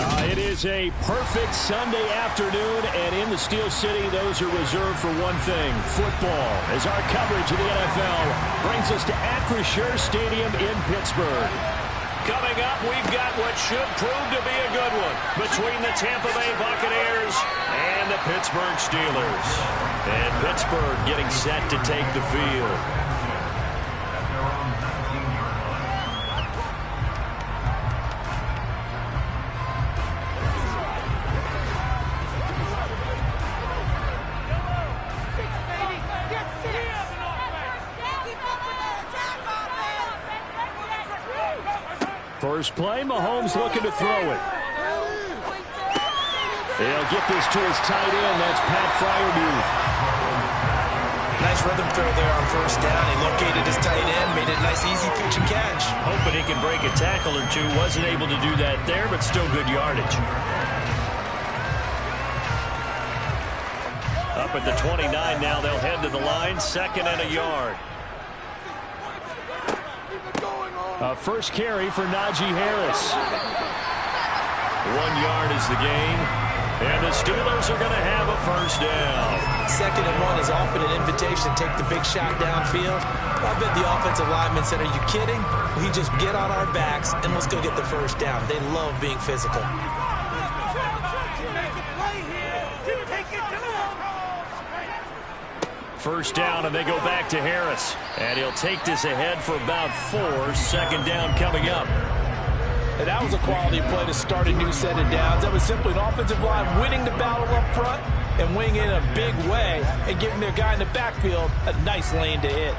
It is a perfect Sunday afternoon, and in the Steel City, those are reserved for one thing, football, as our coverage of the NFL brings us to Acrisure Stadium in Pittsburgh. Coming up, we've got what should prove to be a good one between the Tampa Bay Buccaneers and the Pittsburgh Steelers. And Pittsburgh getting set to take the field. First play, Mahomes looking to throw it. He'll get this to his tight end. That's Pat Freiermuth. Nice rhythm throw there on first down. He located his tight end, made it a nice easy pitch and catch. Hoping he can break a tackle or two. Wasn't able to do that there, but still good yardage. Up at the 29 now. They'll head to the line. 2nd and a yard. First carry for Najee Harris. 1 yard is the gain. And the Steelers are going to have a first down. 2nd and 1 is often an invitation to take the big shot downfield. I bet the offensive lineman said, are you kidding? We just get on our backs and let's go get the first down. They love being physical. First down, and they go back to Harris. And he'll take this ahead for about 4. 2nd down coming up. And that was a quality play to start a new set of downs. That was simply an offensive line winning the battle up front and winning in a big way and giving their guy in the backfield a nice lane to hit.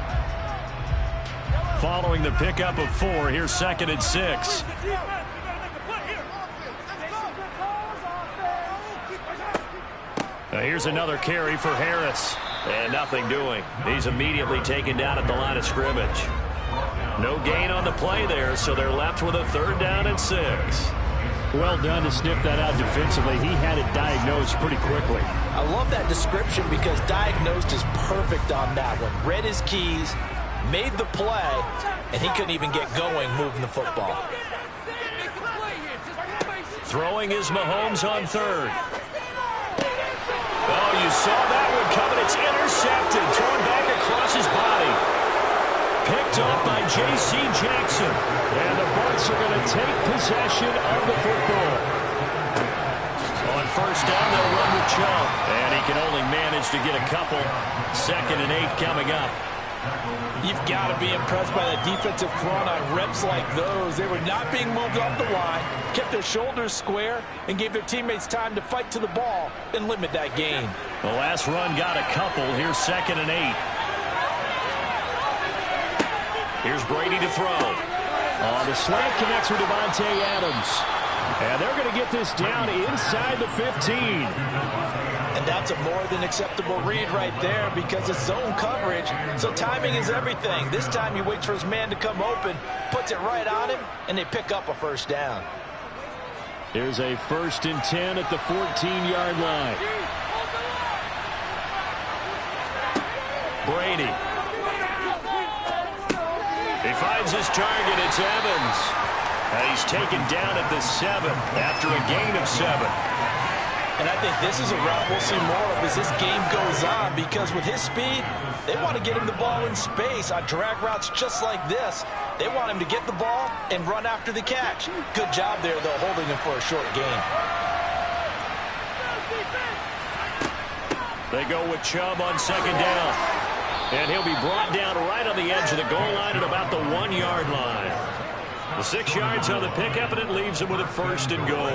Following the pickup of 4, here's 2nd and 6. Now here's another carry for Harris. And nothing doing. He's immediately taken down at the line of scrimmage. No gain on the play there, so they're left with a 3rd down and 6. Well done to sniff that out defensively. He had it diagnosed pretty quickly. I love that description because diagnosed is perfect on that one. Read his keys, made the play, and he couldn't even get going moving the football. Throwing is Mahomes on 3rd. Oh, you saw that one coming. It's intercepted. Thrown back across his body. Picked up by J.C. Jackson. And the Bucs are going to take possession of the football. On first down, they'll run with Chubb. And he can only manage to get a couple. 2nd and 8 coming up. You've got to be impressed by the defensive front on reps like those. They were not being moved off the line, kept their shoulders square, and gave their teammates time to fight to the ball and limit that gain. The last run got a couple. Here's 2nd and 8. Here's Brady to throw. The slant connects with Davante Adams. And they're going to get this down inside the 15. And that's a more than acceptable read right there because it's zone coverage, so timing is everything. This time he waits for his man to come open, puts it right on him, and they pick up a first down. Here's a 1st and 10 at the 14-yard line. Brady. He finds his target. It's Evans. And he's taken down at the 7 after a gain of 7. And I think this is a route we'll see more of as this game goes on because with his speed, they want to get him the ball in space on drag routes just like this. They want him to get the ball and run after the catch. Good job there, though, holding him for a short gain. They go with Chubb on 2nd down. And he'll be brought down right on the edge of the goal line at about the 1-yard line. The 6 yards on the pickup, and it leaves him with a 1st and goal.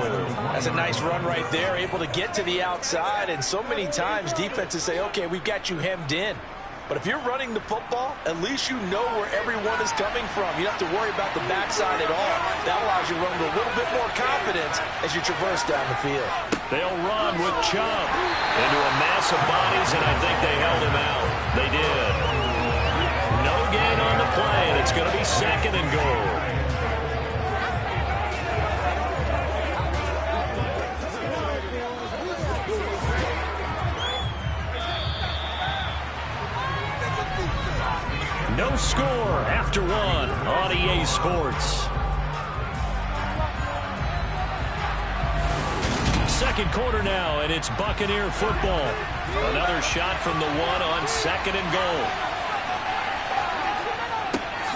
That's a nice run right there, able to get to the outside. And so many times defenses say, okay, we've got you hemmed in. But if you're running the football, at least you know where everyone is coming from. You don't have to worry about the backside at all. That allows you to run with a little bit more confidence as you traverse down the field. They'll run with Chubb into a mass of bodies, and I think they held him out. They did. No gain on the play, and it's going to be 2nd and goal. No score after 1 on EA Sports. second quarter now, and it's Buccaneer football. Another shot from the one on second and goal.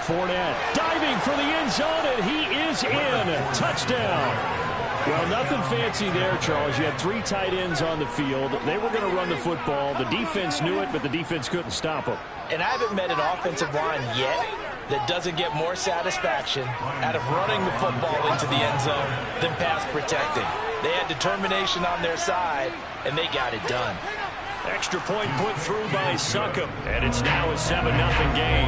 Fournette diving for the end zone, and he is in. Touchdown. Well, nothing fancy there, Charles. You had 3 tight ends on the field. They were going to run the football. The defense knew it, but the defense couldn't stop them. And I haven't met an offensive line yet that doesn't get more satisfaction out of running the football into the end zone than pass protecting. They had determination on their side, and they got it done. Extra point put through by Succop, and it's now a 7-0 game.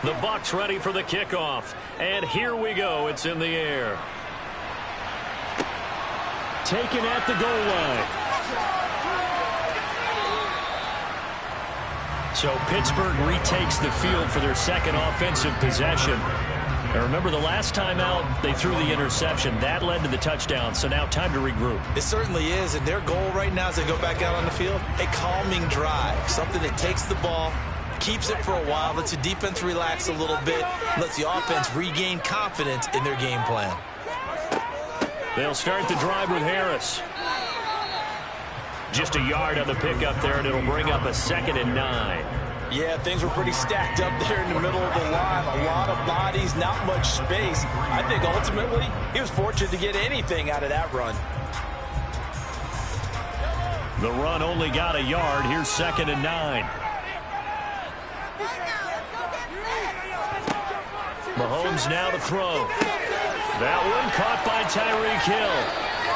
The Bucs ready for the kickoff. And here we go. It's in the air. Taken at the goal line. So Pittsburgh retakes the field for their second offensive possession. Now remember, the last time out, they threw the interception. That led to the touchdown, so now time to regroup. It certainly is, and their goal right now as they go back out on the field, a calming drive, something that takes the ball, keeps it for a while, lets the defense relax a little bit, lets the offense regain confidence in their game plan. They'll start the drive with Harris. Just a yard on the pickup there, and it'll bring up a 2nd and 9. Yeah, things were pretty stacked up there in the middle of the line. A lot of bodies, not much space. I think ultimately he was fortunate to get anything out of that run. The run only got a yard. Here's 2nd and 9. Mahomes now to throw. That one caught by Tyreek Hill.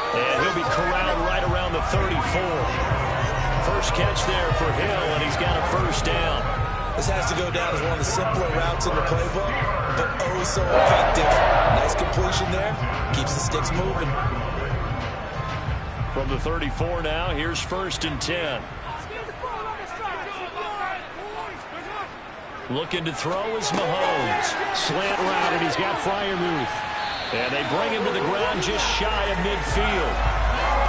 And he'll be corralled right around the 34. First catch there for Hill, and he's got a first down. This has to go down as one of the simpler routes in the playbook, but oh so effective. Nice completion there. Keeps the sticks moving. From the 34 now, here's 1st and 10. Looking to throw is Mahomes. Slant route, and he's got Freiermuth. And they bring him to the ground just shy of midfield.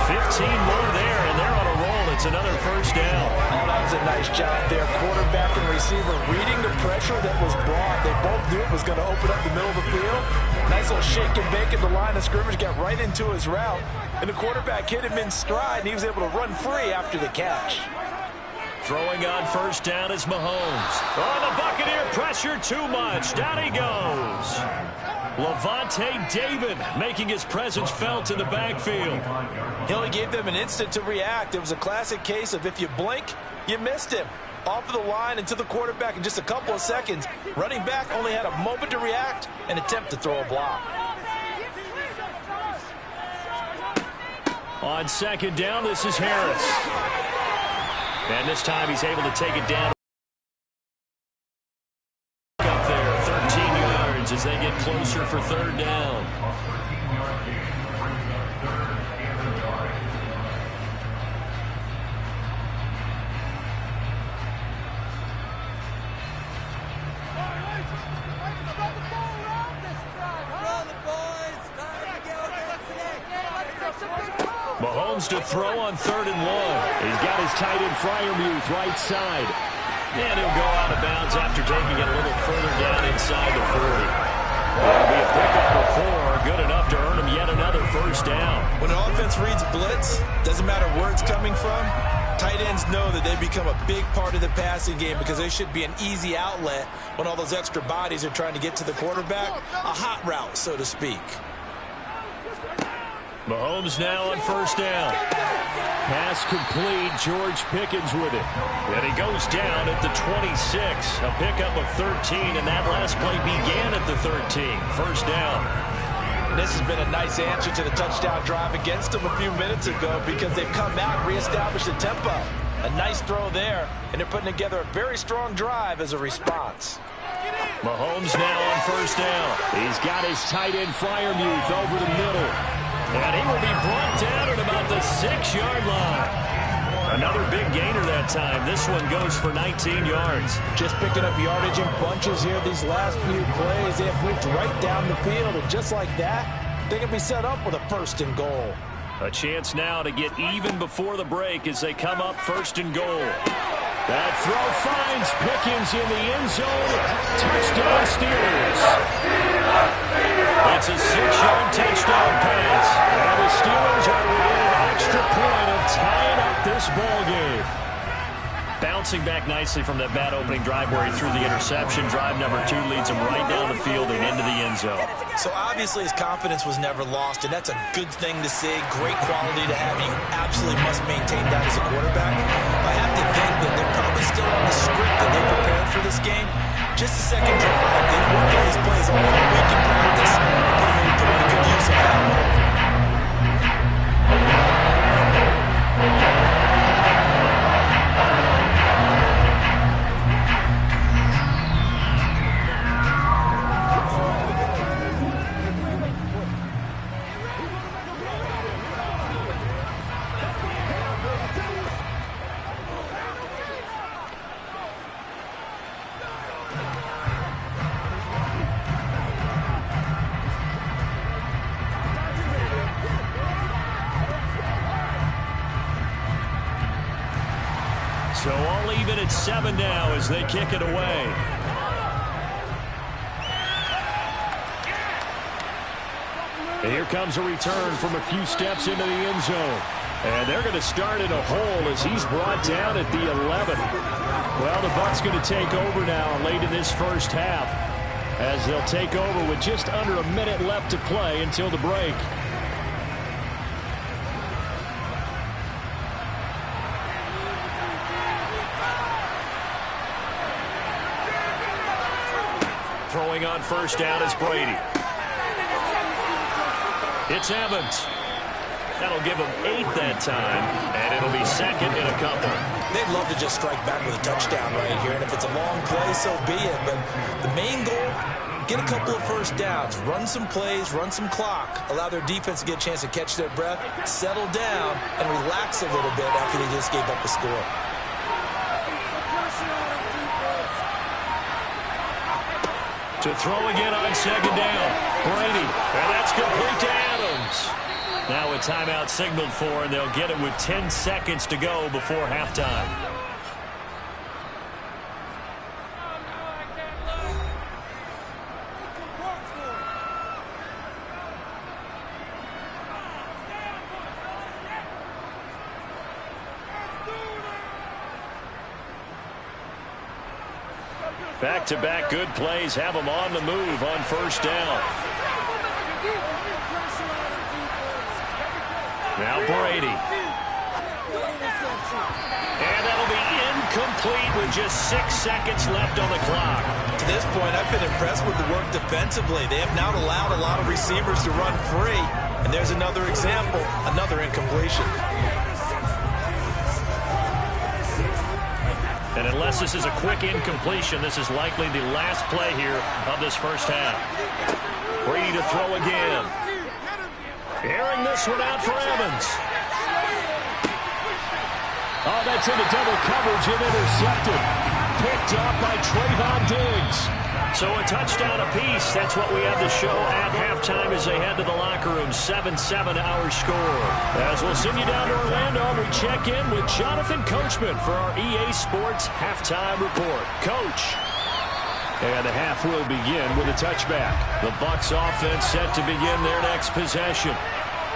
15 more there, and they're on a roll. It's another first down. Oh, that was a nice job there. Quarterback and receiver reading the pressure that was brought. They both knew it was going to open up the middle of the field. Nice little shake and bake at the line of scrimmage, got right into his route. And the quarterback hit him in stride, and he was able to run free after the catch. Throwing on first down is Mahomes. Oh, the Buccaneer pressure too much. Down he goes. Lavonte David making his presence felt in the backfield. He only gave them an instant to react. It was a classic case of if you blink, you missed him. Off of the line and to the quarterback in just a couple of seconds. Running back only had a moment to react and attempt to throw a block. On 2nd down, this is Harris. And this time he's able to take it down. Up there, 13 yards as they get closer for 3rd down. Mahomes to throw on 3rd and 1. He's got his tight end Freiermuth right side. And he'll go out of bounds after taking it a little further down inside the 40. That'll be a pickup before, good enough to earn him yet another first down. When an offense reads blitz, doesn't matter where it's coming from, tight ends know that they become a big part of the passing game because they should be an easy outlet when all those extra bodies are trying to get to the quarterback. A hot route, so to speak. Mahomes now on first down. Pass complete. George Pickens with it. And he goes down at the 26. A pickup of 13, and that last play began at the 13. First down. And this has been a nice answer to the touchdown drive against them a few minutes ago because they've come out and reestablished the tempo. A nice throw there, and they're putting together a very strong drive as a response. Mahomes now on first down. He's got his tight end Freiermuth over the middle. And he will be brought down at about the 6-yard line. Another big gainer that time. This one goes for 19 yards. Just picking up yardage in bunches here these last few plays. They have moved right down the field, and just like that, they can be set up with a 1st and goal. A chance now to get even before the break as they come up 1st and goal. That throw finds Pickens in the end zone. Touchdown Steelers. It's a 6-yard touchdown pass. And the Steelers are within an extra point of tying up this ball game. Bouncing back nicely from that bad opening drive where he threw the interception. Drive number 2 leads him right down the field and into the end zone. So obviously his confidence was never lost, and that's a good thing to see. Great quality to have. You absolutely must maintain that as a quarterback. I have to think that they're probably still on the script that they prepared for this game. Just a second drive. They've worked on these plays all week in practice. They put in good use of that one. So all even at 7 now as they kick it away. And here comes a return from a few steps into the end zone. And they're going to start in a hole as he's brought down at the 11. Well, the Bucs going to take over now late in this first half as they'll take over with just under a minute left to play until the break. Throwing on first down is Brady. It's Evans. That'll give him 8 that time, and it'll be 2nd and a couple. They'd love to just strike back with a touchdown right here, and if it's a long play, so be it. But the main goal, get a couple of first downs, run some plays, run some clock, allow their defense to get a chance to catch their breath, settle down, and relax a little bit after they just gave up the score. To throw again on 2nd down. Brady, and that's complete to Adams. Now a timeout signaled for, and they'll get it with 10 seconds to go before halftime. Back-to-back good plays have them on the move on first down. Now Brady. And that'll be incomplete with just 6 seconds left on the clock. To this point, I've been impressed with the work defensively. They have not allowed a lot of receivers to run free. And there's another example, another incompletion. And unless this is a quick incompletion, this is likely the last play here of this first half. Brady to throw again. Airing this one out for Evans. Oh, that's into double coverage and intercepted. Picked up by Trayvon Diggs. So a touchdown apiece. That's what we have to show at halftime as they head to the locker room. 7-7 our score. As we'll send you down to Orlando, we check in with Jonathan Coachman for our EA Sports Halftime Report. Coach. And the half will begin with a touchback. The Bucs offense set to begin their next possession.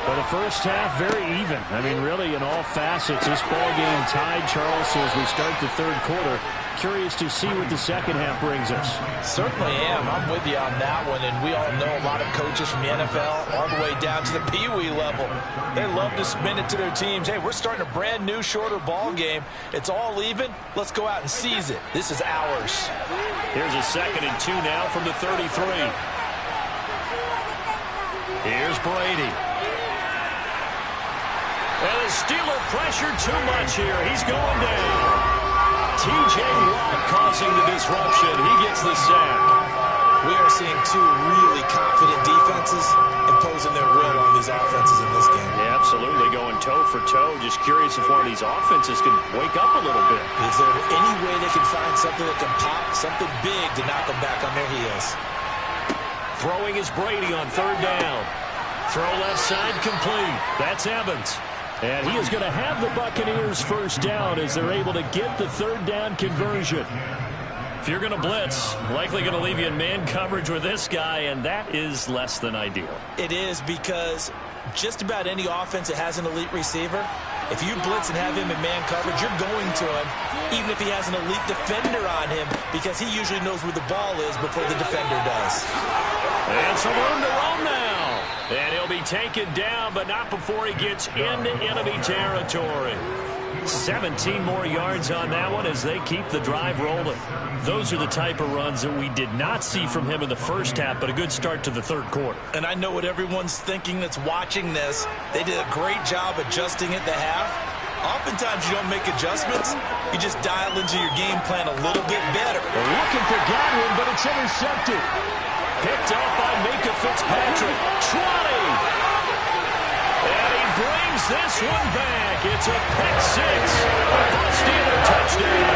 Well, the first half, very even. I mean, really, in all facets, this ball game tied, Charles, so as we start the third quarter. Curious to see what the second half brings us. Certainly am. I'm with you on that one, and we all know a lot of coaches from the NFL all the way down to the Pee Wee level. They love to spin it to their teams. Hey, we're starting a brand new, shorter ball game. It's all even. Let's go out and seize it. This is ours. Here's a 2nd and 2 now from the 33. here's Brady. And the Steeler pressured too much here. He's going down. T.J. Watt causing the disruption. He gets the sack. We are seeing two really confident defenses imposing their will on these offenses in this game. Yeah, absolutely, going toe for toe. Just curious if one of these offenses can wake up a little bit. Is there any way they can find something that can pop, something big to knock them back on their heels? Throwing is Brady on third down. Throw left side complete. That's Evans. And he is going to have the Buccaneers first down as they're able to get the third down conversion. If you're going to blitz, likely going to leave you in man coverage with this guy, and that is less than ideal. It is, because just about any offense that has an elite receiver, if you blitz and have him in man coverage, you're going to him, even if he has an elite defender on him, because he usually knows where the ball is before the defender does. And some room to roam now. And he'll be taken down, but not before he gets into enemy territory. 17 more yards on that one as they keep the drive rolling. Those are the type of runs that we did not see from him in the first half, but a good start to the third quarter. And I know what everyone's thinking that's watching this. They did a great job adjusting at the half. Oftentimes you don't make adjustments. You just dial into your game plan a little bit better. They're looking for Godwin, but it's intercepted. Picked up by Minkah Fitzpatrick. 20. And he brings this one back. It's a pick six. Steeler touchdown.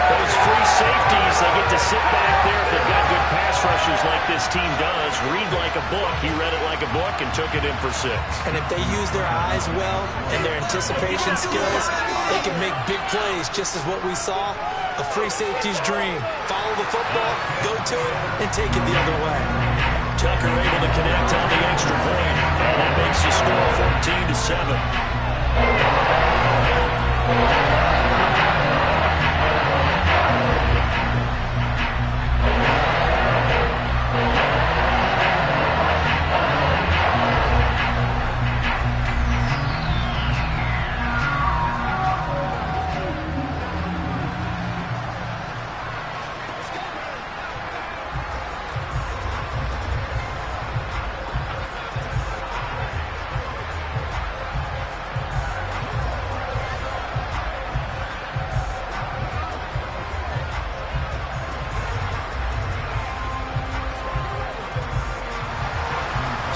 Those free safeties, they get to sit back there if they've got good pass rushers like this team does. Read like a book. He read it like a book and took it in for 6. And if they use their eyes well and their anticipation skills, they can make big plays, just as what we saw. A free safety's dream. Follow the football, go to it, and take it the other way. Tucker able to connect on the extra point. And that makes the score 14-7.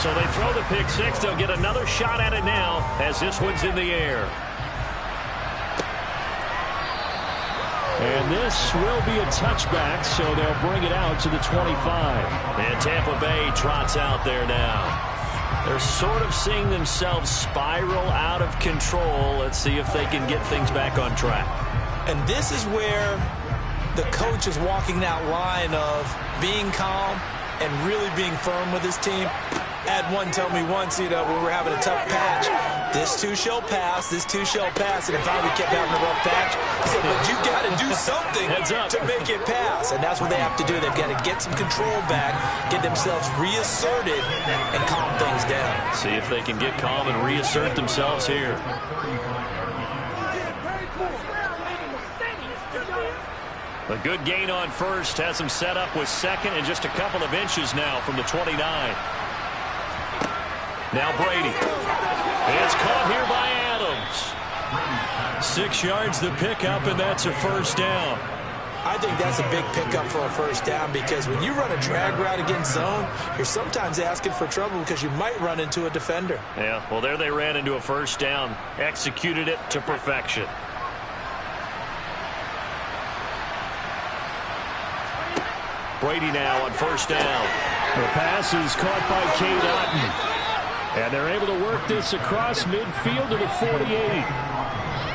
So they throw the pick six. They'll get another shot at it now as this one's in the air. And this will be a touchback, so they'll bring it out to the 25. And Tampa Bay trots out there now. They're sort of seeing themselves spiral out of control. Let's see if they can get things back on track. And this is where the coach is walking that line of being calm and really being firm with his team. Had one tell me once, when we were having a tough patch, this too shall pass, this too shall pass, and if I would kept having a rough patch, he said, but you got to do something to make it pass, and that's what they have to do. They've got to get some control back, get themselves reasserted, and calm things down. See if they can get calm and reassert themselves here. A good gain on first has them set up with second and just a couple of inches now from the 29. Now Brady. It's caught here by Adams. 6 yards the pickup, and that's a first down. I think that's a big pickup for a first down, because when you run a drag route against zone, you're sometimes asking for trouble because you might run into a defender. Yeah, well, there they ran into a first down. Executed it to perfection. Brady now on first down. The pass is caught by Cade Otton. And they're able to work this across midfield to the 48.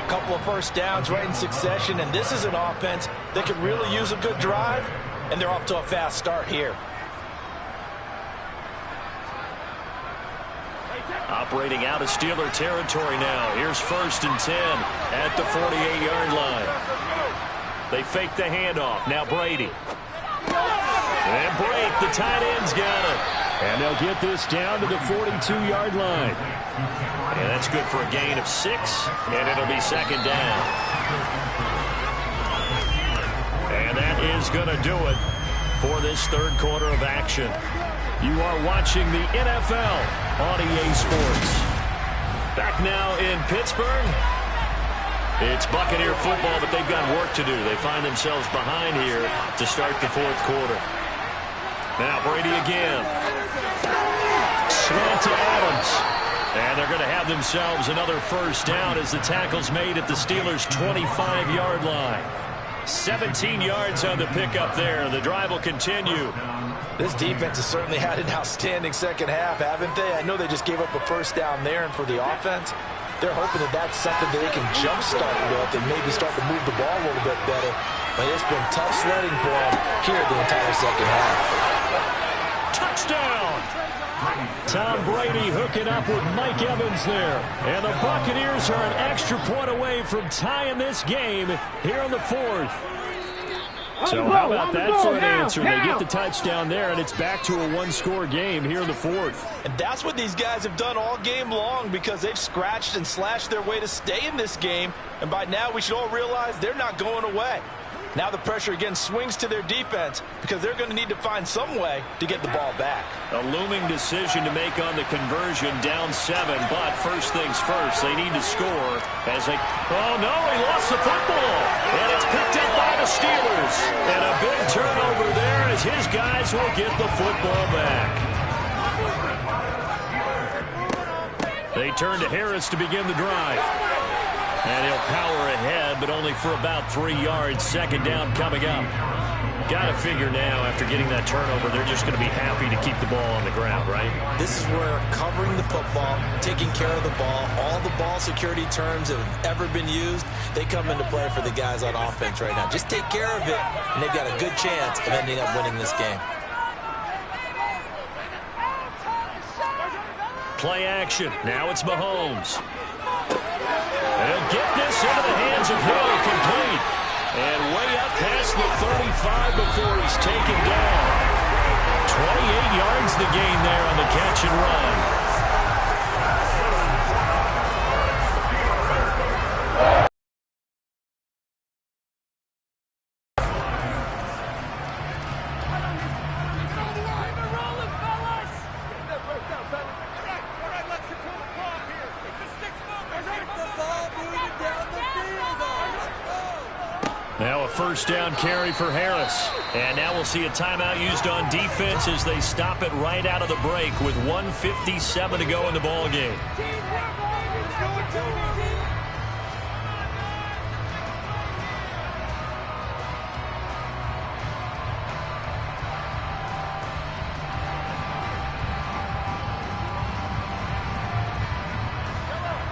Couple of first downs right in succession, and this is an offense that could really use a good drive, and they're off to a fast start here. Operating out of Steeler territory now. Here's 1st and 10 at the 48-yard line. They fake the handoff. Now Brady. And break. The tight end's got it. And they'll get this down to the 42-yard line. And that's good for a gain of 6, and it'll be second down. And that is going to do it for this third quarter of action. You are watching the NFL on EA Sports. Back now in Pittsburgh. It's Buccaneer football, but they've got work to do. They find themselves behind here to start the fourth quarter. Now Brady again. Slant to Adams. And they're going to have themselves another first down as the tackle's made at the Steelers' 25-yard line. 17 yards on the pickup there. The drive will continue. This defense has certainly had an outstanding second half, haven't they? I know they just gave up a first down there, and for the offense, they're hoping that that's something that they can jumpstart with and maybe start to move the ball a little bit better. But it's been tough sledding for them here the entire second half. Touchdown! Tom Brady hooking up with Mike Evans there. And the Buccaneers are an extra point away from tying this game here in the fourth. So how about that for an answer? They get the touchdown there, and it's back to a one-score game here in the fourth. And that's what these guys have done all game long because they've scratched and slashed their way to stay in this game. And by now we should all realize they're not going away. Now the pressure again swings to their defense because they're going to need to find some way to get the ball back. A looming decision to make on the conversion, down 7, but first things first, they need to score as they... Oh, no, he lost the football, and it's picked up by the Steelers. And a big turnover there as his guys will get the football back. They turn to Harris to begin the drive. And he'll power ahead, but only for about 3 yards. Second down coming up. Got to figure now, after getting that turnover, they're just going to be happy to keep the ball on the ground, right? This is where covering the football, taking care of the ball, all the ball security terms that have ever been used, they come into play for the guys on offense right now. Just take care of it, and they've got a good chance of ending up winning this game. Play action. Now it's Mahomes. He'll get this into the hands of Hill, complete. And way up past the 35 before he's taken down. 28 yards the gain there on the catch and run. Now a first down carry for Harris. And now we'll see a timeout used on defense as they stop it right out of the break with 1:57 to go in the ball game.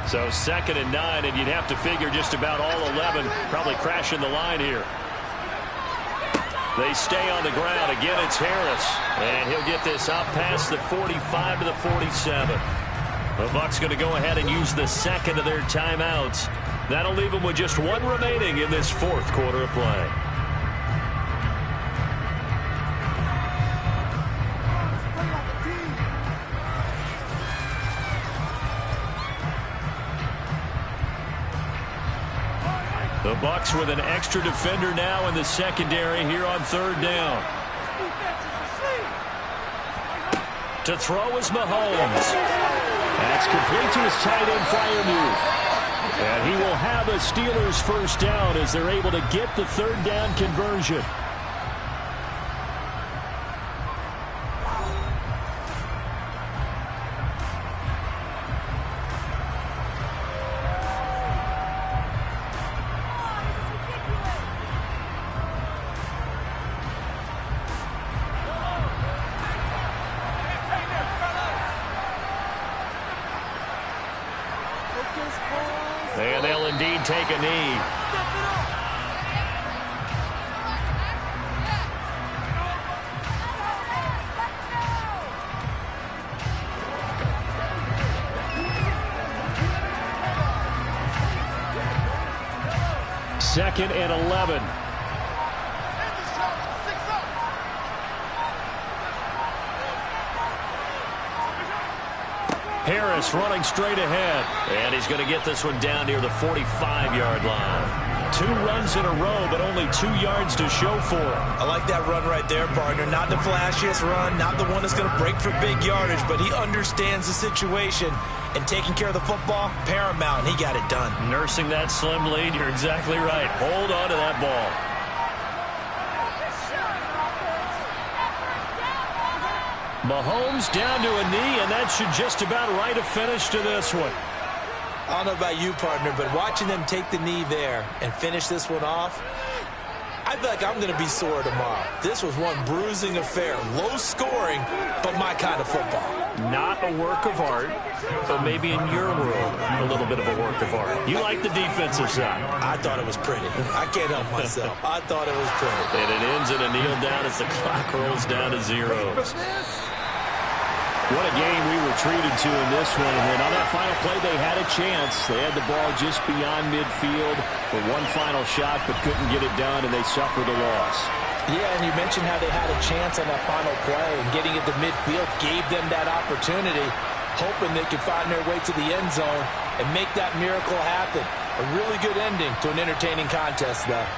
So 2nd and 9, and you'd have to figure just about all 11 probably crashing the line here. They stay on the ground. Again, it's Harris. And he'll get this up past the 45 to the 47. The Bucs going to go ahead and use the second of their timeouts. That'll leave them with just one remaining in this fourth quarter of play. The Bucs with an extra defender now in the secondary here on third down. To throw is Mahomes. That's complete to his tight end Freiermuth. And he will have a Steelers first down as they're able to get the third down conversion. And they'll indeed take a knee. Second and 11. Harris running straight ahead. And he's going to get this one down near the 45-yard line. 2 runs in a row, but only 2 yards to show for it. I like that run right there, partner. Not the flashiest run, not the one that's going to break for big yardage, but he understands the situation, and taking care of the football, paramount, and he got it done. Nursing that slim lead, you're exactly right. Hold on to that ball. Mahomes down to a knee, and that should just about write a finish to this one. I don't know about you, partner, but watching them take the knee there and finish this one off, I feel like I'm going to be sore tomorrow. This was one bruising affair. Low scoring, but my kind of football. Not a work of art, but maybe in your world, a little bit of a work of art. You like the defensive side. I thought it was pretty. I can't help myself. I thought it was pretty. And it ends in a kneel down as the clock rolls down to 0. What a game we were treated to in this one. And on that final play, they had a chance. They had the ball just beyond midfield for one final shot, but couldn't get it done, and they suffered a loss. Yeah, and you mentioned how they had a chance on that final play, and getting it to midfield gave them that opportunity, hoping they could find their way to the end zone and make that miracle happen. A really good ending to an entertaining contest, though.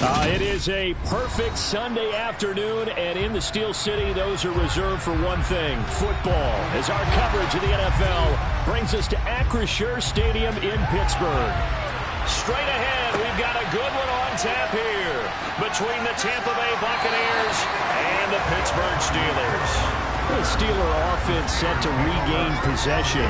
It is a perfect Sunday afternoon, and in the Steel City, those are reserved for one thing, football, as our coverage of the NFL brings us to Acrisure Stadium in Pittsburgh. Straight ahead, we've got a good one on tap here between the Tampa Bay Buccaneers and the Pittsburgh Steelers. The Steeler offense set to regain possession.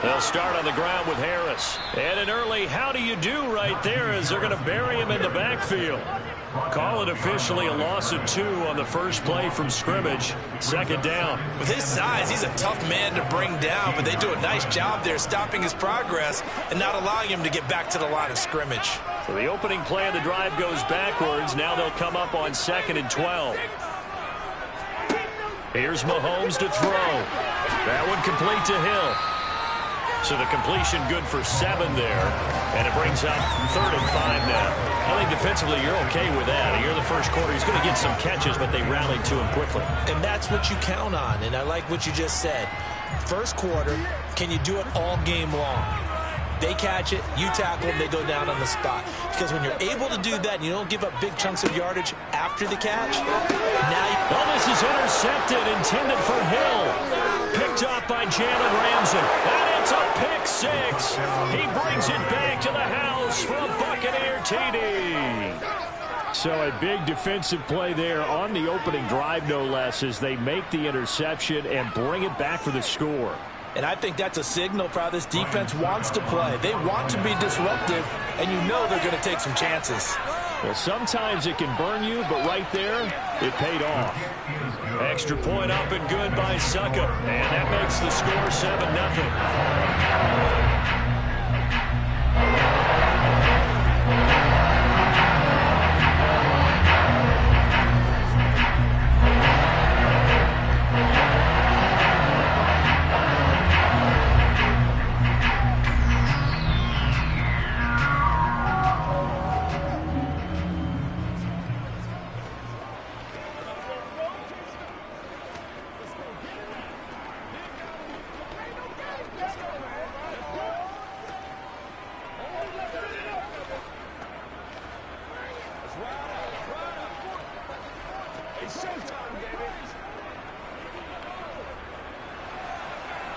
They'll start on the ground with Harris. And an early how do you do right there as they're going to bury him in the backfield. Call it officially a loss of 2 on the first play from scrimmage. Second down. With his size, he's a tough man to bring down, but they do a nice job there stopping his progress and not allowing him to get back to the line of scrimmage. So the opening play of the drive goes backwards. Now they'll come up on 2nd and 12. Here's Mahomes to throw. That one complete to Hill. So the completion good for 7 there. And it brings up 3rd and 5 now. I think defensively you're okay with that. You're the first quarter. He's going to get some catches, but they rallied to him quickly. And that's what you count on. And I like what you just said. First quarter, can you do it all game long? They catch it, you tackle them, they go down on the spot. Because when you're able to do that and you don't give up big chunks of yardage after the catch, this is intercepted, intended for Hill. Picked up by Jalen Ramsey. And it's a pick 6. He brings it back to the house for a Buccaneer TD. So a big defensive play there on the opening drive, no less, as they make the interception and bring it back for the score. And I think that's a signal for how this defense wants to play. They want to be disruptive, and you know they're going to take some chances. Well, sometimes it can burn you, but right there, it paid off. Extra point up and good by Succop. And that makes the score 7-0.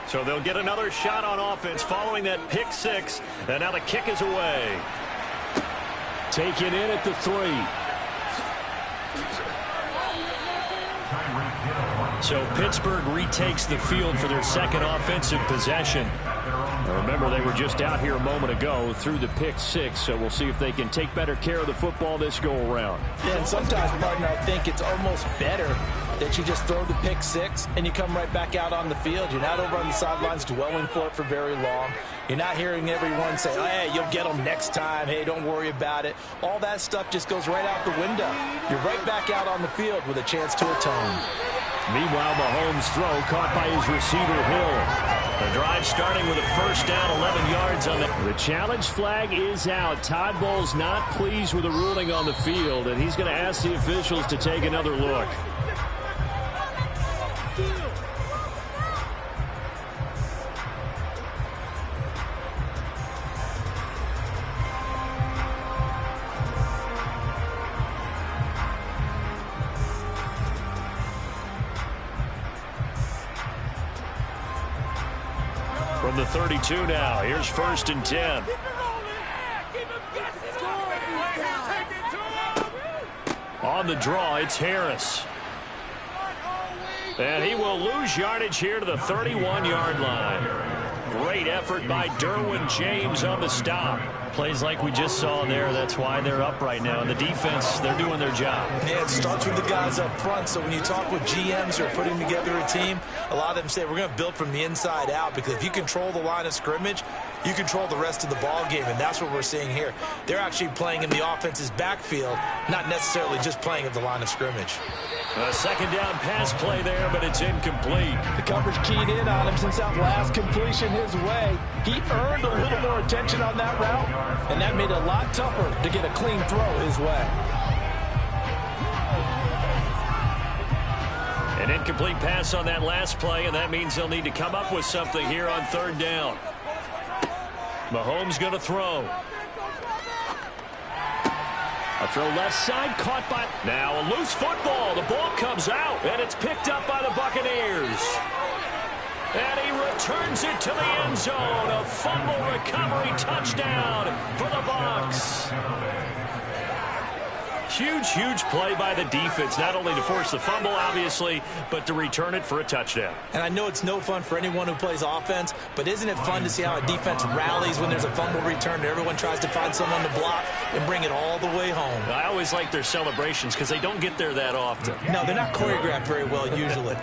So they'll get another shot on offense following that pick 6. And now the kick is away. Taken in at the 3. So Pittsburgh retakes the field for their second offensive possession. Now remember, they were just out here a moment ago through the pick 6, so we'll see if they can take better care of the football this go-around. Yeah, and sometimes, partner, I think it's almost better that you just throw the pick 6 and you come right back out on the field. You're not over on the sidelines dwelling for it for very long. You're not hearing everyone say, oh, hey, you'll get them next time. Hey, don't worry about it. All that stuff just goes right out the window. You're right back out on the field with a chance to atone. Meanwhile, Mahomes' throw caught by his receiver, Hill. The drive starting with a first down, 11 yards on the challenge flag is out. Todd Bowles not pleased with the ruling on the field, and he's going to ask the officials to take another look. From the 32 now, here's 1st and 10. On the draw, it's Harris. And he will lose yardage here to the 31-yard line. Great effort by Derwin James on the stop. Plays like we just saw there. That's why they're up right now. And the defense, they're doing their job. Yeah, it starts with the guys up front. So when you talk with GMs who are putting together a team, a lot of them say we're going to build from the inside out, because if you control the line of scrimmage, you control the rest of the ball game, and that's what we're seeing here. They're actually playing in the offense's backfield, not necessarily just playing at the line of scrimmage. A second down pass play there, but it's incomplete. The coverage keyed in on him since that last completion his way. He earned a little more attention on that route, and that made it a lot tougher to get a clean throw his way. An incomplete pass on that last play, and that means they'll need to come up with something here on third down. Mahomes going to throw. A throw left side, caught by... Now a loose football. The ball comes out, and it's picked up by the Buccaneers. And he returns it to the end zone. A fumble recovery touchdown for the Bucs. Huge play by the defense, not only to force the fumble, obviously, but to return it for a touchdown. And I know it's no fun for anyone who plays offense, but isn't it fun to see how a defense rallies when there's a fumble return and everyone tries to find someone to block and bring it all the way home? I always like their celebrations because they don't get there that often. No, they're not choreographed very well usually.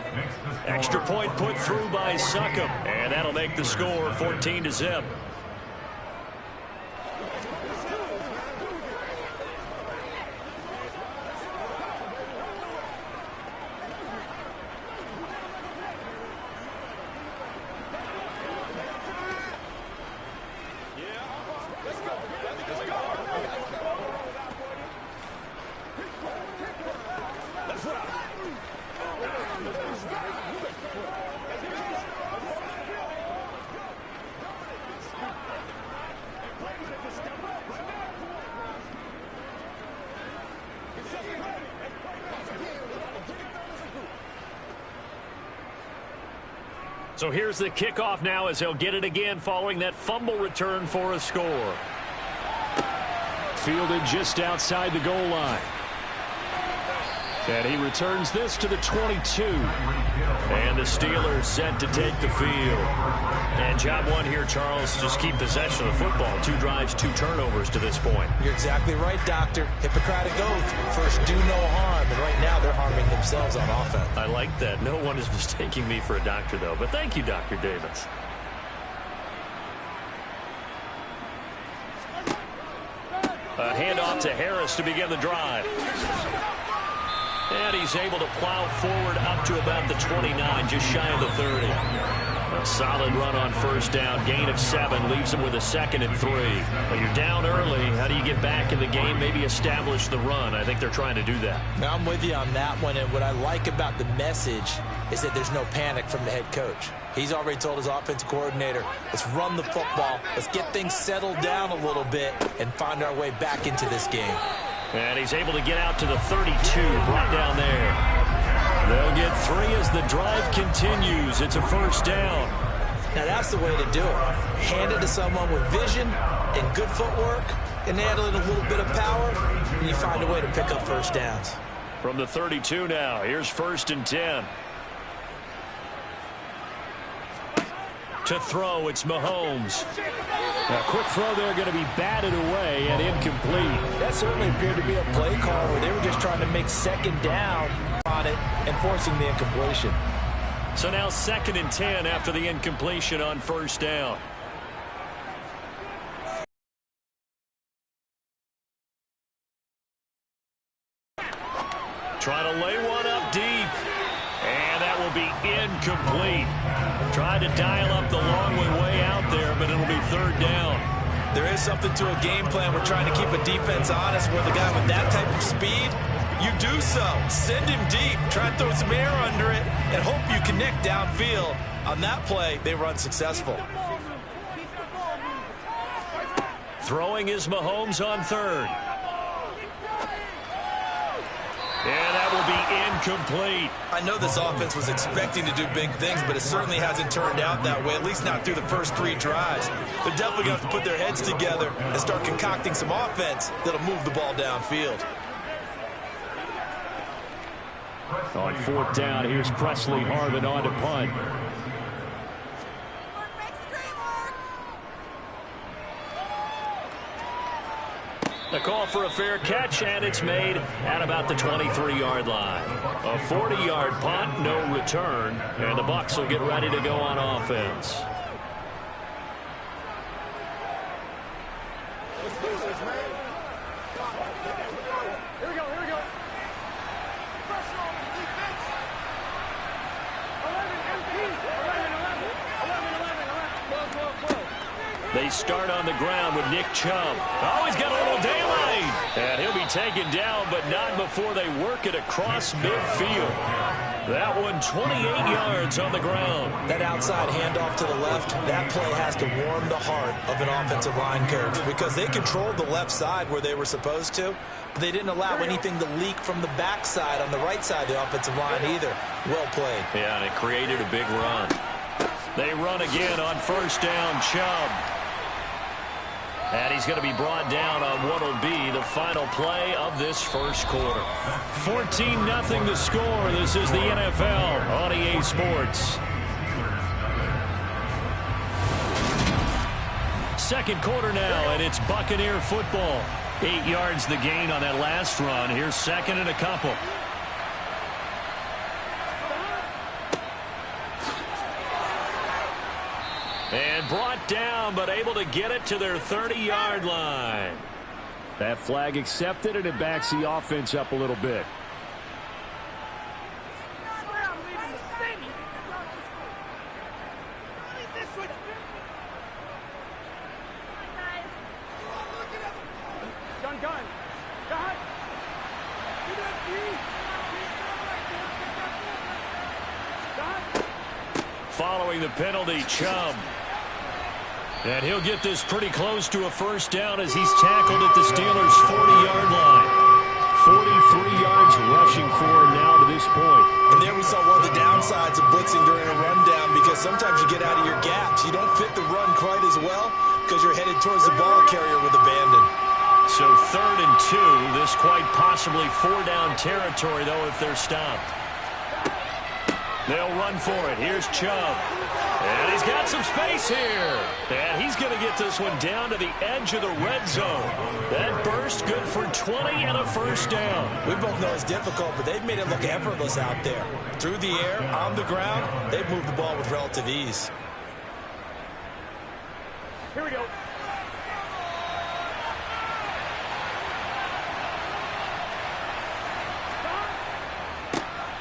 Extra point put through by Succop, and that'll make the score 14-0. So here's the kickoff now as he'll get it again following that fumble return for a score. Fielded just outside the goal line. And he returns this to the 22. And the Steelers set to take the field. And job one here, Charles, just keep possession of the football. 2 drives, 2 turnovers to this point. You're exactly right, Doctor. Hippocratic oath. First, do no harm. And right now, they're harming themselves on offense. I like that. No one is mistaking me for a doctor, though. But thank you, Dr. Davis. A handoff to Harris to begin the drive. And he's able to plow forward up to about the 29, just shy of the 30. A solid run on first down. Gain of 7 leaves him with a 2nd and 3. Well, you're down early. How do you get back in the game? Maybe establish the run. I think they're trying to do that. Now, I'm with you on that one. And what I like about the message is that there's no panic from the head coach. He's already told his offensive coordinator, let's run the football. Let's get things settled down a little bit and find our way back into this game. And he's able to get out to the 32, brought down there. They'll get 3 as the drive continues. It's a first down. Now, that's the way to do it. Hand it to someone with vision and good footwork and add in a little bit of power, and you find a way to pick up first downs. From the 32 now, here's 1st and 10. To throw, it's Mahomes. A quick throw there going to be batted away and incomplete. That certainly appeared to be a play call where they were just trying to make second down on it and forcing the incompletion. So now 2nd and 10 after the incompletion on first down. Trying to lay one up deep. And that will be incomplete. Tried to dial up the long way out there, but it'll be 3rd down. There is something to a game plan. We're trying to keep a defense honest where the guy with that type of speed, you do so. Send him deep. Try to throw some air under it and hope you connect downfield. On that play, they were unsuccessful. Throwing is Mahomes on 3rd. And that will be incomplete. I know this offense was expecting to do big things, but it certainly hasn't turned out that way, at least not through the first 3 drives. They're definitely going to have to put their heads together and start concocting some offense that'll move the ball downfield. On 4th down, here's Presley Harvin on to punt. The call for a fair catch, and it's made at about the 23-yard line. A 40-yard punt, no return, and the Bucs will get ready to go on offense. They start on the ground with Nick Chubb. Oh, he's got a little daylight. And he'll be taken down, but not before they work it across midfield. That one 28 yards on the ground. That outside handoff to the left, that play has to warm the heart of an offensive line coach because they controlled the left side where they were supposed to, but they didn't allow anything to leak from the backside on the right side of the offensive line either. Well played. Yeah, and it created a big run. They run again on first down, Chubb. And he's going to be brought down on what will be the final play of this first quarter. 14-0 the score. This is the NFL on EA Sports. Second quarter now, and it's Buccaneer football. 8 yards the gain on that last run. Here's second and a couple. And brought down, but able to get it to their 30-yard line. That flag accepted, and it backs the offense up a little bit. Following the penalty, Chubb. And he'll get this pretty close to a first down as he's tackled at the Steelers' 40-yard line. 43 yards rushing for him now to this point. And there we saw one of the downsides of blitzing during a rundown because sometimes you get out of your gaps. You don't fit the run quite as well because you're headed towards the ball carrier with abandon. So 3rd and 2. This quite possibly 4-down territory, though, if they're stopped. They'll run for it. Here's Chubb. And he's got some space here. And he's going to get this one down to the edge of the red zone. That burst good for 20 and a first down. We both know it's difficult, but they've made it look effortless out there. Through the air, on the ground, they've moved the ball with relative ease. Here we go.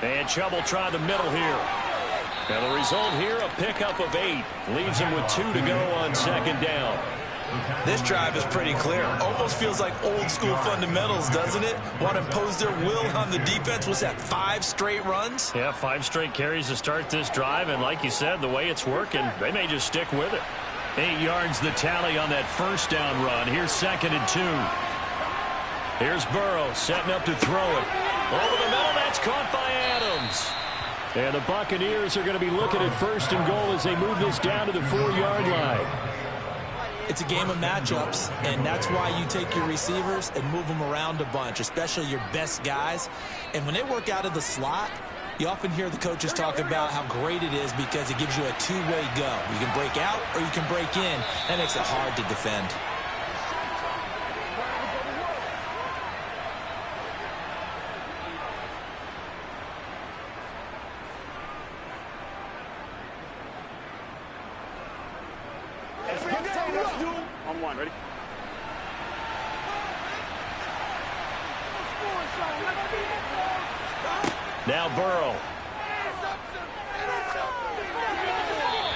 And Chubb will try the middle here. And the result here, a pickup of 8. Leaves him with 2 to go on second down. This drive is pretty clear. Almost feels like old school fundamentals, doesn't it? Want to impose their will on the defense. Was that 5 straight runs? Yeah, 5 straight carries to start this drive. And like you said, the way it's working, they may just stick with it. 8 yards the tally on that first down run. Here's 2nd and 2. Here's Burrow setting up to throw it. Over the middle, that's caught by Adams. And the Buccaneers are going to be looking at 1st and goal as they move this down to the 4-yard line. It's a game of matchups, and that's why you take your receivers and move them around a bunch, especially your best guys. And when they work out of the slot, you often hear the coaches talk about how great it is because it gives you a two-way go. You can break out or you can break in. That makes it hard to defend. On 1, ready? Now Burrow.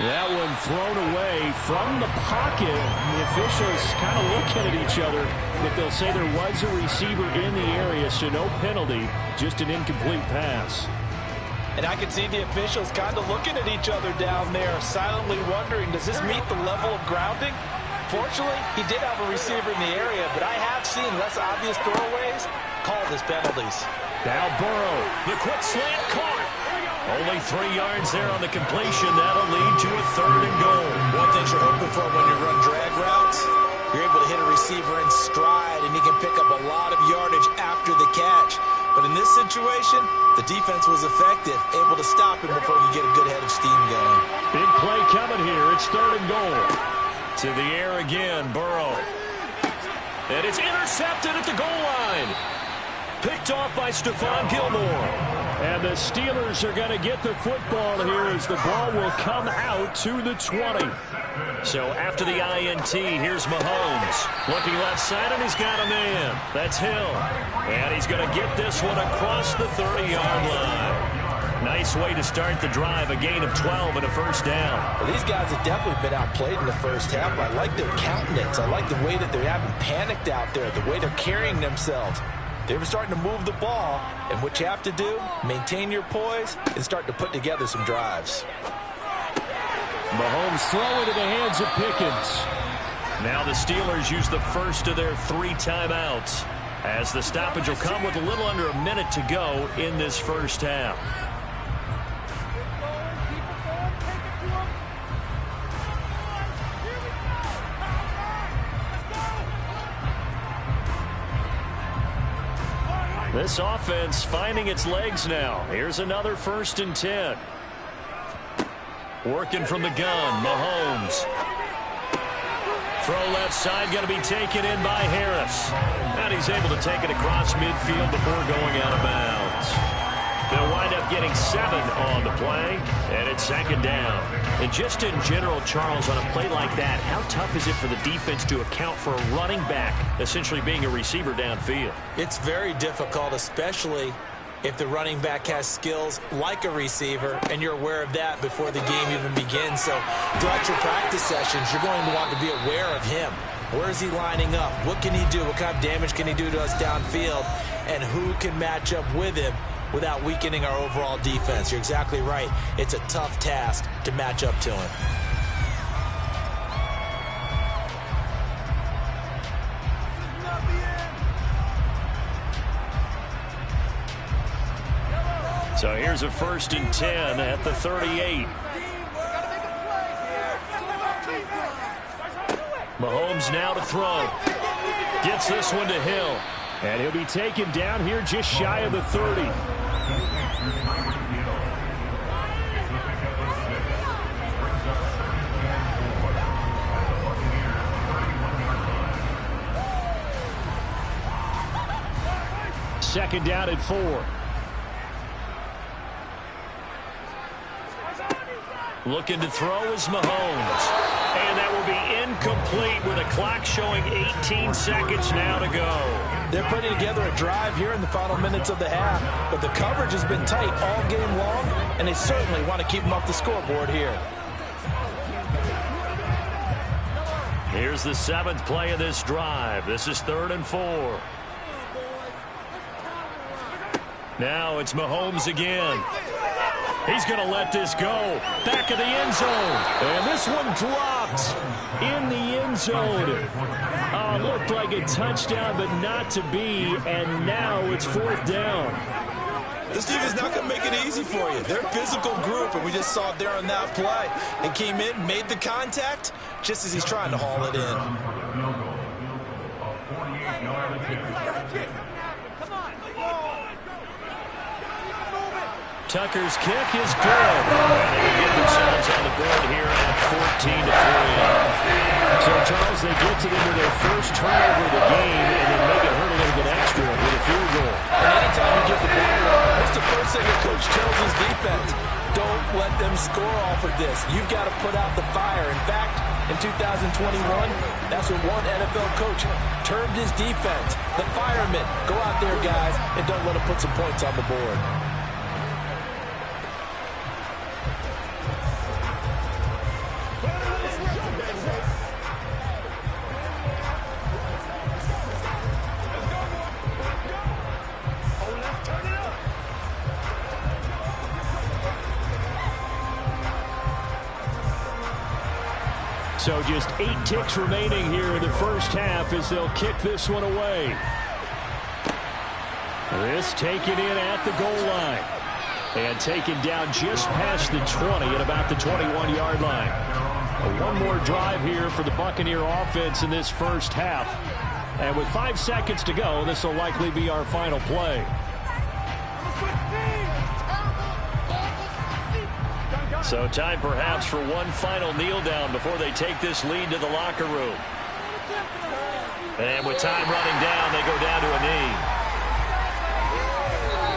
That one thrown away from the pocket. The officials kind of looking at each other, but they'll say there was a receiver in the area, so no penalty, just an incomplete pass. And I can see the officials kind of looking at each other down there, silently wondering, does this meet the level of grounding? Fortunately, he did have a receiver in the area, but I have seen less obvious throwaways called as penalties. Now Burrow, the quick slant caught. Only 3 yards there on the completion. That'll lead to a 3rd and goal. One thing you're hoping for when you run drag routes, you're able to hit a receiver in stride, and he can pick up a lot of yardage after the catch. But in this situation, the defense was effective, able to stop him before he could get a good head of steam going. Big play coming here. It's 3rd and goal. To the air again, Burrow. And it's intercepted at the goal line. Picked off by Stephon Gilmore. And the Steelers are going to get the football here as the ball will come out to the 20. So after the INT, here's Mahomes. Looking left side, and he's got a man. That's Hill. And he's going to get this one across the 30-yard line. Nice way to start the drive, a gain of 12 and a first down. Well, these guys have definitely been outplayed in the first half. I like their countenance. I like the way that they haven't panicked out there, the way they're carrying themselves. They were starting to move the ball, and what you have to do, maintain your poise and start to put together some drives. Mahomes throw into the hands of Pickens. Now the Steelers use the first of their 3 timeouts, as the stoppage will come with a little under a minute to go in this first half. This offense finding its legs now. Here's another 1st and 10. Working from the gun, Mahomes. Throw left side, going to be taken in by Harris. And he's able to take it across midfield before going out of bounds. They'll wind up getting 7 on the play, and it's 2nd down. And just in general, Charles, on a play like that, how tough is it for the defense to account for a running back essentially being a receiver downfield? It's very difficult, especially if the running back has skills like a receiver, and you're aware of that before the game even begins. So throughout your practice sessions, you're going to want to be aware of him. Where is he lining up? What can he do? What kind of damage can he do to us downfield? And who can match up with him without weakening our overall defense? You're exactly right. It's a tough task to match up to him. So here's a 1st and 10 at the 38. Mahomes now to throw. Gets this one to Hill. And he'll be taken down here just shy of the 30. Second down at 4. Looking to throw is Mahomes. And that will be incomplete with a clock showing 18 seconds now to go. They're putting together a drive here in the final minutes of the half, but the coverage has been tight all game long, and they certainly want to keep them off the scoreboard here. Here's the 7th play of this drive. This is 3rd and 4. Now it's Mahomes again. He's going to let this go. Back of the end zone. And this one dropped in the end zone. Looked like a touchdown, but not to be. And now it's 4th down. This defense is not going to make it easy for you. They're a physical group, and we just saw it there on that play. They came in, made the contact, just as he's trying to haul it in. Tucker's kick is good. And they get themselves on the board here at 14-3. So, Charles, they get to them with their first turnover of the game and then make it hurt a little bit extra with a field goal. And anytime you get the ball, that's the first thing the coach tells his defense. Don't let them score off of this. You've got to put out the fire. In fact, in 2021, that's what one NFL coach termed his defense. The firemen. Go out there, guys, and don't let them put some points on the board. So just 8 ticks remaining here in the first half as they'll kick this one away. This taken in at the goal line. And taken down just past the 20 at about the 21-yard line. One more drive here for the Buccaneer offense in this first half. And with 5 seconds to go, this will likely be our final play. So time perhaps for one final kneel down before they take this lead to the locker room. And with time running down, they go down to a knee.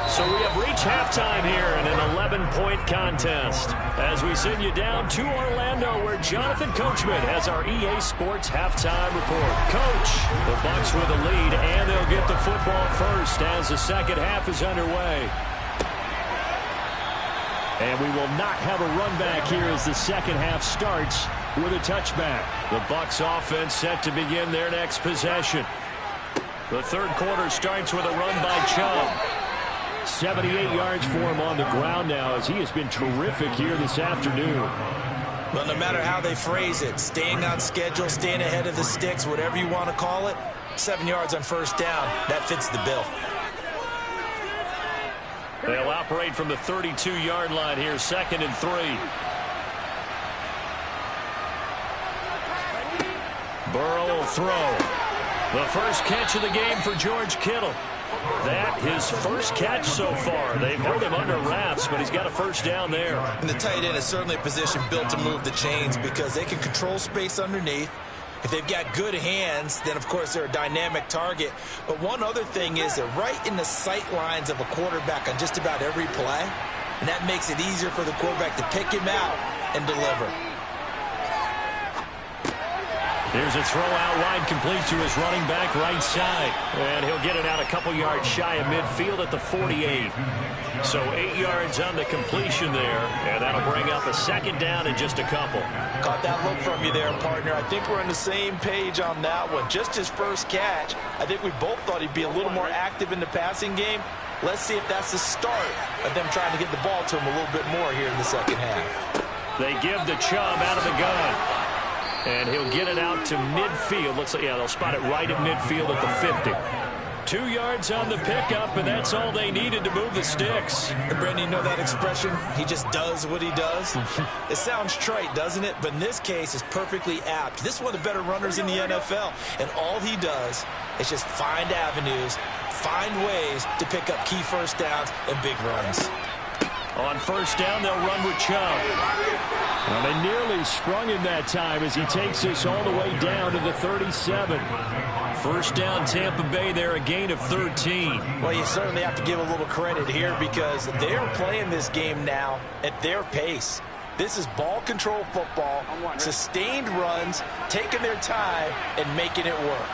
So we have reached halftime here in an 11-point contest as we send you down to Orlando where Jonathan Coachman has our EA Sports halftime report. Coach, the Bucs with a lead and they'll get the football first as the second half is underway. And we will not have a run back here as the second half starts with a touchback. The Bucs offense set to begin their next possession. The third quarter starts with a run by Chubb. 78 yards for him on the ground now as he has been terrific here this afternoon. Well, no matter how they phrase it, staying on schedule, staying ahead of the sticks, whatever you want to call it, 7 yards on first down, that fits the bill. They'll operate from the 32-yard line here, 2nd and 3. Burrow will throw. The first catch of the game for George Kittle. That his first catch so far. They've held him under wraps, but he's got a first down there. And the tight end is certainly a position built to move the chains because they can control space underneath. If they've got good hands, then, of course, they're a dynamic target. But one other thing is they're right in the sight lines of a quarterback on just about every play, and that makes it easier for the quarterback to pick him out and deliver. There's a throw out wide complete to his running back right side. And he'll get it out a couple yards shy of midfield at the 48. So 8 yards on the completion there. And that'll bring up a second down in just a couple. Caught that look from you there, partner. I think we're on the same page on that one. Just his first catch. I think we both thought he'd be a little more active in the passing game. Let's see if that's the start of them trying to get the ball to him a little bit more here in the second half. They give the Chubb out of the gun. And he'll get it out to midfield. Looks like, yeah, they'll spot it right at midfield at the 50. 2 yards on the pickup, and that's all they needed to move the sticks. And Brandon, you know that expression? He just does what he does? It sounds trite, doesn't it? But in this case, it's perfectly apt. This is one of the better runners in the NFL. And all he does is just find avenues, find ways to pick up key first downs and big runs. On first down, they'll run with Chubb. Well, they nearly sprung him that time as he takes us all the way down to the 37. First down, Tampa Bay there, a gain of 13. Well, you certainly have to give a little credit here because they're playing this game now at their pace. This is ball control football, sustained runs, taking their time, and making it work.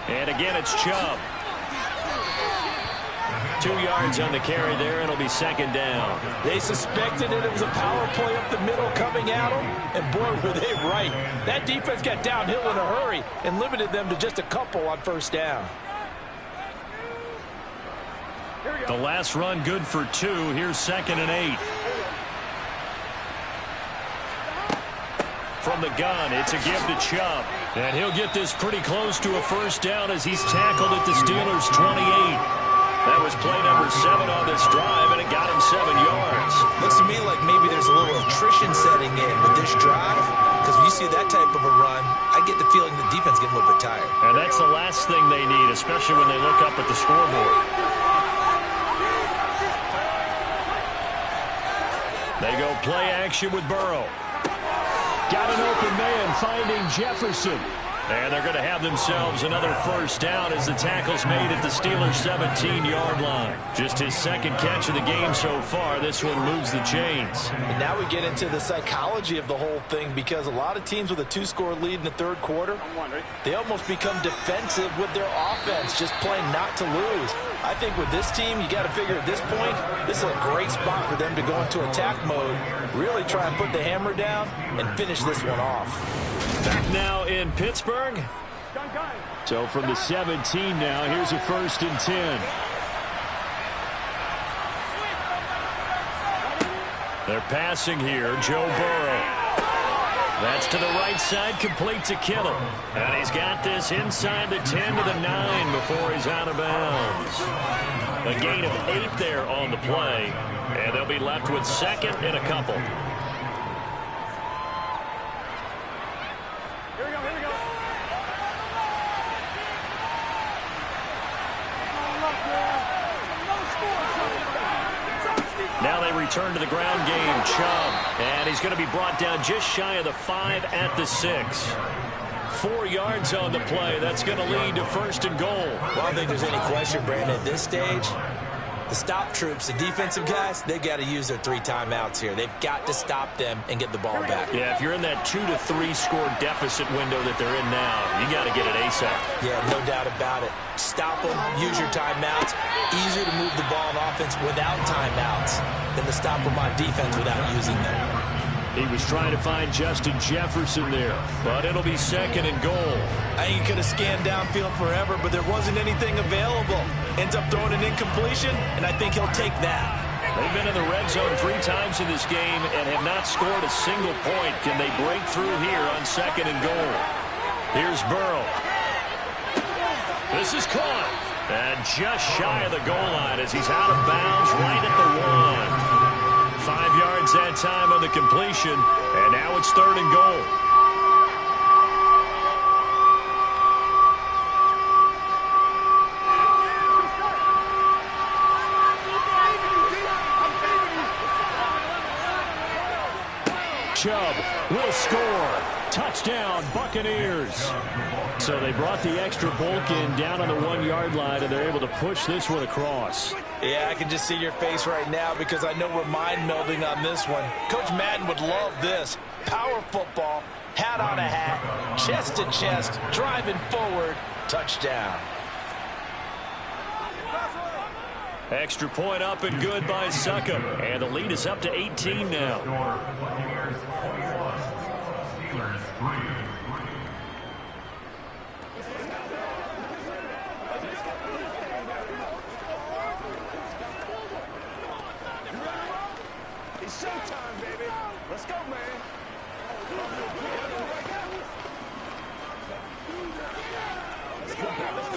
And again, it's Chubb. 2 yards on the carry there. It'll be second down. They suspected it was a power play up the middle coming at them, and boy, were they right. That defense got downhill in a hurry and limited them to just a couple on first down. The last run good for 2. Here's 2nd and 8. From the gun, it's a give to Chubb. And he'll get this pretty close to a first down as he's tackled at the Steelers' 28. That was play number 7 on this drive, and it got him 7 yards. Looks to me like maybe there's a little attrition setting in with this drive, because when you see that type of a run, I get the feeling the defense getting a little bit tired. And that's the last thing they need, especially when they look up at the scoreboard. They go play action with Burrow. Got an open man finding Jefferson. And they're going to have themselves another first down as the tackle's made at the Steelers' 17-yard line. Just his second catch of the game so far. This one moves the chains. And now we get into the psychology of the whole thing because a lot of teams with a 2-score lead in the third quarter, they almost become defensive with their offense, just playing not to lose. I think with this team, you got to figure at this point, this is a great spot for them to go into attack mode, really try and put the hammer down and finish this one off. Back now in Pittsburgh. So from the 17 now, here's a 1st and 10. They're passing here, Joe Burrow. That's to the right side, complete to Kittle. And he's got this inside the 10 to the 9 before he's out of bounds. A gain of 8 there on the play. And they'll be left with 2nd and a couple. Now they return to the ground game. Chubb. And he's going to be brought down just shy of the 5 at the 6. 4 yards on the play. That's going to lead to 1st and goal. Well, I don't think there's any question, Brandon. At this stage, The stop troops, the defensive guys, they got to use their 3 timeouts here. They've got to stop them and get the ball back. Yeah, if you're in that 2 to 3 score deficit window that they're in now, you got to get it ASAP. Yeah, no doubt about it. Stop them, use your timeouts. Easier to move the ball on offense without timeouts than to stop them on defense without using them. He was trying to find Justin Jefferson there, but it'll be 2nd and goal. I think he could have scanned downfield forever, but there wasn't anything available. Ends up throwing an incompletion, and I think he'll take that. They've been in the red zone 3 times in this game and have not scored a single point. Can they break through here on 2nd and goal? Here's Burrow. This is caught. And just shy of the goal line as he's out of bounds right at the 1. 5 yards that time on the completion, and now it's 3rd and goal. Chubb will score. Touchdown, Buccaneers. So they brought the extra bulk in down on the 1-yard line, and they're able to push this one across. Yeah, I can just see your face right now because I know we're mind-melding on this one. Coach Madden would love this. Power football, hat on a hat, chest to chest, driving forward, touchdown. Extra point up and good by Succop. And the lead is up to 18 now. It's showtime, baby. Let's go, man. Let's go, fellas.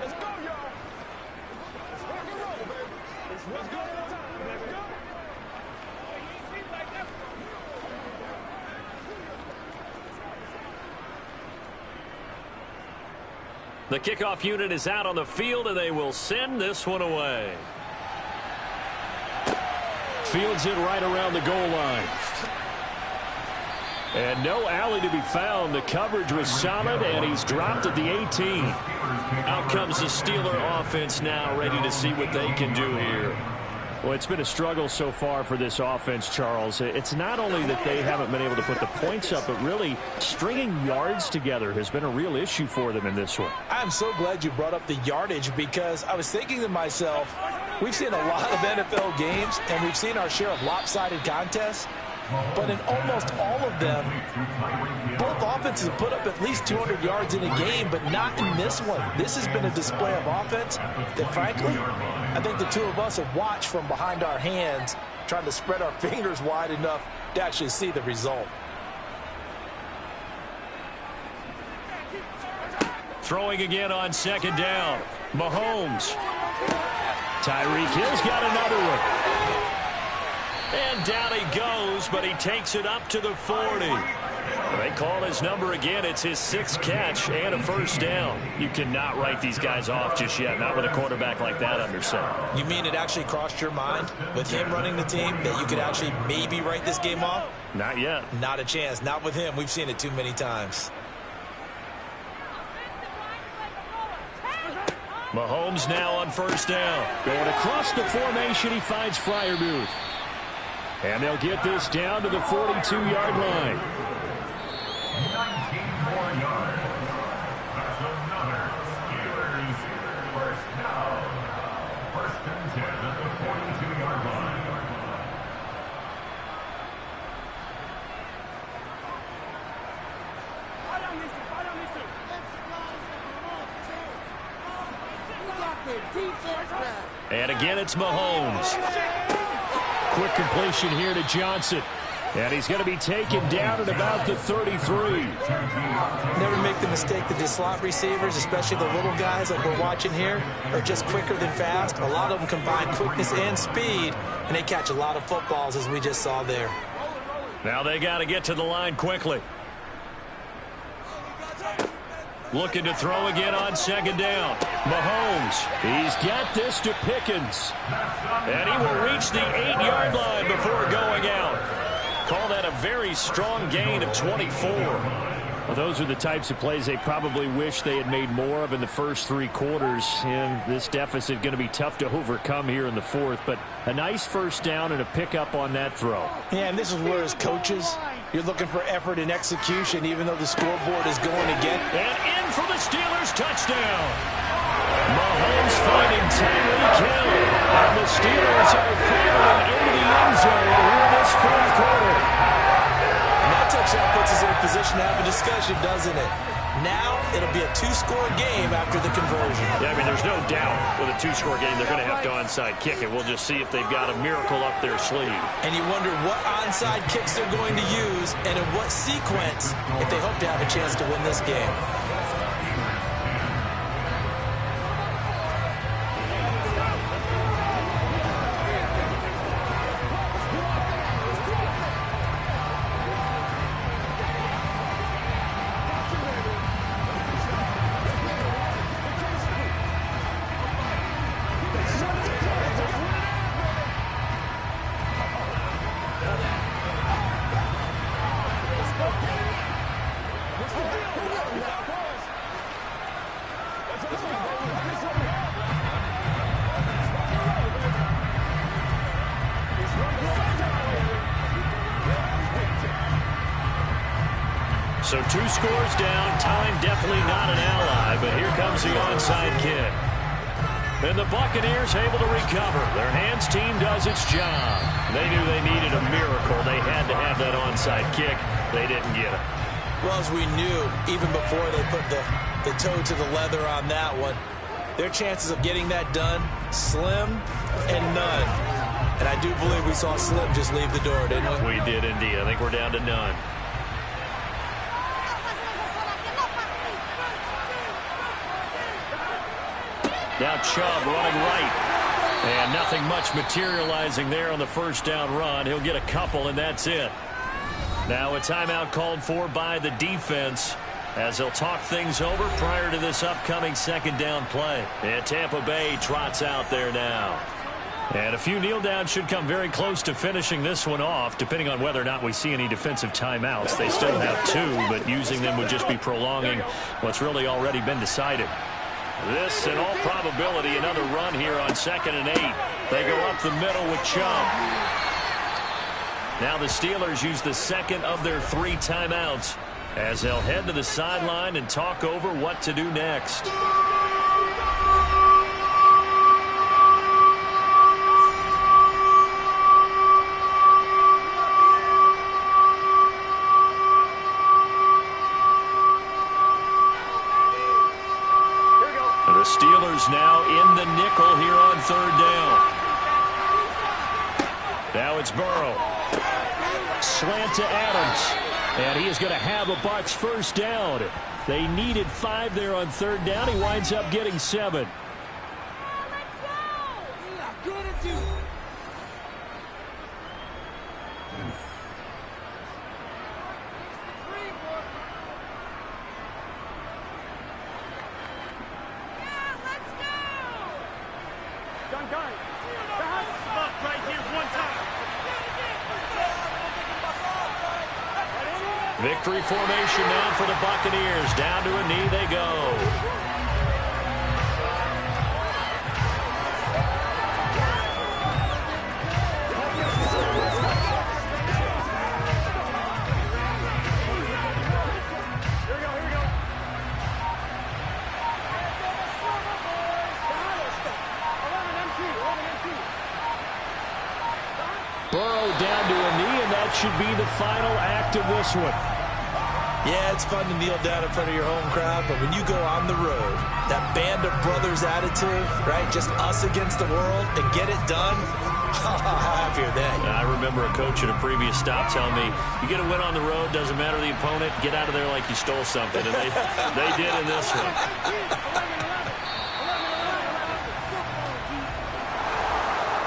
Let's go, y'all. Let's rock and roll, baby. Let's go. Let's go. The kickoff unit is out on the field, and they will send this one away. Fields it right around the goal line. And no alley to be found. The coverage was solid, and he's dropped at the 18. Out comes the Steeler offense now, ready to see what they can do here. Well, it's been a struggle so far for this offense, Charles. It's not only that they haven't been able to put the points up, but really stringing yards together has been a real issue for them in this one. I'm so glad you brought up the yardage because I was thinking to myself, we've seen a lot of NFL games, and we've seen our share of lopsided contests. But in almost all of them, both offenses have put up at least 200 yards in a game, but not in this one. This has been a display of offense that, frankly, I think the two of us have watched from behind our hands, trying to spread our fingers wide enough to actually see the result. Throwing again on 2nd down. Mahomes. Tyreek Hill's got another one. And down he goes, but he takes it up to the 40. They call his number again. It's his 6th catch and a 1st down. You cannot write these guys off just yet, not with a quarterback like that under center. You mean it actually crossed your mind with him running the team that you could actually maybe write this game off? Not yet. Not a chance. Not with him. We've seen it too many times. Mahomes now on 1st down. Going across the formation, he finds Freiermuth. And they'll get this down to the 42-yard line. 19 more yards. That's another Steelers first down. 1st and 10 at the 42-yard line. And again, it's Mahomes. Quick completion here to Johnson. And he's going to be taken down at about the 33. Never make the mistake that the slot receivers, especially the little guys like we're watching here, are just quicker than fast. A lot of them combine quickness and speed, and they catch a lot of footballs, as we just saw there. Now they got to get to the line quickly. Looking to throw again on 2nd down. Mahomes. He's got this to Pickens. And he will reach the 8-yard line before going out. Call that a a very strong gain of 24. Well, those are the types of plays they probably wish they had made more of in the first 3 quarters. And this deficit going to be tough to overcome here in the fourth. But a nice first down and a pickup on that throw. Yeah, and this is where as coaches, you're looking for effort and execution, even though the scoreboard is going again. And in for the Steelers touchdown. Mahomes finding timely kill. And the Steelers are firing into the end zone here in this fourth quarter. Touchdown puts us in a position to have a discussion, doesn't it? Now it'll be a 2-score game after the conversion. Yeah, I mean, there's no doubt with a 2-score game they're going to have to onside kick it. We'll just see if they've got a miracle up their sleeve. And you wonder what onside kicks they're going to use and in what sequence if they hope to have a chance to win this game. So 2 scores down, time definitely not an ally, but here comes the onside kick. And the Buccaneers able to recover. Their hands team does its job. They knew they needed a miracle. They had to have that onside kick. They didn't get it. Well, as we knew, even before they put the toe to the leather on that one, their chances of getting that done, slim and none. And I do believe we saw Slim just leave the door, didn't we? We did indeed. I think we're down to none. Now Chubb running right. And nothing much materializing there on the first down run. He'll get a couple, and that's it. Now a timeout called for by the defense as they'll talk things over prior to this upcoming second down play. And Tampa Bay trots out there now. And a few kneel downs should come very close to finishing this one off, depending on whether or not we see any defensive timeouts. They still have 2, but using them would just be prolonging what's really already been decided. This, in all probability, another run here on 2nd and 8. They go up the middle with Chubb. Now the Steelers use the second of their 3 timeouts as they'll head to the sideline and talk over what to do next. The Steelers now in the nickel here on 3rd down. Now it's Burrow. Slant to Adams. And he is going to have a Bucs first down. They needed 5 there on 3rd down. He winds up getting 7. Victory formation now for the Buccaneers. Down to a knee they go. Burrow down to a knee, and that should be the final act of this one. Yeah, it's fun to kneel down in front of your home crowd, but when you go on the road, that band of brothers attitude, right, just us against the world, and get it done, how happy are they? I remember a coach at a previous stop telling me, you get a win on the road, doesn't matter the opponent, get out of there like you stole something, and they did in this one.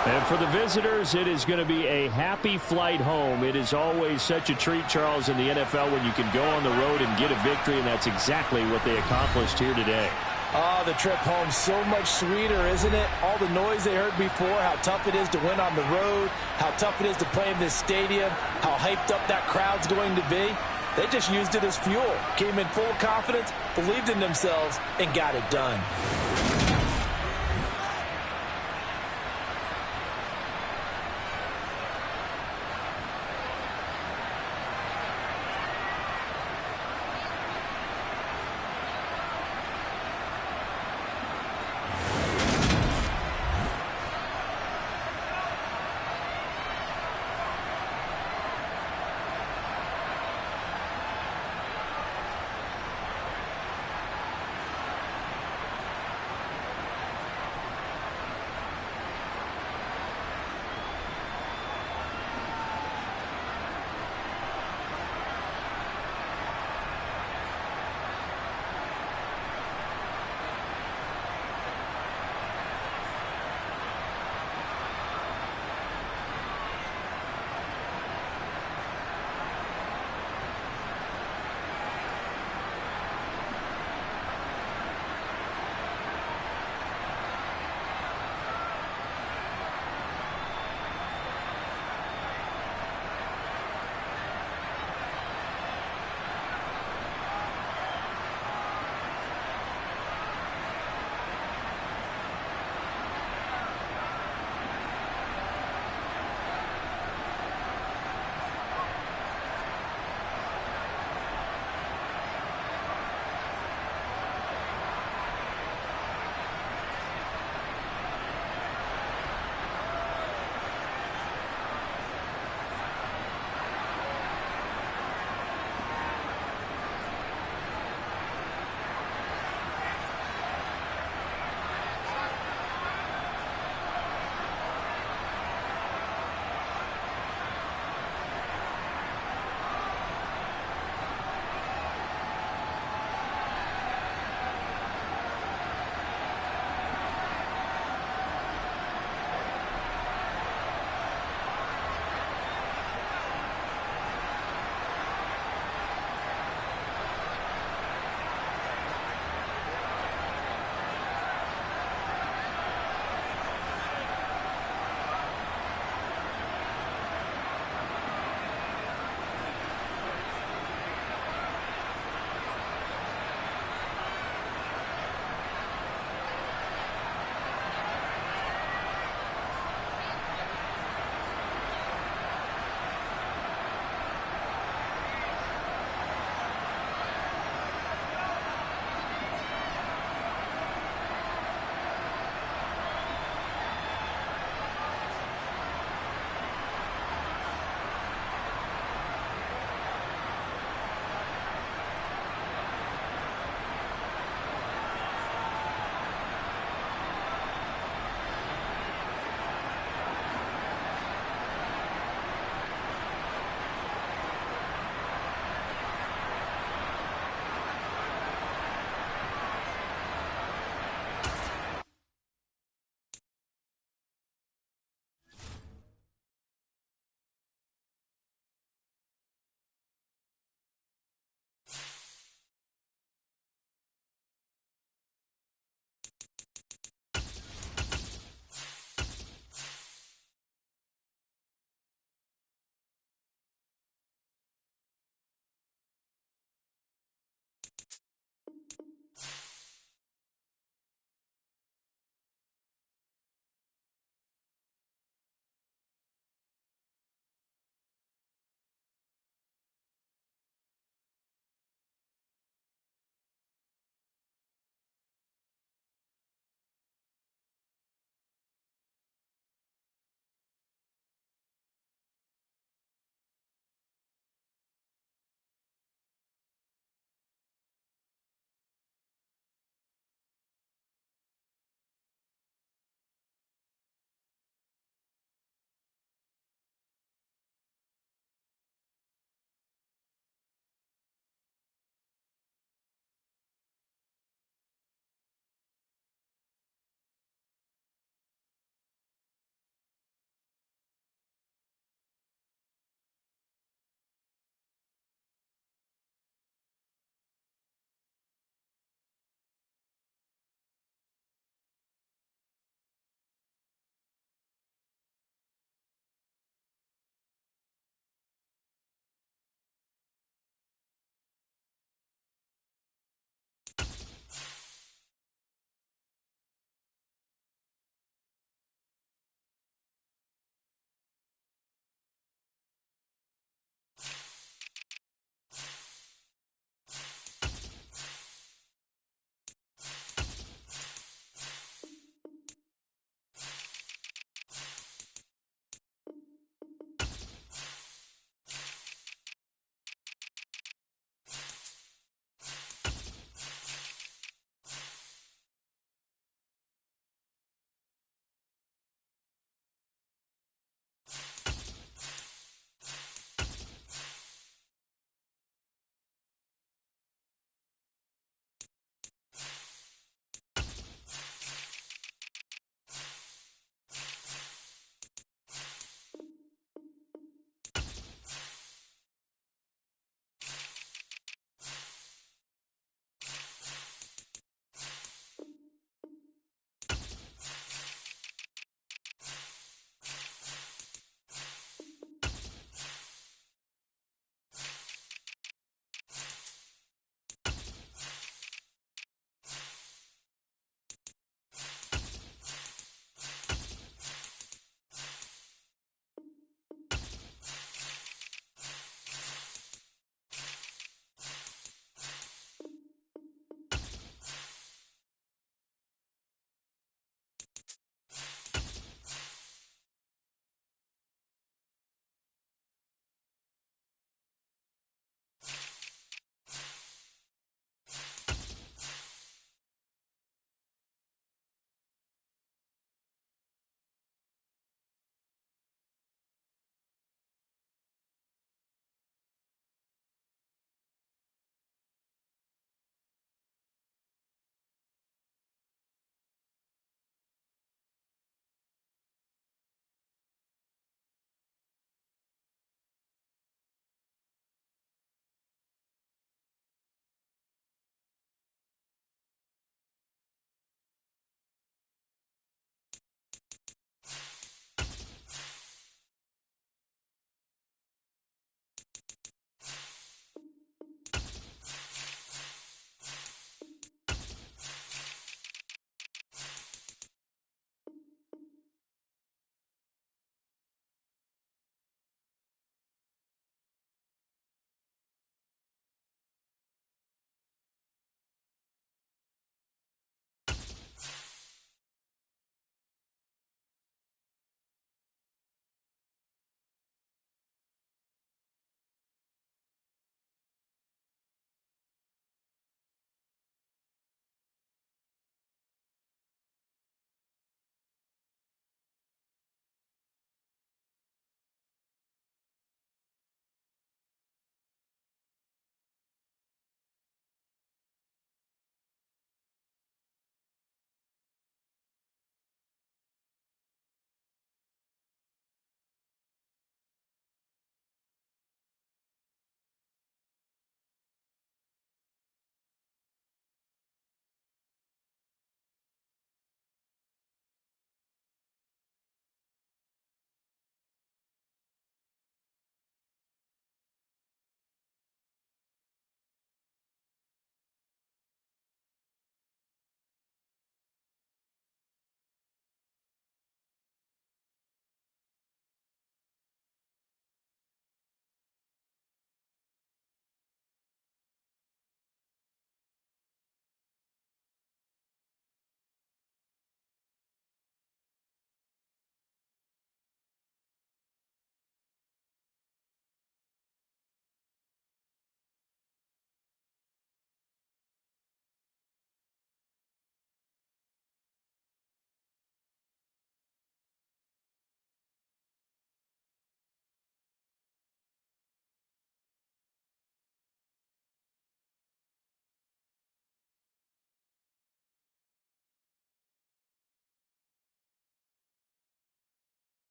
And for the visitors, it is going to be a happy flight home. It is always such a treat, Charles, in the NFL when you can go on the road and get a victory, and that's exactly what they accomplished here today. Oh, the trip home so much sweeter, isn't it? All the noise they heard before, how tough it is to win on the road, how tough it is to play in this stadium, how hyped up that crowd's going to be. They just used it as fuel, came in full of confidence, believed in themselves, and got it done.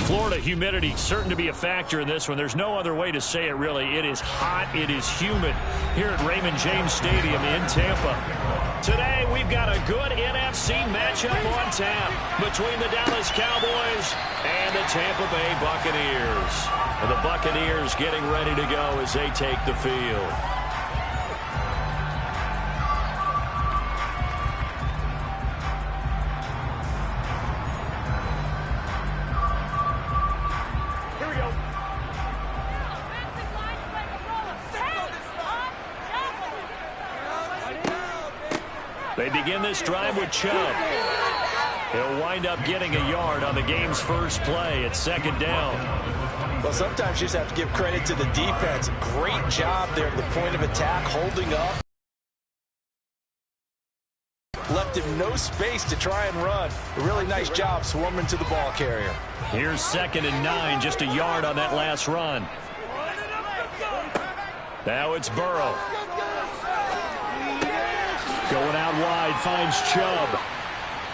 Florida humidity certain to be a factor in this one. There's no other way to say it, really. It is hot. It is humid here at Raymond James Stadium in Tampa. Today, we've got a good NFC matchup on tap between the Dallas Cowboys and the Tampa Bay Buccaneers. And the Buccaneers getting ready to go as they take the field. They begin this drive with Chubb. He'll wind up getting a yard on the game's first play. It's second down. Well, sometimes you just have to give credit to the defense. Great job there at the point of attack, holding up. Left him no space to try and run. A really nice job swarming to the ball carrier. Here's 2nd and 9, just a yard on that last run. Now it's Burrow. Going out wide, finds Chubb.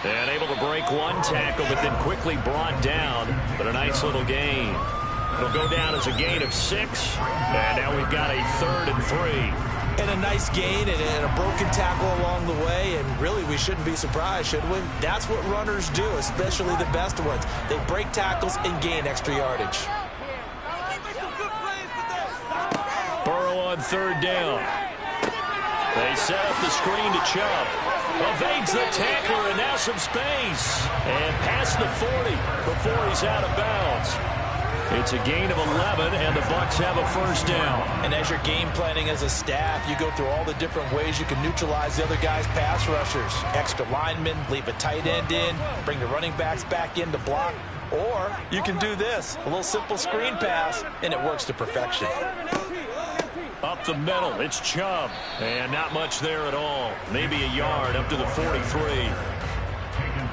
And able to break one tackle, but then quickly brought down. But a nice little gain. It'll go down as a gain of 6. And now we've got a 3rd and 3. And a nice gain and a broken tackle along the way. And really, we shouldn't be surprised, should we? That's what runners do, especially the best ones. They break tackles and gain extra yardage. Burrow on 3rd down. They set up the screen to Chubb. Evades the tackler, and now some space. And past the 40 before he's out of bounds. It's a gain of 11, and the Bucs have a first down. And as you're game planning as a staff, you go through all the different ways you can neutralize the other guy's pass rushers. Extra linemen, leave a tight end in, bring the running backs back in to block. Or you can do this, a little simple screen pass, and it works to perfection. Up the middle, it's Chubb. And not much there at all. Maybe a yard up to the 43.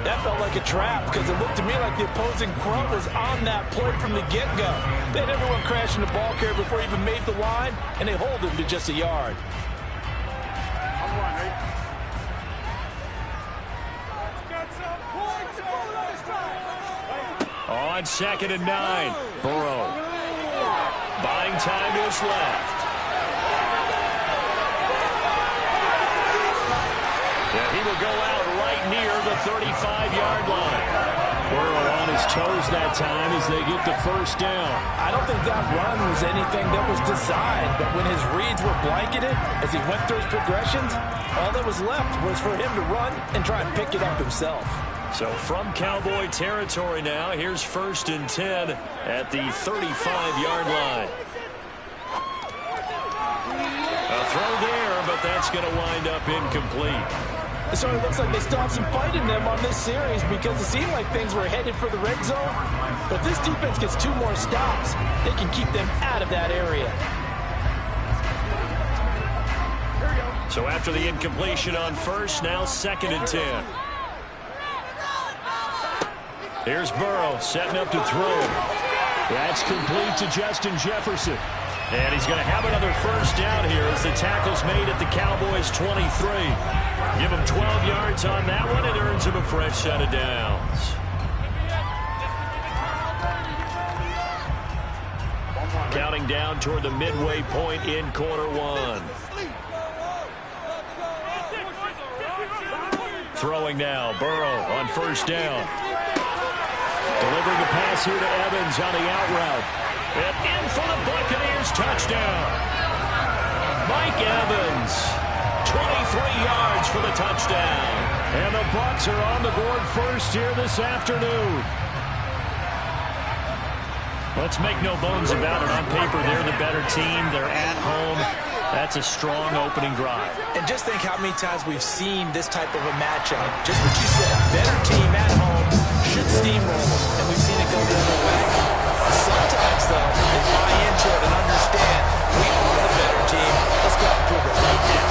That felt like a trap because it looked to me like the opposing front was on that play from the get-go. They had everyone crashing the ball carrier before he even made the line, and they hold him to just a yard. On 2nd and 9, Burrow buying time to his left. Yeah, he will go out right near the 35-yard line. Burrow on his toes that time as they get the first down. I don't think that run was anything that was designed, but when his reads were blanketed, as he went through his progressions, all that was left was for him to run and try and pick it up himself. So from Cowboy territory now, here's 1st and 10 at the 35-yard line. A throw there, but that's going to wind up incomplete. It sort of looks like they still have some fight in them on this series because it seemed like things were headed for the red zone. But this defense gets 2 more stops. They can keep them out of that area. So after the incompletion on 1st, now 2nd and 10. Here's Burrow setting up to throw. That's complete to Justin Jefferson. And he's going to have another first down here as the tackle's made at the Cowboys' 23. Give him 12 yards on that one. It earns him a fresh set of downs. Counting down toward the midway point in quarter 1. Throwing now, Burrow on first down. Delivering a pass here to Evans on the out route. And in for the Buccaneers touchdown. Mike Evans, 23 yards for the touchdown. And the Bucs are on the board first here this afternoon. Let's make no bones about it. On paper, they're the better team. They're at home. That's a strong opening drive. And just think how many times we've seen this type of a matchup. Just what you said, better team at home should steamroll them. And we've seen it go the other way. Sometimes, though, they buy into it and understand we are the better team. Let's go and prove it right now.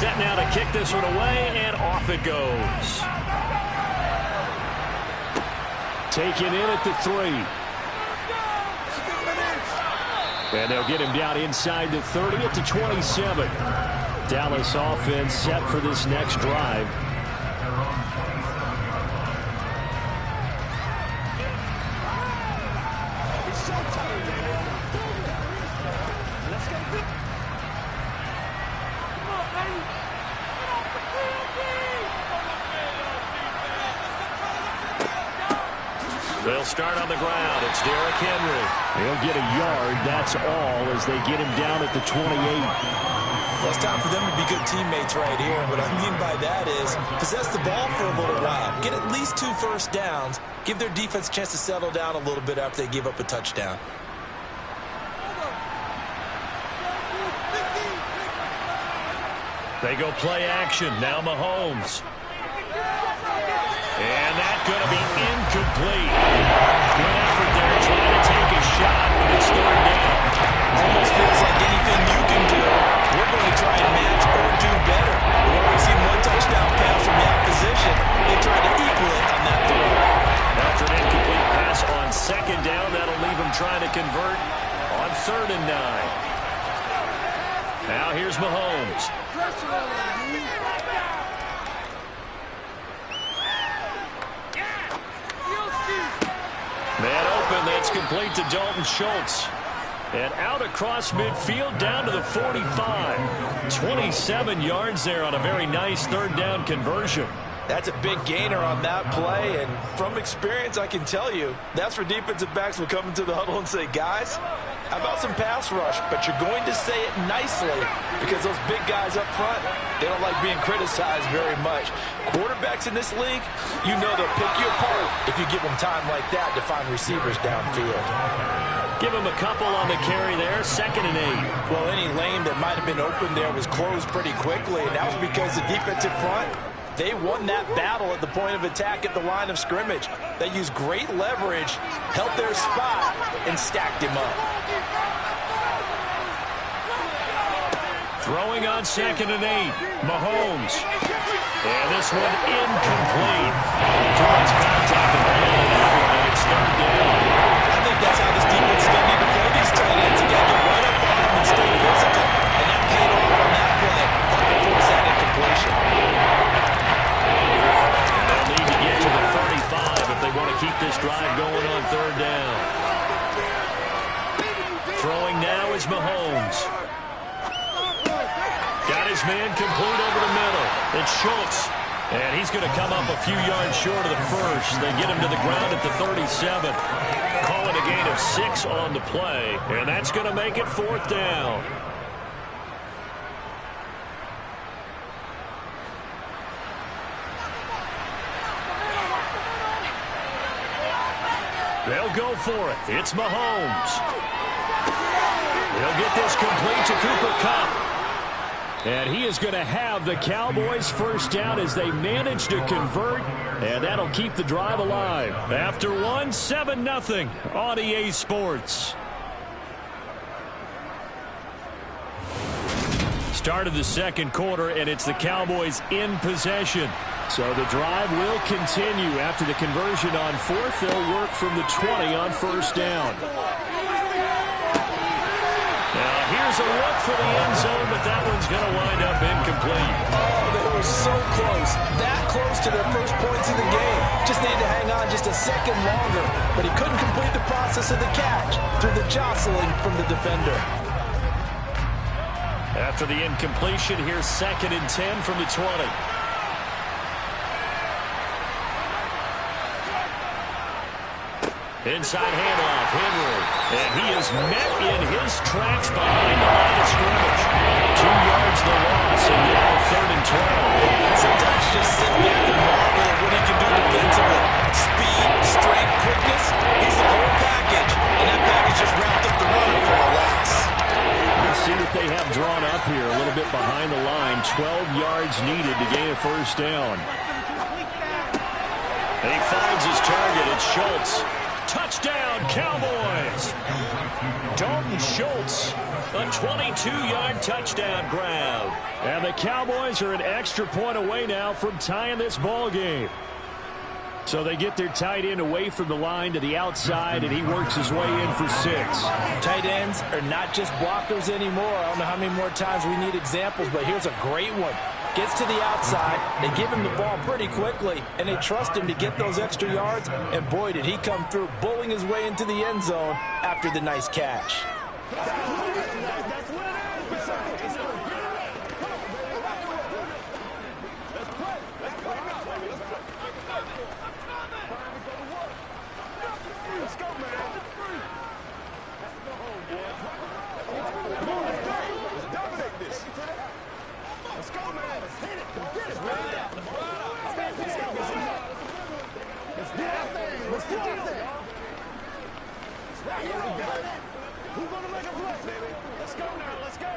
set now to kick this one away, and off it goes. Taken in at the 3. And they'll get him down inside the 30 at the 27. Dallas offense set for this next drive. They'll start on the ground. It's Derrick Henry. He'll get a yard, that's all, as they get him down at the 28. Well, it's time for them to be good teammates right here. What I mean by that is possess the ball for a little while. Get at least 2 first downs. Give their defense a chance to settle down a little bit after they give up a touchdown. They go play action. Now Mahomes. And that's going to be incomplete. Good effort there trying to take a shot, but it's third down. Almost feels like anything you can do, we're going to try and match or do better. We've already seen 1 touchdown pass from that position. They tried to equal it on that throw. After an incomplete pass on second down, that'll leave them trying to convert on 3rd and 9. Now here's Mahomes. Man open, that's complete to Dalton Schultz. And out across midfield down to the 45. 27 yards there on a very nice 3rd down conversion. That's a big gainer on that play, and from experience I can tell you that's where defensive backs will come into the huddle and say, guys, how about some pass rush? But you're going to say it nicely because those big guys up front, they don't like being criticized very much. Quarterbacks in this league, you know they'll pick you apart if you give them time like that to find receivers downfield. Give him a couple on the carry there, 2nd and 8. Well, any lane that might have been open there was closed pretty quickly, and that was because the defensive front, they won that battle at the point of attack at the line of scrimmage. They used great leverage, held their spot, and stacked him up. Throwing on 2nd and 8. Mahomes. And this one incomplete. Too much contact to hold on to that one, and it's 3rd down. I think that's how this defense is going to need to play these tight ends. You got to get right up on them and stay physical. And that paid off on that play. Hard to force that incompletion. They'll need to get to the 35 if they want to keep this drive going on 3rd down. Throwing now is Mahomes. Got his man complete over the middle. It's Schultz. And he's going to come up a few yards short of the first. They get him to the ground at the 37. Call it a gain of 6 on the play. And that's going to make it 4th down. They'll go for it. It's Mahomes. They'll get this complete to Cooper Kupp. And he is going to have the Cowboys first down as they manage to convert, and that'll keep the drive alive. After one, 7-0 on EA Sports. Start of the 2nd quarter, and it's the Cowboys in possession. So the drive will continue. After the conversion on 4th, they'll work from the 20 on 1st down. Now here's a look for the end zone, but that one's going to wind up incomplete. Oh, they were so close. That close to their first points in the game. Just needed to hang on just a second longer. But he couldn't complete the process of the catch through the jostling from the defender. After the incompletion, here's 2nd and 10 from the 20. Inside handoff, Henry. And he is met in his tracks behind the line of scrimmage. 2 yards the loss, and now 3rd and 12. Sometimes you just sit back and marvel at what he can do defensively. Speed, strength, quickness, he's the whole package. And that package just wrapped up the runner for a loss. We'll see what they have drawn up here. A little bit behind the line. 12 yards needed to gain a first down. And he finds his target. It's Schultz. Touchdown, Cowboys. Dalton Schultz, a 22-yard touchdown grab. And the Cowboys are an extra point away now from tying this ball game. So they get their tight end away from the line to the outside, and he works his way in for 6. Tight ends are not just blockers anymore. I don't know how many more times we need examples, but here's a great one. Gets to the outside, they give him the ball pretty quickly, and they trust him to get those extra yards, and boy, did he come through, bullying his way into the end zone after the nice catch. Who's going to make a play, baby? Let's go now. Let's go.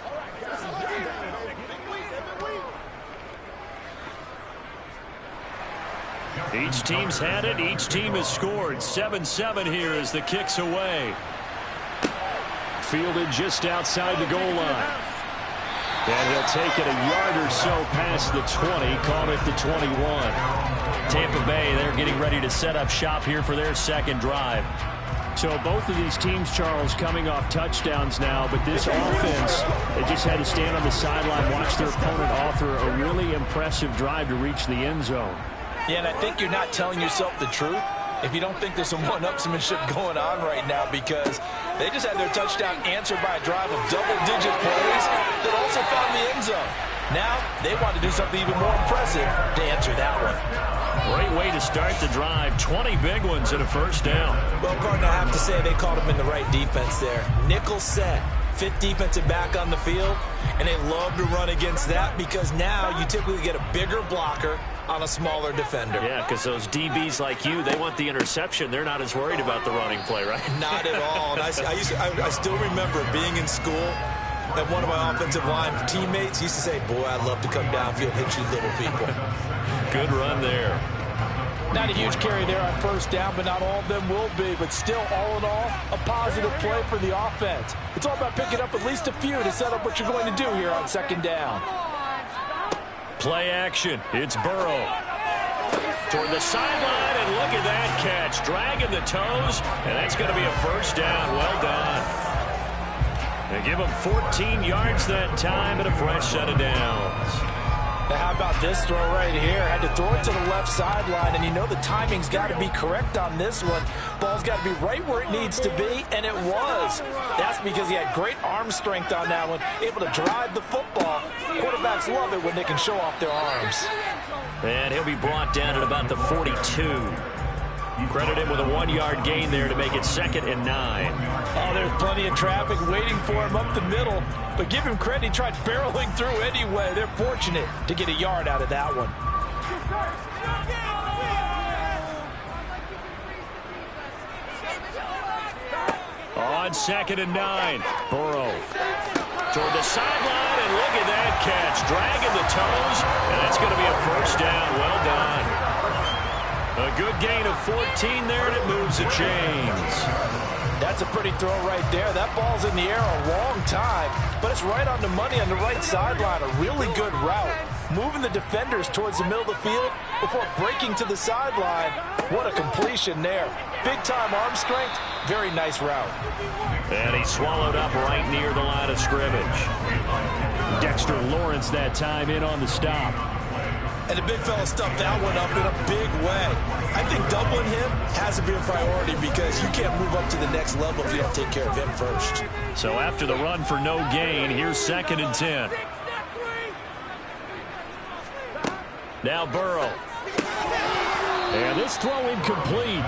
All right, guys. Each team's had it. Each team has scored. 7-7 here as the kick's away. Fielded just outside the goal line. And he'll take it a yard or so past the 20. Caught at the 21. Tampa Bay, they're getting ready to set up shop here for their second drive. So both of these teams, Charles, coming off touchdowns now, but this offense, they just had to stand on the sideline, watch their opponent offer a really impressive drive to reach the end zone. Yeah, and I think you're not telling yourself the truth if you don't think there's some one-upsmanship going on right now, because they just had their touchdown answered by a drive of double-digit plays that also found the end zone. Now they want to do something even more impressive to answer that one. Great way to start the drive. 20 big ones and a first down. Well, Gordon, I have to say they called him in the right defense there. Nickel set, fifth defensive back on the field, and they love to run against that because now you typically get a bigger blocker on a smaller defender. Yeah, because those DBs like you, they want the interception. They're not as worried about the running play, right? Not at all. And I still remember being in school, and one of my offensive line teammates used to say, boy, I'd love to come downfield, hit you little people. Good run there. Not a huge carry there on first down, but not all of them will be. But still, all in all, a positive play for the offense. It's all about picking up at least a few to set up what you're going to do here on second down. Play action. It's Burrow. Toward the sideline, and look at that catch. Dragging the toes, and that's going to be a first down. Well done. They give him 14 yards that time and a fresh set of downs. Now how about this throw right here? Had to throw it to the left sideline, and you know the timing's got to be correct on this one. Ball's got to be right where it needs to be, and it was. That's because he had great arm strength on that one, able to drive the football. Quarterbacks love it when they can show off their arms. And he'll be brought down at about the 42. Credit him with a 1-yard gain there to make it 2nd and 9. Oh, there's plenty of traffic waiting for him up the middle. But give him credit, he tried barreling through anyway. They're fortunate to get a yard out of that one. On 2nd and 9, Burrow. Toward the sideline, and look at that catch. Dragging the toes, and that's going to be a first down. Well done. A good gain of 14 there, and it moves the chains. That's a pretty throw right there. That ball's in the air a long time, but it's right on the money on the right sideline. A really good route. Moving the defenders towards the middle of the field before breaking to the sideline. What a completion there. Big-time arm strength. Very nice route. And he swallowed up right near the line of scrimmage. Dexter Lawrence that time in on the stop. And the big fella stuffed that one up in a big way. I think doubling him has to be a priority because you can't move up to the next level if you don't take care of him first. So after the run for no gain, here's 2nd and 10. Now Burrow. And this throw incomplete.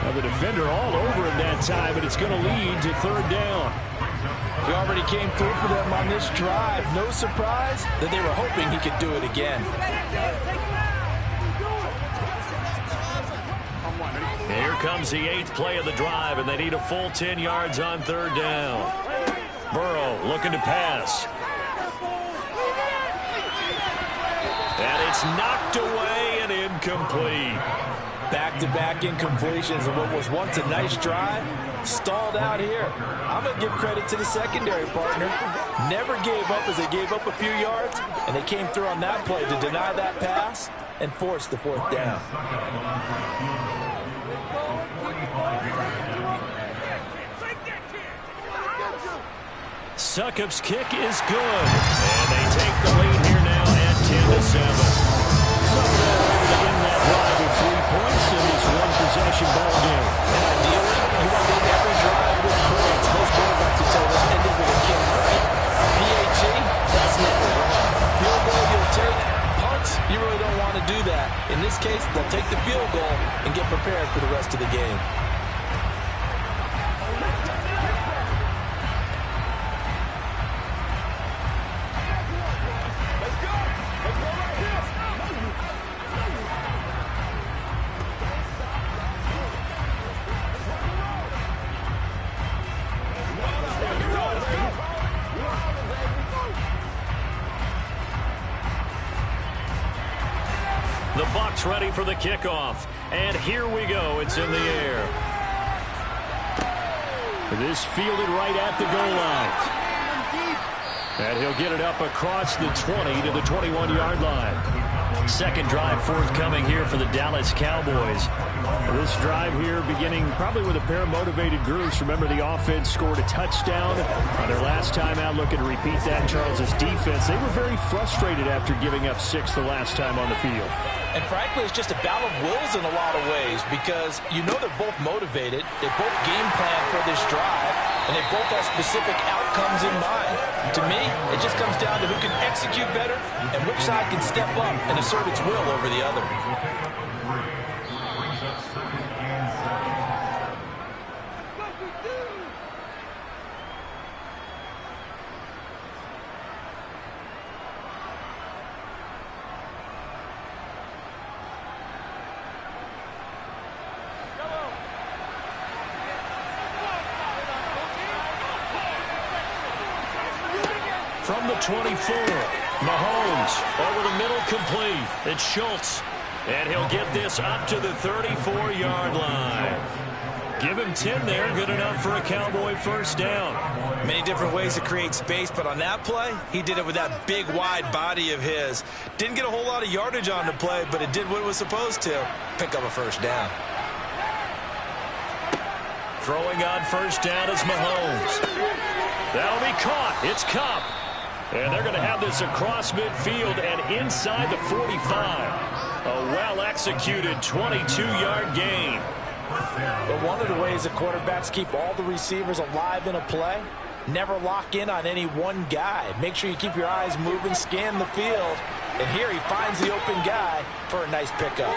Now the defender all over him that time, and it's going to lead to 3rd down. He already came through for them on this drive. No surprise that they were hoping he could do it again. Here comes the 8th play of the drive, and they need a full 10 yards on 3rd down. Burrow looking to pass. And it's knocked away and incomplete. Back-to-back incompletions of what was once a nice drive, stalled out here. I'm going to give credit to the secondary partner. Never gave up as they gave up a few yards, and they came through on that play to deny that pass and force the fourth down. Succop's kick is good, and they take the lead here now at 10-7. Succop able to end that drive with 3 points in this one-possession ball game. And ideally, you want to end every drive with points. Most quarterbacks would tell us ended with a kick, right? PAT, that's never wrong. Field goal you'll take. Punts, you really don't want to do that. In this case, they'll take the field goal and get prepared for the rest of the game. The Bucs ready for the kickoff. And here we go. It's in the air. This fielded right at the goal line. And he'll get it up across the 20 to the 21-yard line. Second drive forthcoming here for the Dallas Cowboys. This drive here beginning probably with a pair of motivated groups. Remember, the offense scored a touchdown on their last time out. Looking to repeat that. Charles's defense, they were very frustrated after giving up 6 the last time on the field. And frankly, it's just a battle of wills in a lot of ways because you know they're both motivated. They both game plan for this drive, and they both have specific outcomes in mind. To me, it just comes down to who can execute better and which side can step up and assert its will over the other. From the 24, Mahomes over the middle, complete. It's Schultz, and he'll get this up to the 34-yard line. Give him 10 there, good enough for a Cowboy first down. Many different ways to create space, but on that play, he did it with that big, wide body of his. Didn't get a whole lot of yardage on the play, but it did what it was supposed to, pick up a first down. Throwing on first down is Mahomes. That'll be caught. It's Kupp. And they're going to have this across midfield and inside the 45. A well-executed 22-yard gain. But one of the ways the quarterbacks keep all the receivers alive in a play, never lock in on any one guy. Make sure you keep your eyes moving, scan the field. And here he finds the open guy for a nice pickup.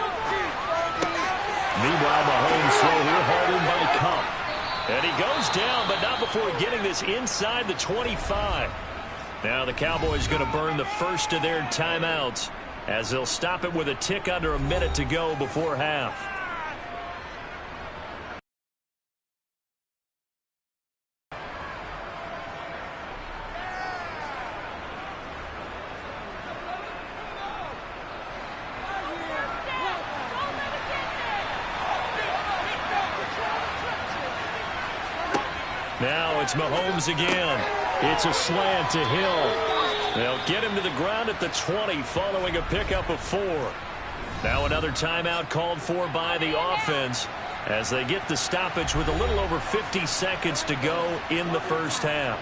Meanwhile, Mahomes throw here hauled in by Kupp. And he goes down, but not before getting this inside the 25. Now the Cowboys going to burn the first of their timeouts as they'll stop it with a tick under a minute to go before half. Now it's Mahomes again. It's a slant to Hill. They'll get him to the ground at the 20 following a pickup of 4. Now another timeout called for by the offense as they get the stoppage with a little over 50 seconds to go in the first half.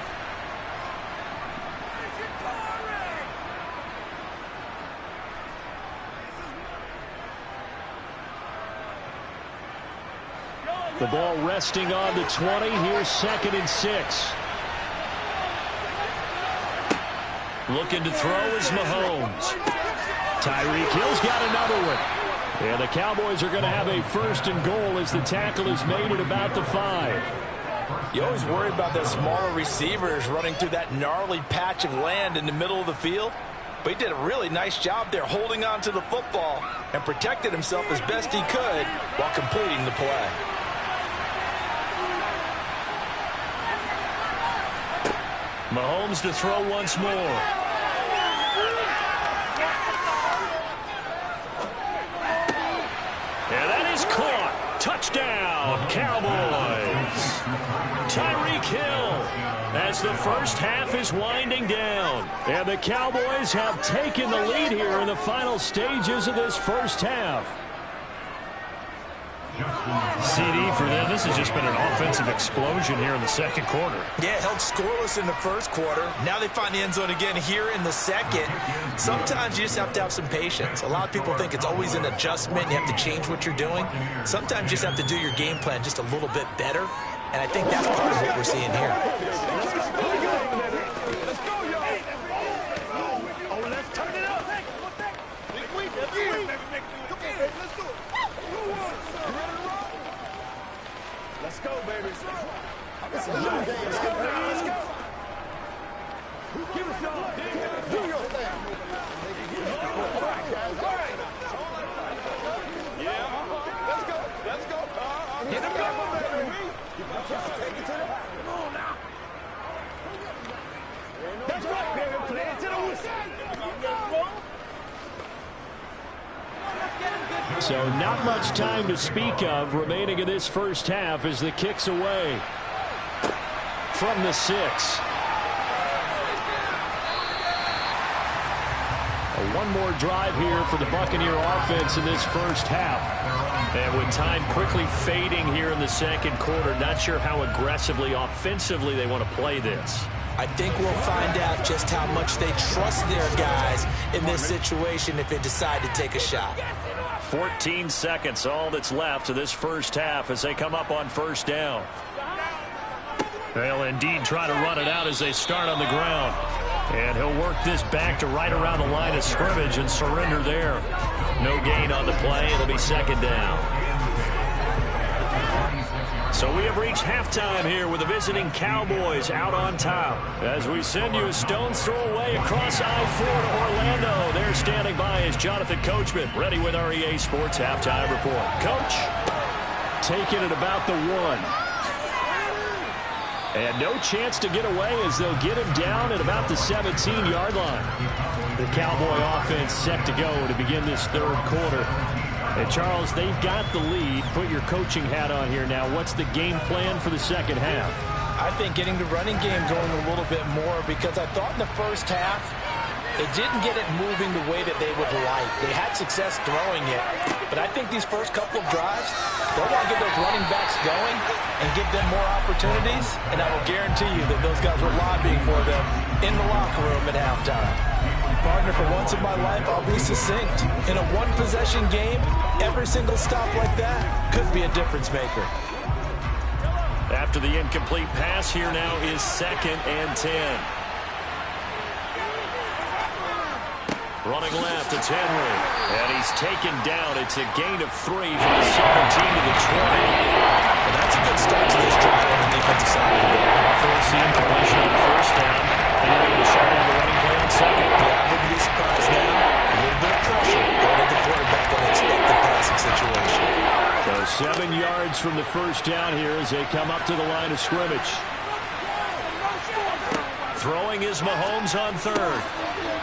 The ball resting on the 20. Here's 2nd and 6. Looking to throw is Mahomes. Tyreek Hill's got another one. And the Cowboys are going to have a 1st and goal as the tackle is made at about the 5. You always worry about the smaller receivers running through that gnarly patch of land in the middle of the field. But he did a really nice job there holding on to the football and protected himself as best he could while completing the play. Mahomes to throw once more. And that is as the first half is winding down. And the Cowboys have taken the lead here in the final stages of this first half. CD for them. This has just been an offensive explosion here in the second quarter. Yeah, held scoreless in the first quarter. Now they find the end zone again here in the second. Sometimes you just have to have some patience. A lot of people think it's always an adjustment. You have to change what you're doing. Sometimes you just have to do your game plan just a little bit better. And I think that's part of what we're seeing here. Let's go, baby. This is your game. Let's go. Give us y'all. Do your thing. All right, guys. All right. Yeah. Let's go. Let's go. Get him going, baby. Take it to the house. Come on now. That's right, baby. Play it to the whistle. So not much time to speak of remaining in this first half as the kick's away from the 6. One more drive here for the Buccaneer offense in this first half. And with time quickly fading here in the second quarter, not sure how aggressively, offensively they want to play this. I think we'll find out just how much they trust their guys in this situation if they decide to take a shot. 14 seconds, all that's left of this first half as they come up on first down. They'll indeed try to run it out as they start on the ground. And he'll work this back to right around the line of scrimmage and surrender there. No gain on the play. It'll be second down. So we have reached halftime here with the visiting Cowboys out on top. As we send you a stone's throw away across I-4 to Orlando. There standing by is Jonathan Coachman, ready with our EA Sports Halftime Report. Coach. Taking it about the 1. And no chance to get away as they'll get him down at about the 17-yard line. The Cowboy offense set to go to begin this third quarter. And, Charles, they've got the lead. Put your coaching hat on here now. What's the game plan for the second half? I think getting the running game going a little bit more because I thought in the first half they didn't get it moving the way that they would like. They had success throwing it. But I think these first couple of drives, they'll want to get those running backs going and give them more opportunities. And I will guarantee you that those guys were lobbying for them in the locker room at halftime. Partner, for once in my life, I'll be succinct. In a one-possession game, every single stop like that could be a difference maker. After the incomplete pass, here now is 2nd and 10. Running left, it's Henry. And he's taken down. It's a gain of 3 from the 17 to the 20. And that's a good start to this drive on the defensive side of the ball. Force the incompletion on first down. And they're able to shut down the running play on second. Yeah, I wouldn't be surprised now. A little bit of pressure going at the quarterback in an expected passing situation. So 7 yards from the first down here as they come up to the line of scrimmage. Throwing is Mahomes on third.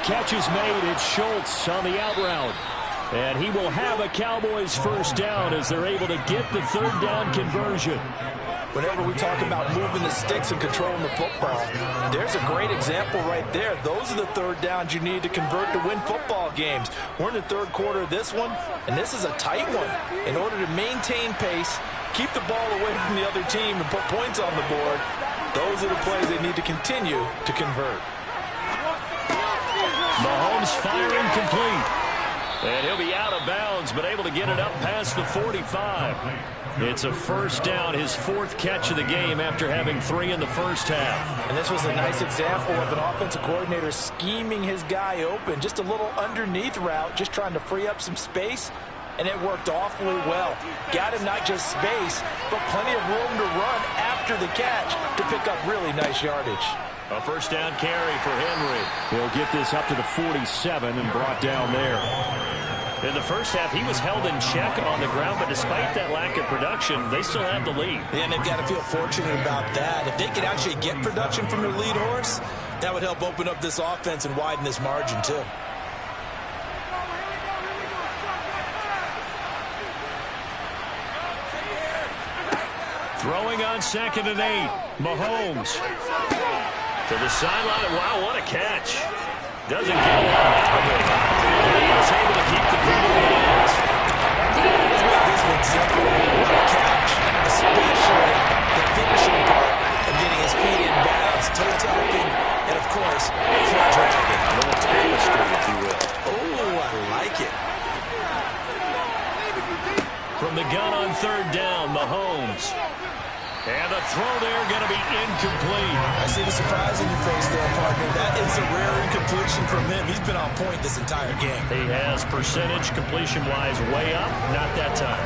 Catch is made. It's Schultz on the out route. And he will have a Cowboys first down as they're able to get the third down conversion. Whenever we talk about moving the sticks and controlling the football, there's a great example right there. Those are the third downs you need to convert to win football games. We're in the third quarter of this one, and this is a tight one. In order to maintain pace, keep the ball away from the other team, and put points on the board, those are the plays they need to continue to convert. Mahomes firing complete. And he'll be out of bounds, but able to get it up past the 45. It's a first down, his 4th catch of the game after having 3 in the first half. And this was a nice example of an offensive coordinator scheming his guy open. Just a little underneath route, just trying to free up some space, and it worked awfully well. Got him not just space, but plenty of room to run after the catch to pick up really nice yardage. A first down carry for Henry. He'll get this up to the 47 and brought down there. In the first half, he was held in check on the ground, but despite that lack of production, they still have the lead. And they've got to feel fortunate about that. If they could actually get production from their lead horse, that would help open up this offense and widen this margin too. Throwing on 2nd and 8, Mahomes. To the sideline. Wow, what a catch. Doesn't get a lot out of it. He was able to keep the feet in bounds. Let's make this one simple. What a catch. Especially the finishing part of getting his feet in bounds, toe tapping, and of course, foot dragging. A little tapestry, if you will. Oh, I like it. From the gun on third down, Mahomes. And the throw there going to be incomplete. I see the surprise in your face there, partner. That is a rare incompletion from him. He's been on point this entire game. He has percentage completion-wise way up. Not that time.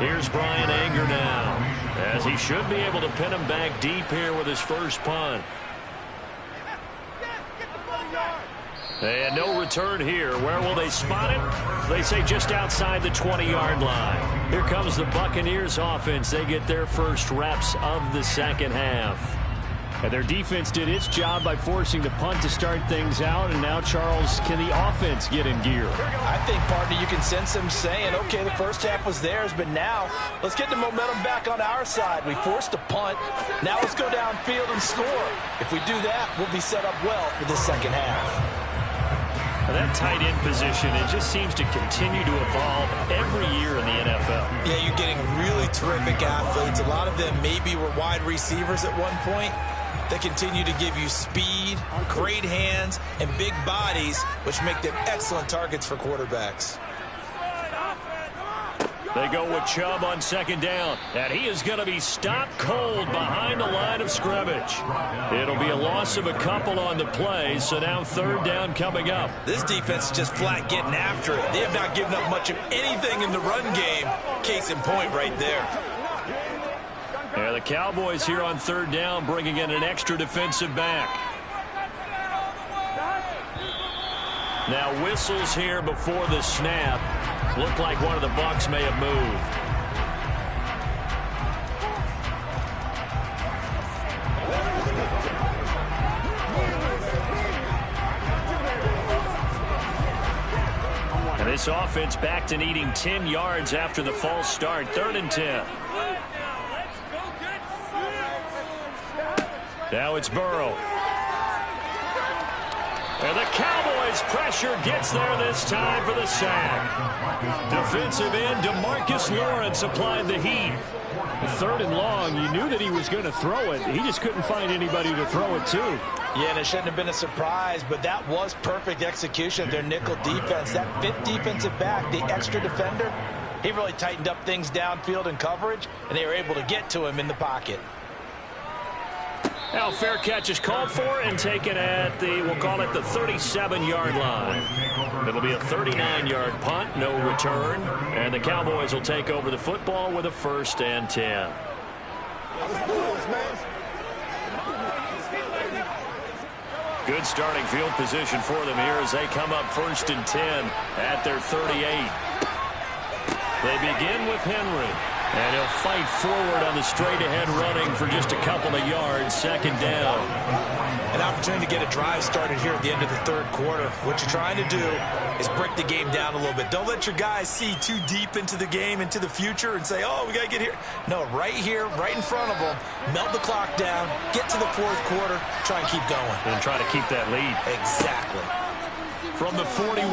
Here's Brian Anger now, as he should be able to pin him back deep here with his first punt. And no return here. Where will they spot it? They say just outside the 20-yard line. Here comes the Buccaneers offense. They get their first reps of the second half. And their defense did its job by forcing the punt to start things out. And now, Charles, can the offense get in gear? I think, partner, you can sense them saying, okay, the first half was theirs, but now let's get the momentum back on our side. We forced a punt. Now let's go downfield and score. If we do that, we'll be set up well for the second half. That tight end position, it just seems to continue to evolve every year in the NFL. Yeah, you're getting really terrific athletes. A lot of them maybe were wide receivers at one point. They continue to give you speed, great hands, and big bodies, which make them excellent targets for quarterbacks. They go with Chubb on second down, and he is going to be stopped cold behind the line of scrimmage. It'll be a loss of a couple on the play, so now third down coming up. This defense is just flat getting after it. They have not given up much of anything in the run game. Case in point right there. Yeah, the Cowboys here on third down bringing in an extra defensive back. Now whistles here before the snap. Looked like one of the Bucs may have moved. And this offense back to needing 10 yards after the false start. 3rd and 10. Now it's Burrow. And the Cowboys pressure gets there this time for the sack. Defensive end DeMarcus Lawrence applied the heat. 3rd and long, you knew that he was going to throw it. He just couldn't find anybody to throw it to. Yeah, and it shouldn't have been a surprise, but that was perfect execution of their nickel defense. That 5th defensive back, the extra defender, he really tightened up things downfield in coverage, and they were able to get to him in the pocket. Now fair catch is called for and taken at the, we'll call it the 37-yard line. It'll be a 39-yard punt, no return, and the Cowboys will take over the football with a 1st and 10. Good starting field position for them here as they come up 1st and 10 at their 38. They begin with Henry. And he'll fight forward on the straight-ahead running for just a couple of yards, 2nd down. An opportunity to get a drive started here at the end of the 3rd quarter. What you're trying to do is break the game down a little bit. Don't let your guys see too deep into the game, into the future, and say, oh, we got to get here. No, right here, right in front of them, melt the clock down, get to the 4th quarter, try and keep going. And try to keep that lead. Exactly. From the 41,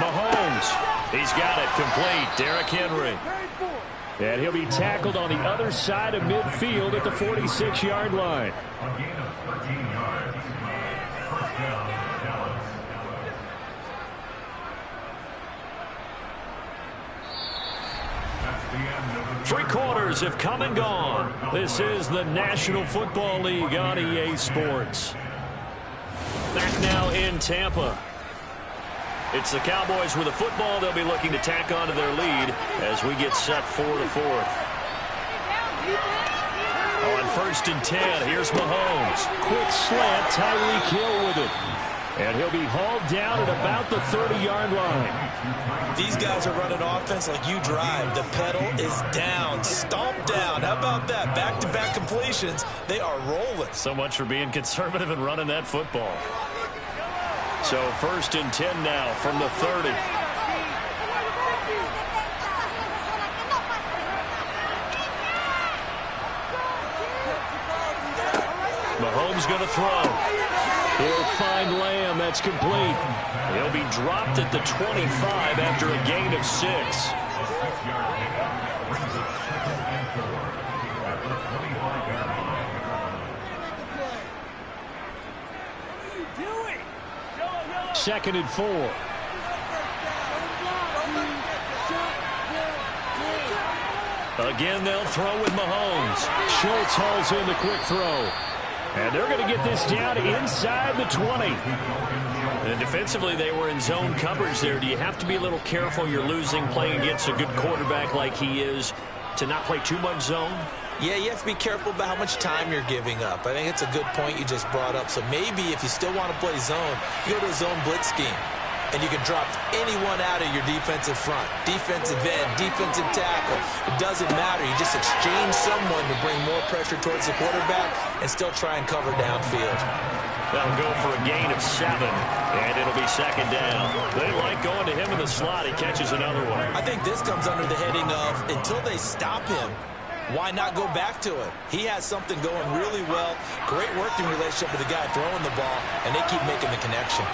Mahomes. He's got it complete. Derrick Henry. And he'll be tackled on the other side of midfield at the 46-yard line. A gain of 13 yards. 1st down, Dallas. That's the end of the 3 quarters have come and gone. This is the National Football League on EA Sports. Back now in Tampa. It's the Cowboys with the football. They'll be looking to tack onto their lead as we get set for the 4th. On 1st and 10, here's Mahomes. Quick slant, Tyreek Hill with it. And he'll be hauled down at about the 30-yard line. These guys are running offense like you drive. The pedal is down, stomped down. How about that? Back-to-back completions. They are rolling. So much for being conservative and running that football. So 1st and 10 now from the 30. Mahomes going to throw. He'll find Lamb. That's complete. He'll be dropped at the 25 after a gain of 6. Second and 4. Again, they'll throw with Mahomes. Schultz hauls in the quick throw. And they're going to get this down inside the 20. And defensively, they were in zone coverage there. Do you have to be a little careful? You're losing playing against a good quarterback like he is to not play too much zone? Yeah, you have to be careful about how much time you're giving up. I think it's a good point you just brought up. So maybe if you still want to play zone, you go to a zone blitz scheme. And you can drop anyone out of your defensive front. Defensive end, defensive tackle. It doesn't matter. You just exchange someone to bring more pressure towards the quarterback and still try and cover downfield. That'll go for a gain of 7, and it'll be second down. They like going to him in the slot. He catches another one. I think this comes under the heading of until they stop him, why not go back to it? He has something going really well. Great working relationship with the guy throwing the ball, and they keep making the connection.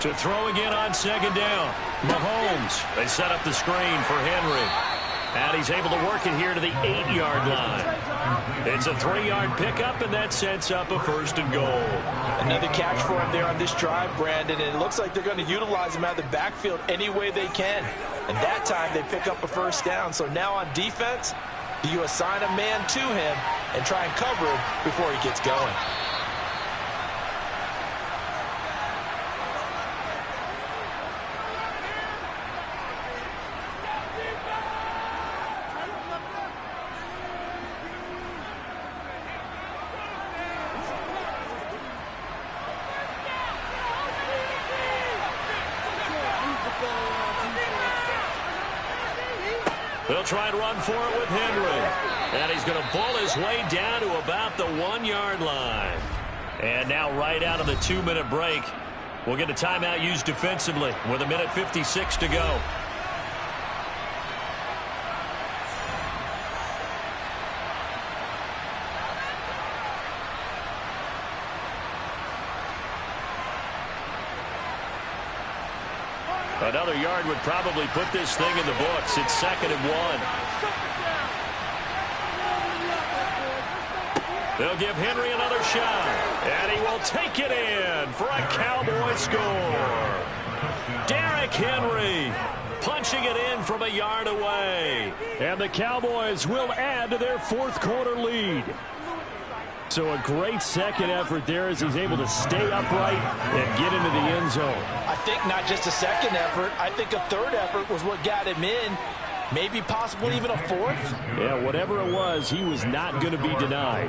To throw again on second down. Mahomes. They set up the screen for Henry. And he's able to work it here to the 8-yard line. It's a 3-yard pickup, and that sets up a first and goal. Another catch for him there on this drive, Brandon. And it looks like they're going to utilize him out of the backfield any way they can. And that time they pick up a first down. So now on defense, do you assign a man to him and try and cover him before he gets going? They'll try and run for it with Henry. And he's going to pull his way down to about the 1-yard line. And now right out of the 2-minute break, we'll get a timeout used defensively with 1:56 to go. Another yard would probably put this thing in the books. It's 2nd and 1. They'll give Henry another shot. And he will take it in for a Cowboy score. Derrick Henry punching it in from a yard away. And the Cowboys will add to their 4th quarter lead. So a great second effort there as he's able to stay upright and get into the end zone. I think not just a second effort. I think a third effort was what got him in. Maybe possibly even a 4th. Yeah, whatever it was, he was not going to be denied.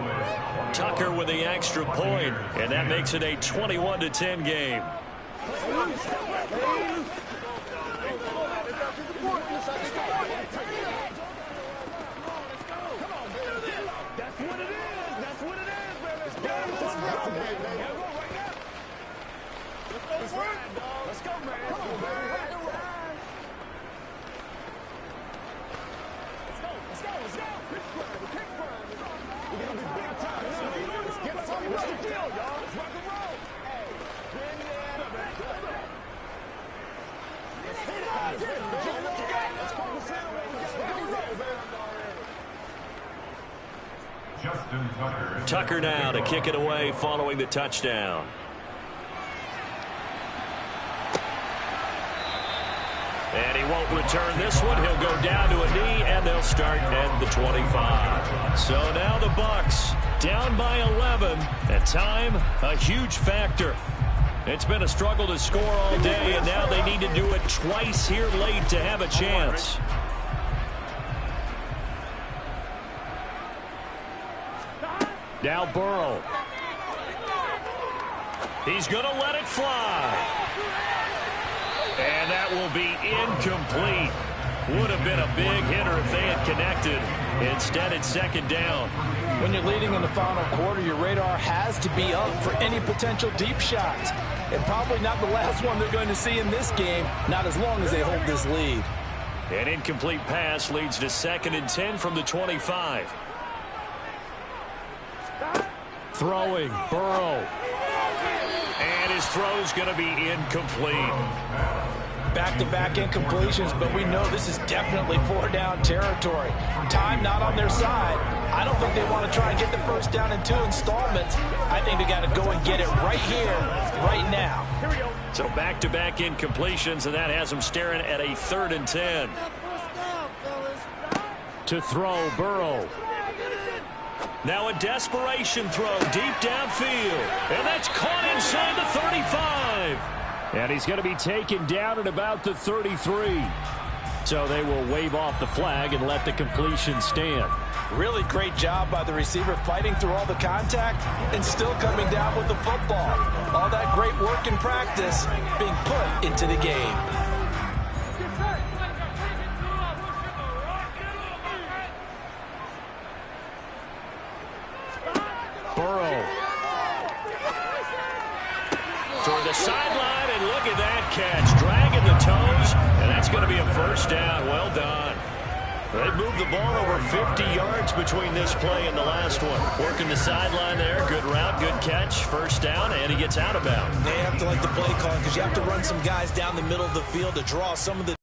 Tucker with the extra point, and that makes it a 21-10 game. Let's go, man. Let's go. Kick prime. We're going to be big time. Let's get something. What's the deal, y'all? Let's rock and roll. Hey, bring that up, man. Let's hit it. Let's focus in. Justin Tucker. Tucker now to kick it away following the touchdown. And he won't return this one. He'll go down to a knee, and they'll start at the 25. So now the Bucs down by 11. At time, a huge factor. It's been a struggle to score all day, and now they need to do it twice here late to have a chance. Now Burrow. He's going to let it fly. And that will be incomplete. Would have been a big hitter if they had connected. Instead, it's 2nd down. When you're leading in the final quarter, your radar has to be up for any potential deep shots. And probably not the last one they're going to see in this game, not as long as they hold this lead. An incomplete pass leads to 2nd and 10 from the 25. Throwing, Burrow. And his throw's going to be incomplete. Back-to-back incompletions, but we know this is definitely 4-down territory. Time not on their side. I don't think they want to try and get the first down in 2 installments. I think they got to go and get it right here, right now. Here we go. So back-to-back incompletions, and that has them staring at a 3rd and 10. To throw, Burrow. Now a desperation throw deep downfield. And that's caught inside the 35. And he's going to be taken down at about the 33. So they will wave off the flag and let the completion stand. Really great job by the receiver fighting through all the contact and still coming down with the football. All that great work in practice being put into the game. Burrow. Toward the sideline, and look at that catch. Dragging the toes, and that's going to be a first down. Well done. They've moved the ball over 50 yards between this play and the last one. Working the sideline there. Good route, good catch. First down, and he gets out of bounds. They have to like the play call because you have to run some guys down the middle of the field to draw some of the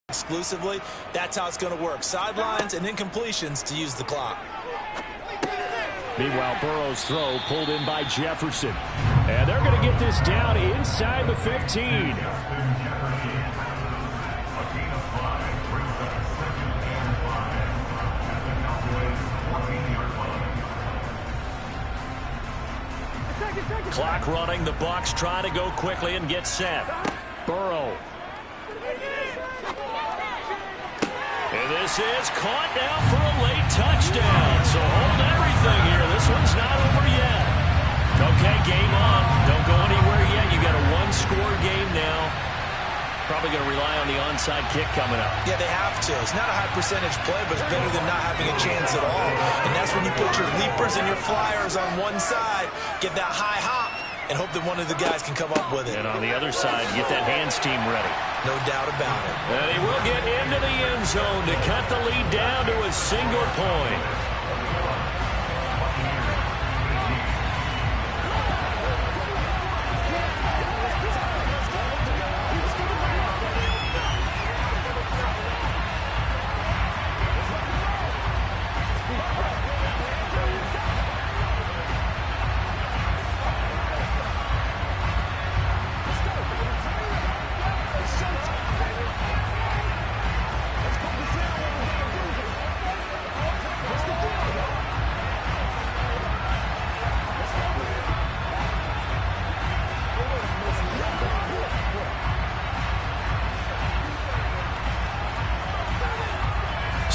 exclusively. That's how it's going to work. Sidelines and incompletions to use the clock. Meanwhile, Burrow's throw pulled in by Jefferson. And they're going to get this down inside the 15. Clock running. The Bucs try to go quickly and get set. Burrow. And this is caught now for a late touchdown. So hold everything here. This one's not over yet. Okay, game on. Don't go anywhere yet. You got a one-score game now. Probably going to rely on the onside kick coming up. Yeah, they have to. It's not a high percentage play, but it's better than not having a chance at all. And that's when you put your leapers and your flyers on one side, get that high hop, and hope that one of the guys can come up with it. And on the other side, get that hands team ready. No doubt about it. And he will get into the end zone to cut the lead down to a single point.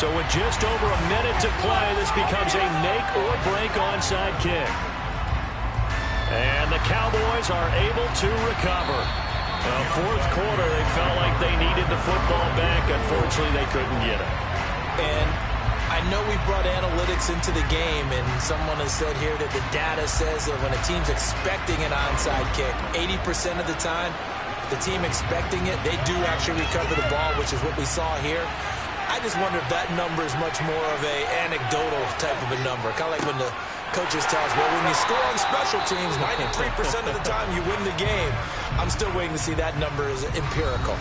So with just over a minute to play, this becomes a make-or-break onside kick. And the Cowboys are able to recover. Fourth quarter, they felt like they needed the football back. Unfortunately, they couldn't get it. And I know we brought analytics into the game, and someone has said here that the data says that when a team's expecting an onside kick, 80% of the time, the team expecting it, they do actually recover the ball, which is what we saw here. I just wonder if that number is much more of a anecdotal type of a number. Kind of like when the coaches tell us, well, when you score on special teams, 93% of the time you win the game. I'm still waiting to see that number is empirical.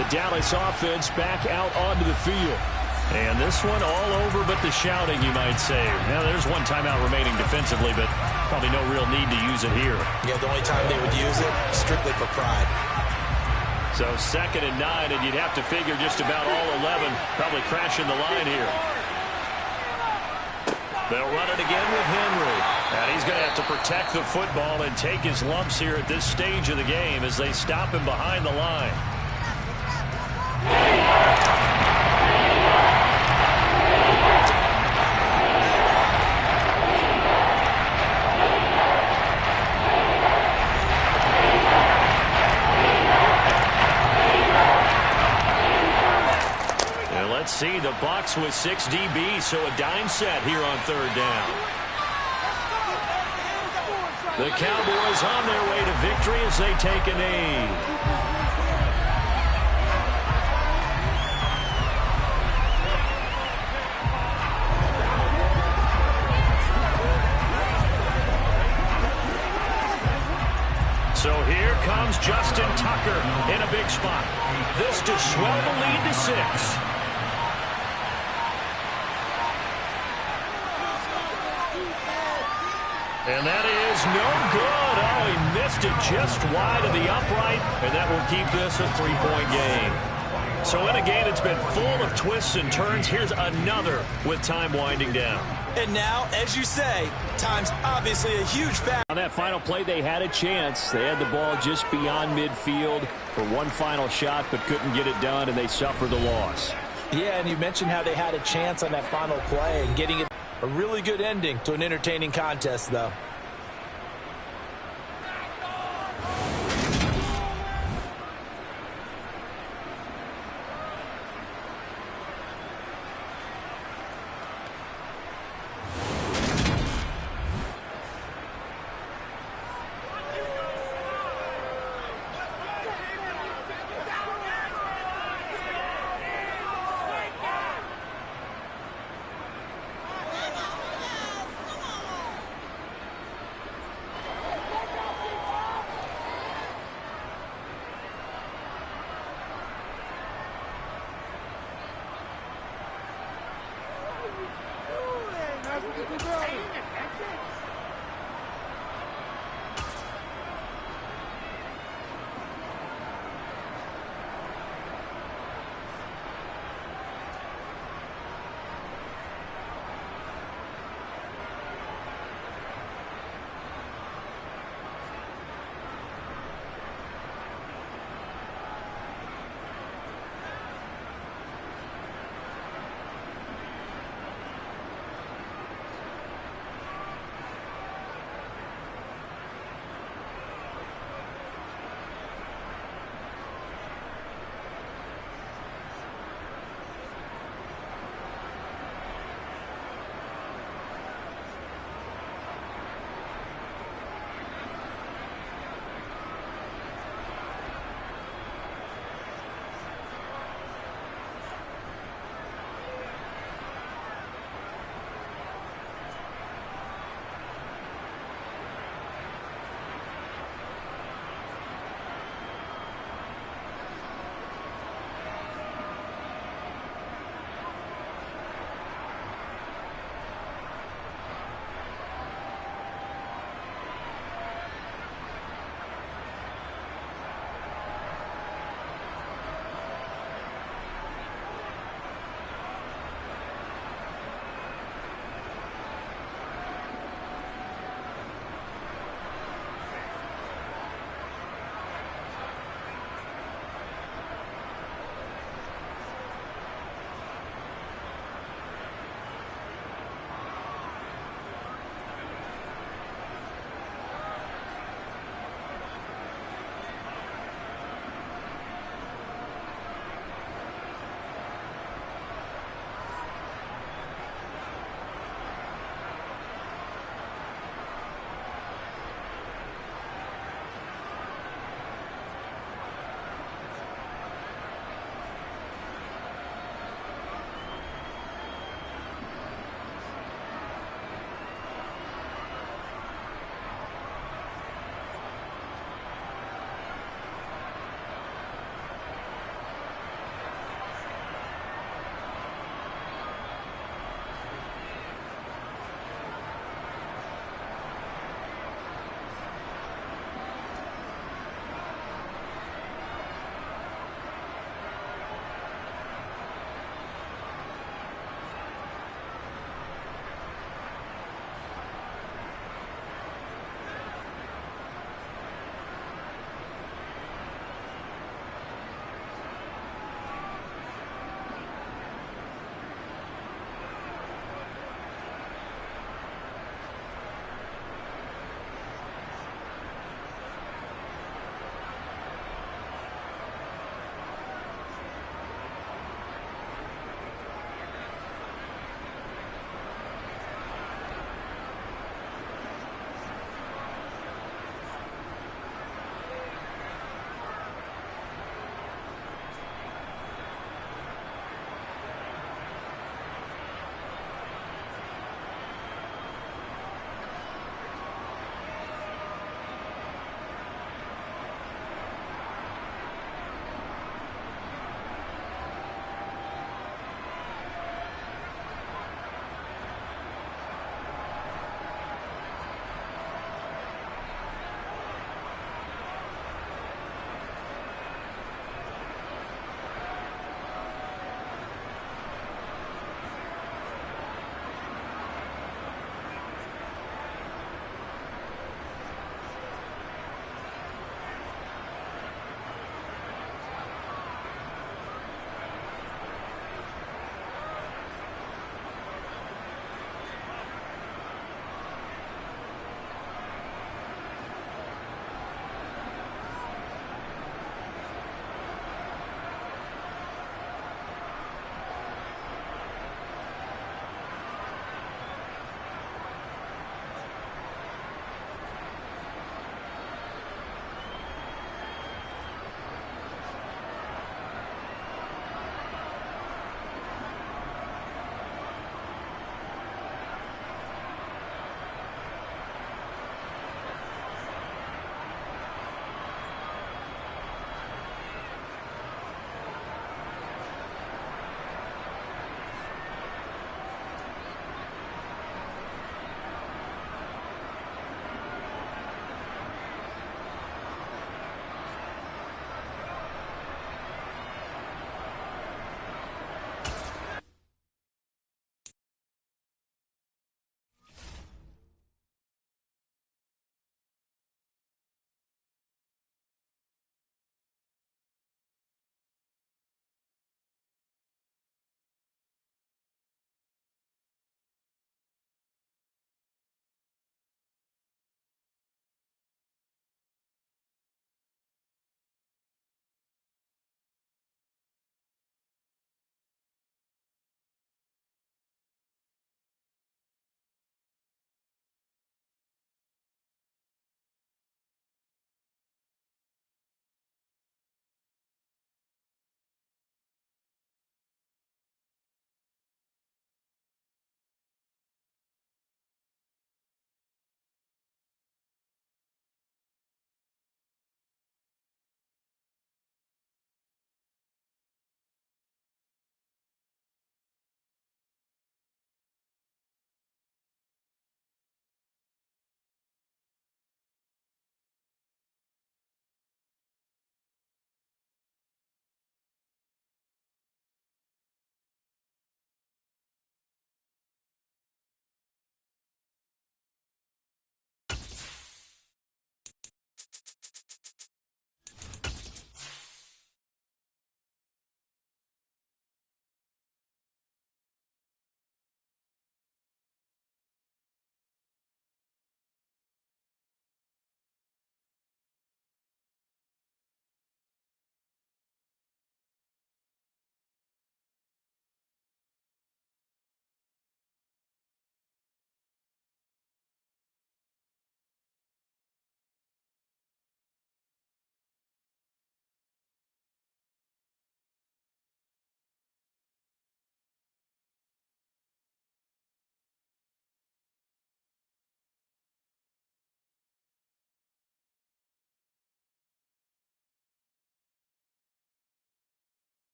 The Dallas offense back out onto the field. And this one all over but the shouting, you might say. Now, there's one timeout remaining defensively, but probably no real need to use it here. Yeah, the only time they would use it, strictly for pride. So 2nd and 9, and you'd have to figure just about all 11 probably crashing the line here. They'll run it again with Henry. And he's going to have to protect the football and take his lumps here at this stage of the game as they stop him behind the line. Let's see, the Bucs with 6 DBs, so a dime set here on 3rd down. The Cowboys on their way to victory as they take a knee. So here comes Justin Tucker in a big spot. This to swell the lead to 6. And that is no good. Oh, he missed it just wide of the upright, and that will keep this a 3-point game. So in a game that's been full of twists and turns, here's another with time winding down. And now, as you say, time's obviously a huge factor. On that final play, they had a chance. They had the ball just beyond midfield for one final shot, but couldn't get it done, and they suffered the loss. Yeah, and you mentioned how they had a chance on that final play and getting it. A really good ending to an entertaining contest, though.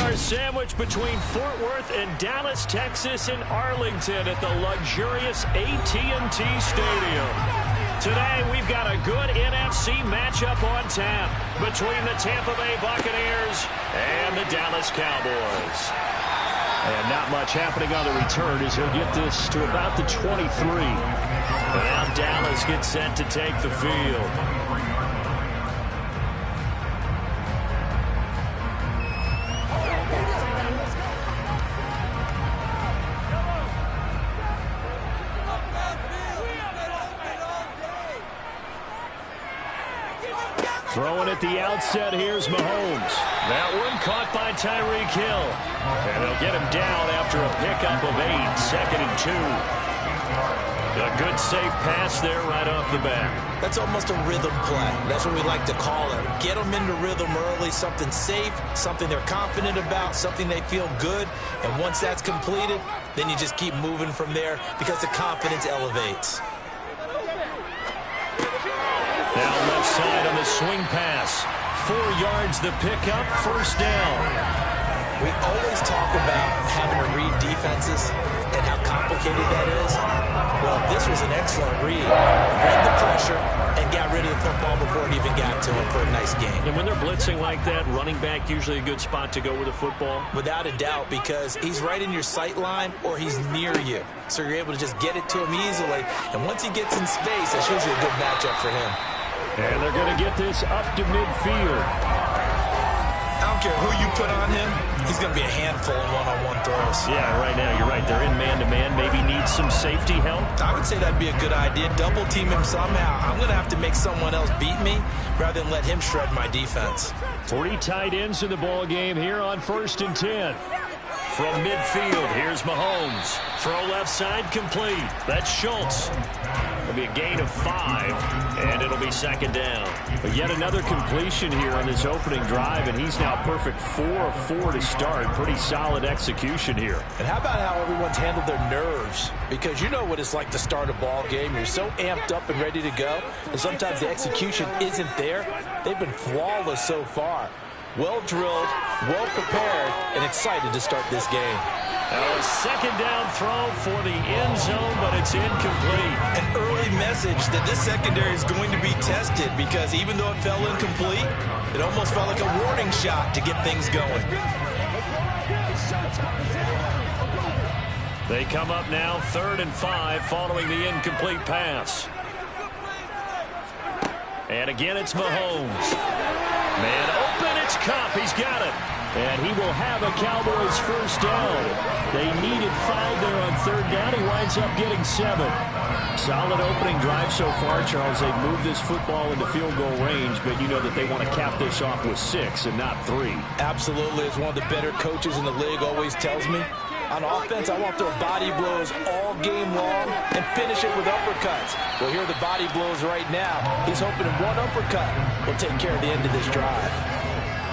are sandwiched between Fort Worth and Dallas, Texas, and Arlington at the luxurious AT&T Stadium. Today, we've got a good NFC matchup on tap between the Tampa Bay Buccaneers and the Dallas Cowboys. And not much happening on the return as he'll get this to about the 23. And now Dallas gets set to take the field. Throwing at the outset, here's Mahomes. That one caught by Tyreek Hill. And they'll get him down after a pickup of 8, 2nd and 2. A good safe pass there right off the bat. That's almost a rhythm play. That's what we like to call it. Get them into rhythm early, something safe, something they're confident about, something they feel good. And once that's completed, then you just keep moving from there because the confidence elevates. Now left side on the swing pass. 4 yards the pickup, 1st down. We always talk about having to read defenses and how complicated that is. Well, this was an excellent read. Read the pressure and got rid of the football before it even got to him for a nice game. And when they're blitzing like that, running back usually a good spot to go with the football? Without a doubt, because he's right in your sight line or he's near you. So you're able to just get it to him easily. And once he gets in space, that's usually a good matchup for him. And they're going to get this up to midfield. I don't care who you put on him, he's going to be a handful in one-on-one throws. Yeah, right now, you're right. They're in man-to-man. Maybe need some safety help. I would say that'd be a good idea. Double team him somehow. I'm going to have to make someone else beat me rather than let him shred my defense. 3 tight ends in the ball game here on 1st and 10. From midfield, here's Mahomes. Throw left side complete. That's Schultz. It'll be a gain of 5, and it'll be 2nd down. But yet another completion here on this opening drive, and he's now perfect 4 of 4 to start. Pretty solid execution here. And how about how everyone's handled their nerves? Because you know what it's like to start a ball game. You're so amped up and ready to go, and sometimes the execution isn't there. They've been flawless so far. Well drilled, well prepared, and excited to start this game. A 2nd down throw for the end zone, but it's incomplete. An early message that this secondary is going to be tested because even though it fell incomplete, it almost felt like a warning shot to get things going. They come up now 3rd and 5 following the incomplete pass. And again, it's Mahomes. Man open, it's Kupp. He's got it. And he will have a Cowboys 1st down. They needed 5 there on 3rd down. He winds up getting 7. Solid opening drive so far, Charles. They've moved this football into field goal range, but you know that they want to cap this off with 6 and not 3. Absolutely. As one of the better coaches in the league always tells me, on offense, I want to throw body blows all game long and finish it with uppercuts. Well, here are the body blows right now. He's hoping one uppercut will take care of the end of this drive.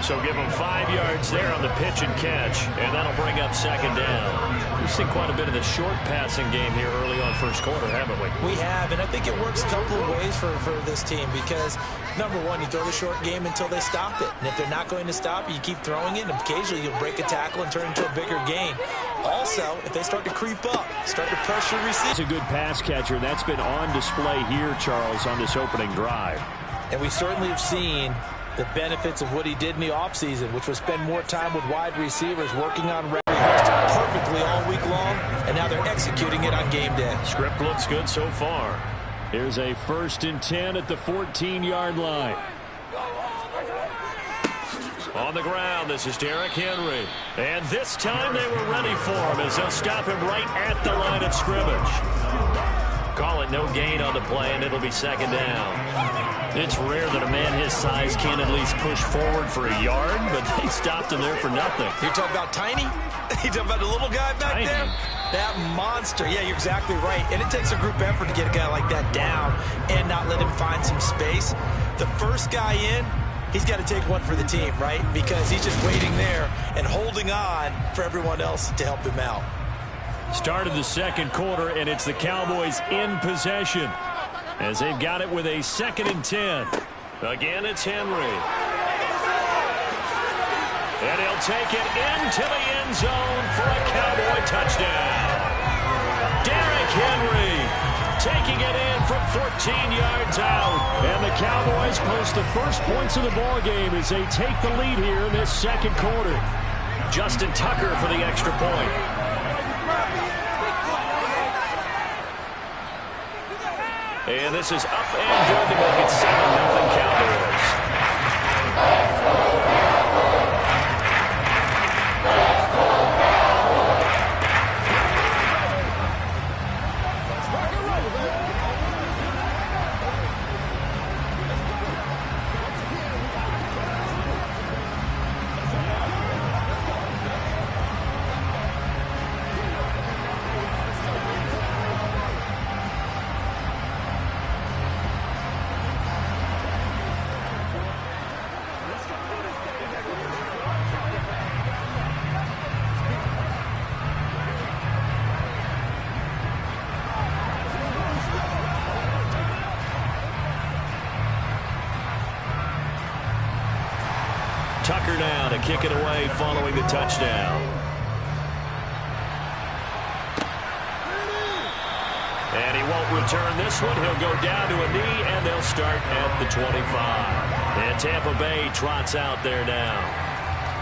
So give him 5 yards there on the pitch and catch, and that'll bring up 2nd down. We've seen quite a bit of the short passing game here early on 1st quarter, haven't we? We have, and I think it works a couple of ways for this team because, number one, you throw the short game until they stop it. And if they're not going to stop it, you keep throwing it, and occasionally you'll break a tackle and turn it into a bigger gain. Also, if they start to creep up, start to pressure receive. He's a good pass catcher, and that's been on display here, Charles, on this opening drive. And we certainly have seen the benefits of what he did in the offseason, which was spend more time with wide receivers working on perfectly all week long, and now they're executing it on game day. Script looks good so far. Here's a 1st and 10 at the 14-yard line. On the ground, this is Derrick Henry. And this time they were ready for him as they'll stop him right at the line of scrimmage. Call it no gain on the play, and it'll be 2nd down. It's rare that a man his size can at least push forward for a yard, but they stopped him there for nothing. You're talking about tiny? You talking about the little guy back there? That monster. Yeah, you're exactly right. And it takes a group effort to get a guy like that down and not let him find some space. The first guy in, he's got to take one for the team, right? Because he's just waiting there and holding on for everyone else to help him out. Start of the 2nd quarter, and it's the Cowboys in possession as they've got it with a 2nd and 10. Again, it's Henry. And he'll take it into the end zone for a Cowboy touchdown. Derrick Henry taking it in from 14 yards out. And the Cowboys post the first points of the ball game as they take the lead here in this second quarter. Justin Tucker for the extra point. And this is up and good to make it 7-0 Cowboys. Tucker now to kick it away following the touchdown. And he won't return this one. He'll go down to a knee, and they'll start at the 25. And Tampa Bay trots out there now.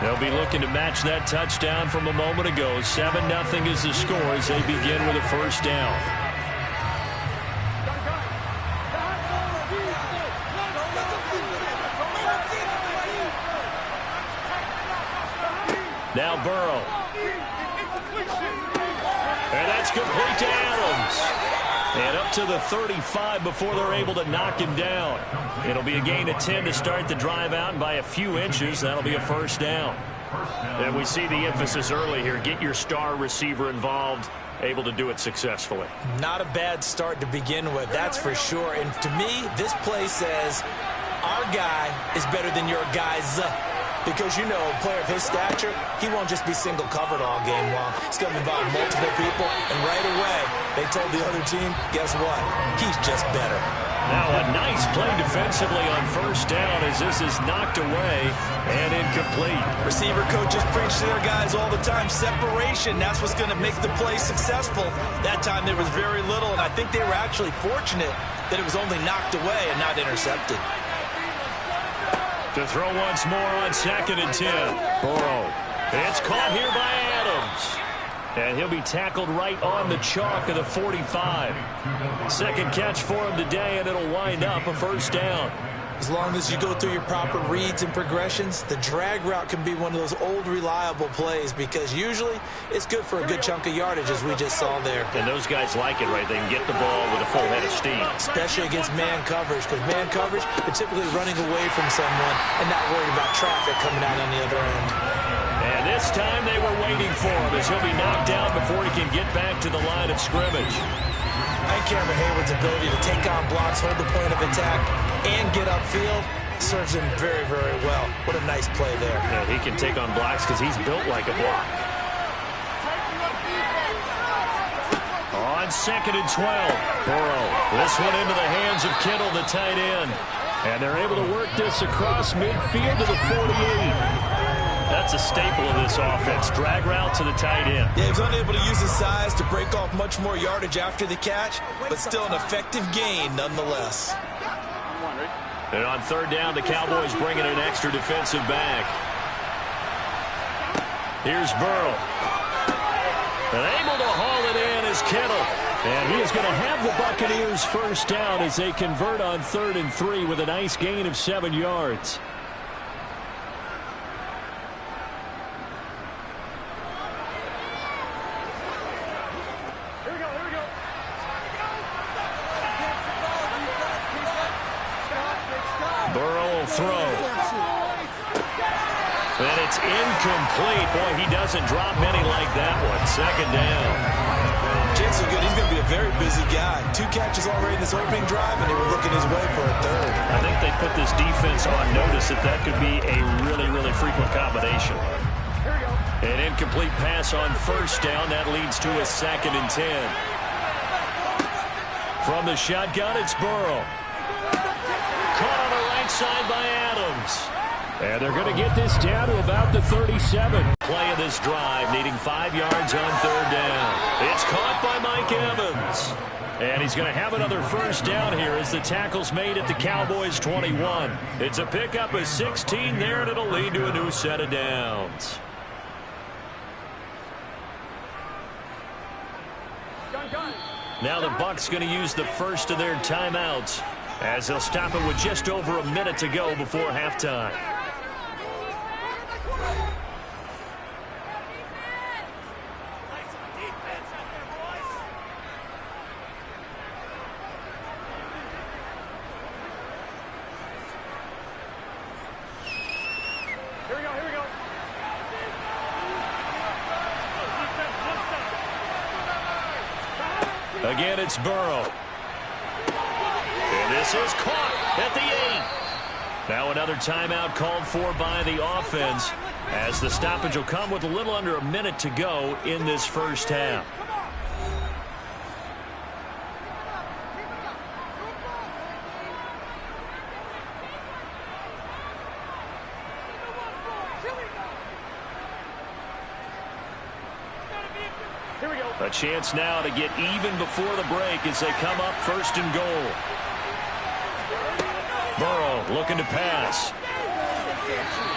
They'll be looking to match that touchdown from a moment ago. 7-0 is the score as they begin with a first down. Now Burrow. And that's complete to Adams. And up to the 35 before they're able to knock him down. It'll be a gain of 10 to start the drive out, and by a few inches, that'll be a first down. And we see the emphasis early here. Get your star receiver involved, able to do it successfully. Not a bad start to begin with, that's for sure. And to me, this play says our guy is better than your guy's. Because, you know, a player of his stature, he won't just be single covered all game long. He's going to involve multiple people, and right away, they told the other team, guess what? He's just better. Now a nice play defensively on first down as this is knocked away and incomplete. Receiver coaches preach to their guys all the time. Separation, that's what's going to make the play successful. That time there was very little, and I think they were actually fortunate that it was only knocked away and not intercepted. To throw once more on 2nd and 10. Burrow. It's caught here by Adams. And he'll be tackled right on the chalk of the 45. Second catch for him today, and it'll wind up a first down. As long as you go through your proper reads and progressions, the drag route can be one of those old reliable plays because usually it's good for a good chunk of yardage as we just saw there. And those guys like it, right? They can get the ball with a full head of steam. Especially against man coverage, because man coverage, they're typically running away from someone and not worried about traffic coming out on the other end. And this time they were waiting for him as he'll be knocked down before he can get back to the line of scrimmage. I think Cameron Hayward's ability to take on blocks, hold the point of attack, and get upfield serves him very, very well. What a nice play there. Yeah, he can take on blocks because he's built like a block. On 2nd and 12, Burrow. This one into the hands of Kittle, the tight end. And they're able to work this across midfield to the 48. That's a staple of this offense. Drag route to the tight end. Yeah, he was unable to use his size to break off much more yardage after the catch, but still an effective gain nonetheless. And on 3rd down, the Cowboys bring in an extra defensive back. Here's Burrow. And able to haul it in is Kittle. And he is going to have the Buccaneers first down as they convert on 3rd and 3 with a nice gain of 7 yards. Throw. And it's incomplete. Boy, he doesn't drop many like that one. 2nd down. Jensen good. He's going to be a very busy guy. 2 catches already in this opening drive, and they were looking his way for a 3rd. I think they put this defense on notice that could be a really, really frequent combination. An incomplete pass on 1st down. That leads to a 2nd and 10. From the shotgun, it's Burrow. Caught on the right side by Adams. And they're going to get this down to about the 37. Play of this drive, needing 5 yards on third down. It's caught by Mike Evans. And he's going to have another first down here as the tackle's made at the Cowboys' 21. It's a pickup of 16 there, and it'll lead to a new set of downs. Now the Bucs going to use the first of their timeouts as they'll stop it with just over a minute to go before halftime. Again, it's Burrow. And this is caught at the 8. Now another timeout called for by the offense as the stoppage will come with a little under a minute to go in this first half. A chance now to get even before the break as they come up first and goal. Burrow looking to pass.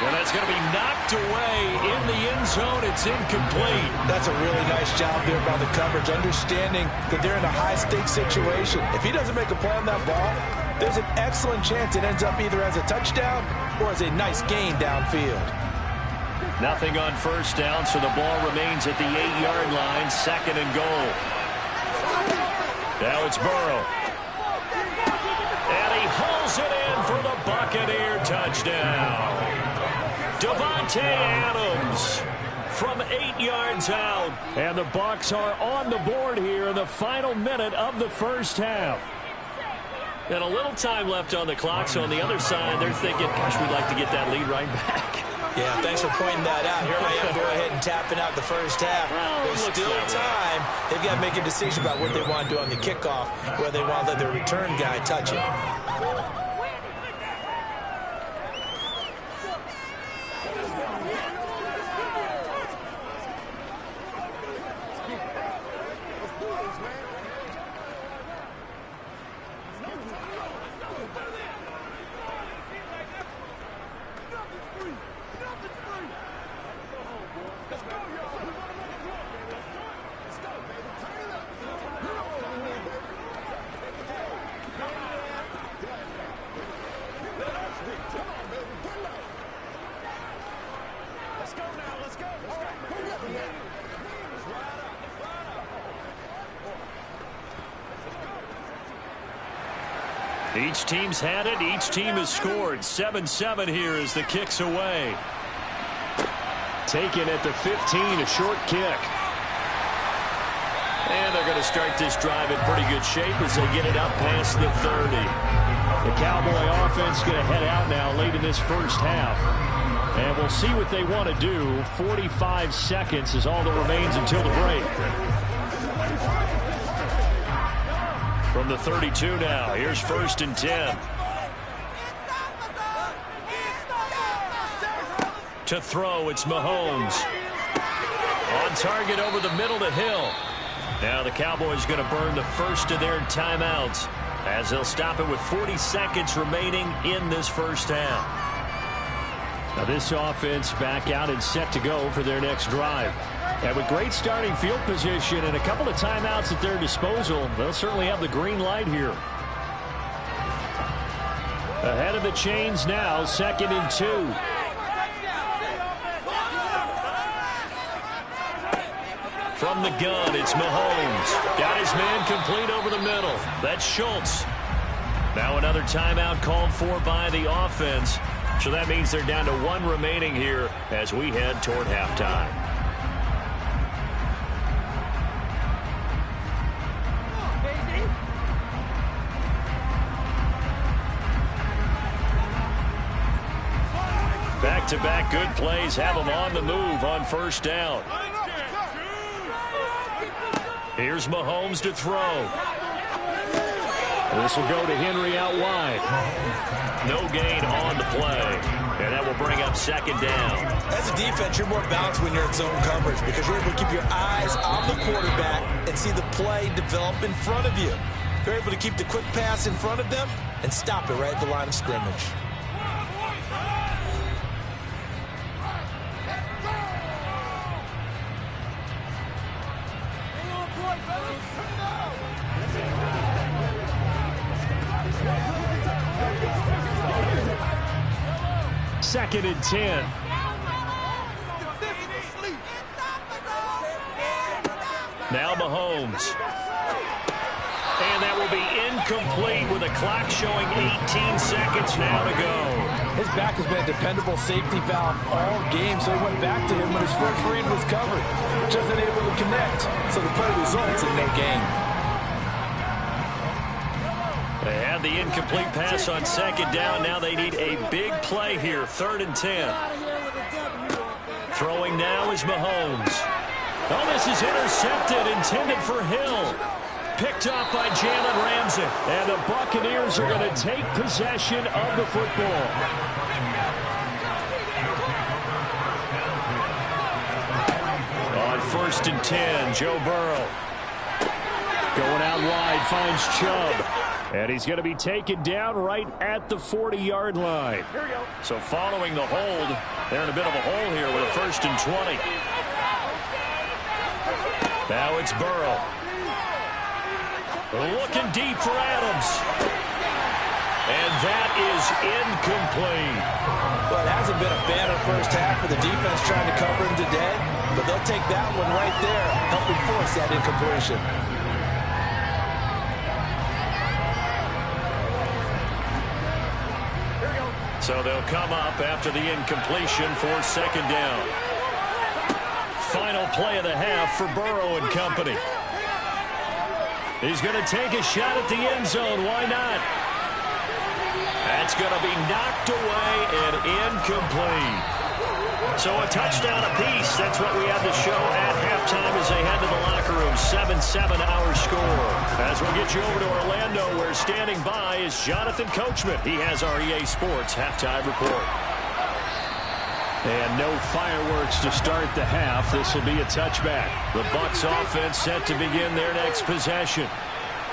And that's going to be knocked away in the end zone. It's incomplete. That's a really nice job there by the coverage, understanding that they're in a high-stakes situation. If he doesn't make a play on that ball, there's an excellent chance it ends up either as a touchdown or as a nice gain downfield. Nothing on first down, so the ball remains at the 8-yard line, second and goal. Now it's Burrow. And he hauls it in for the Buccaneer touchdown. Davante Adams from 8 yards out. And the Bucs are on the board here in the final minute of the first half. And a little time left on the clock, so on the other side, they're thinking, gosh, we'd like to get that lead right back. Yeah, thanks for pointing that out. Here I am go ahead and tapping out the first half. There's still time. They've got to make a decision about what they want to do on the kickoff, whether they want to let their return guy touch it. Each team's had it. Each team has scored. 7-7 here as the kick's away. Taken at the 15, a short kick. And they're going to start this drive in pretty good shape as they get it up past the 30. The Cowboy offense going to head out now late in this first half. And we'll see what they want to do. 45 seconds is all that remains until the break. From the 32 now, here's first and 10. To throw, it's Mahomes. On target over the middle to Hill. Now the Cowboys going to burn the first of their timeouts as they'll stop it with 40 seconds remaining in this first half. Now this offense back out and set to go for their next drive. And with great starting field position and a couple of timeouts at their disposal, they'll certainly have the green light here. Ahead of the chains now, 2nd and 2. From the gun, it's Mahomes. Got his man complete over the middle. That's Schultz. Now another timeout called for by the offense. So that means they're down to 1 remaining here as we head toward halftime. Back-to-back good plays have them on the move on first down. Here's Mahomes to throw. This will go to Henry out wide. No gain on the play. And that will bring up second down. As a defense, you're more balanced when you're in zone coverage because you're able to keep your eyes on the quarterback and see the play develop in front of you. You're able to keep the quick pass in front of them and stop it right at the line of scrimmage. Second and 10. Now Mahomes. And that will be incomplete with a clock showing 18 seconds now to go. His back has been a dependable safety valve all game, so he went back to him when his first read was covered. Just unable to connect, so the play results in no gain. They had the incomplete pass on second down. Now they need a big play here, 3rd and 10. Throwing now is Mahomes. Oh, this is intercepted, intended for Hill. Picked up by Jalen Ramsey. And the Buccaneers are going to take possession of the football. On 1st and 10, Joe Burrow. Going out wide, finds Chubb. And he's going to be taken down right at the 40-yard line. So following the hold, they're in a bit of a hole here with a 1st and 20. Now it's Burrow. Looking deep for Adams. And that is incomplete. Well, it hasn't been a banner first half for the defense trying to cover him today, but they'll take that one right there, helping force that incompletion. So they'll come up after the incompletion for second down. Final play of the half for Burrow and company. He's going to take a shot at the end zone. Why not? That's going to be knocked away and incomplete. So a touchdown apiece. That's what we had to show at halftime as they head to the locker room. 7-7 our score. As we'll get you over to Orlando, where standing by is Jonathan Coachman. He has our EA Sports halftime report. And no fireworks to start the half. This will be a touchback. The Bucs offense set to begin their next possession.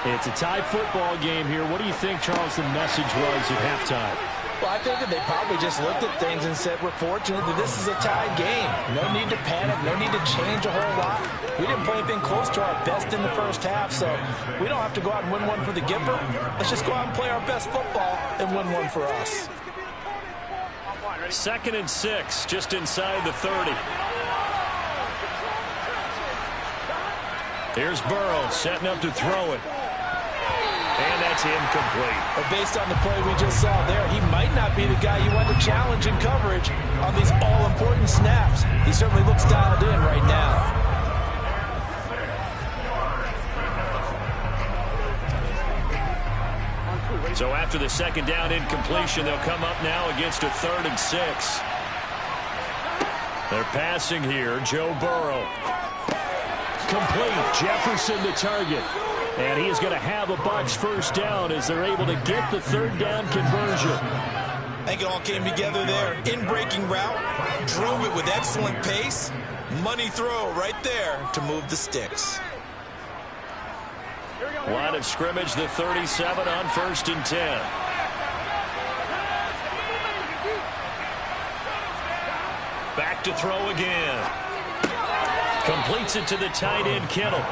It's a tie football game here. What do you think, Charles, the message was at halftime? Well, I think that they probably just looked at things and said, we're fortunate that this is a tied game. No need to panic. No need to change a whole lot. We didn't play anything close to our best in the first half, so we don't have to go out and win one for the Gipper. Let's just go out and play our best football and win one for us. 2nd and 6, just inside the 30. Here's Burrow setting up to throw it. And that's incomplete. But based on the play we just saw there, he might not be the guy you want to challenge in coverage on these all-important snaps. He certainly looks dialed in right now. So after the second down incompletion, they'll come up now against a 3rd and 6. They're passing here. Joe Burrow. Complete. Jefferson the target. And he is going to have a Bucs first down as they're able to get the 3rd down conversion. I think it all came together there. In-breaking route. Drove it with excellent pace. Money throw right there to move the sticks. Line of scrimmage, the 37 on 1st and 10. Back to throw again. Completes it to the tight end, Kittle.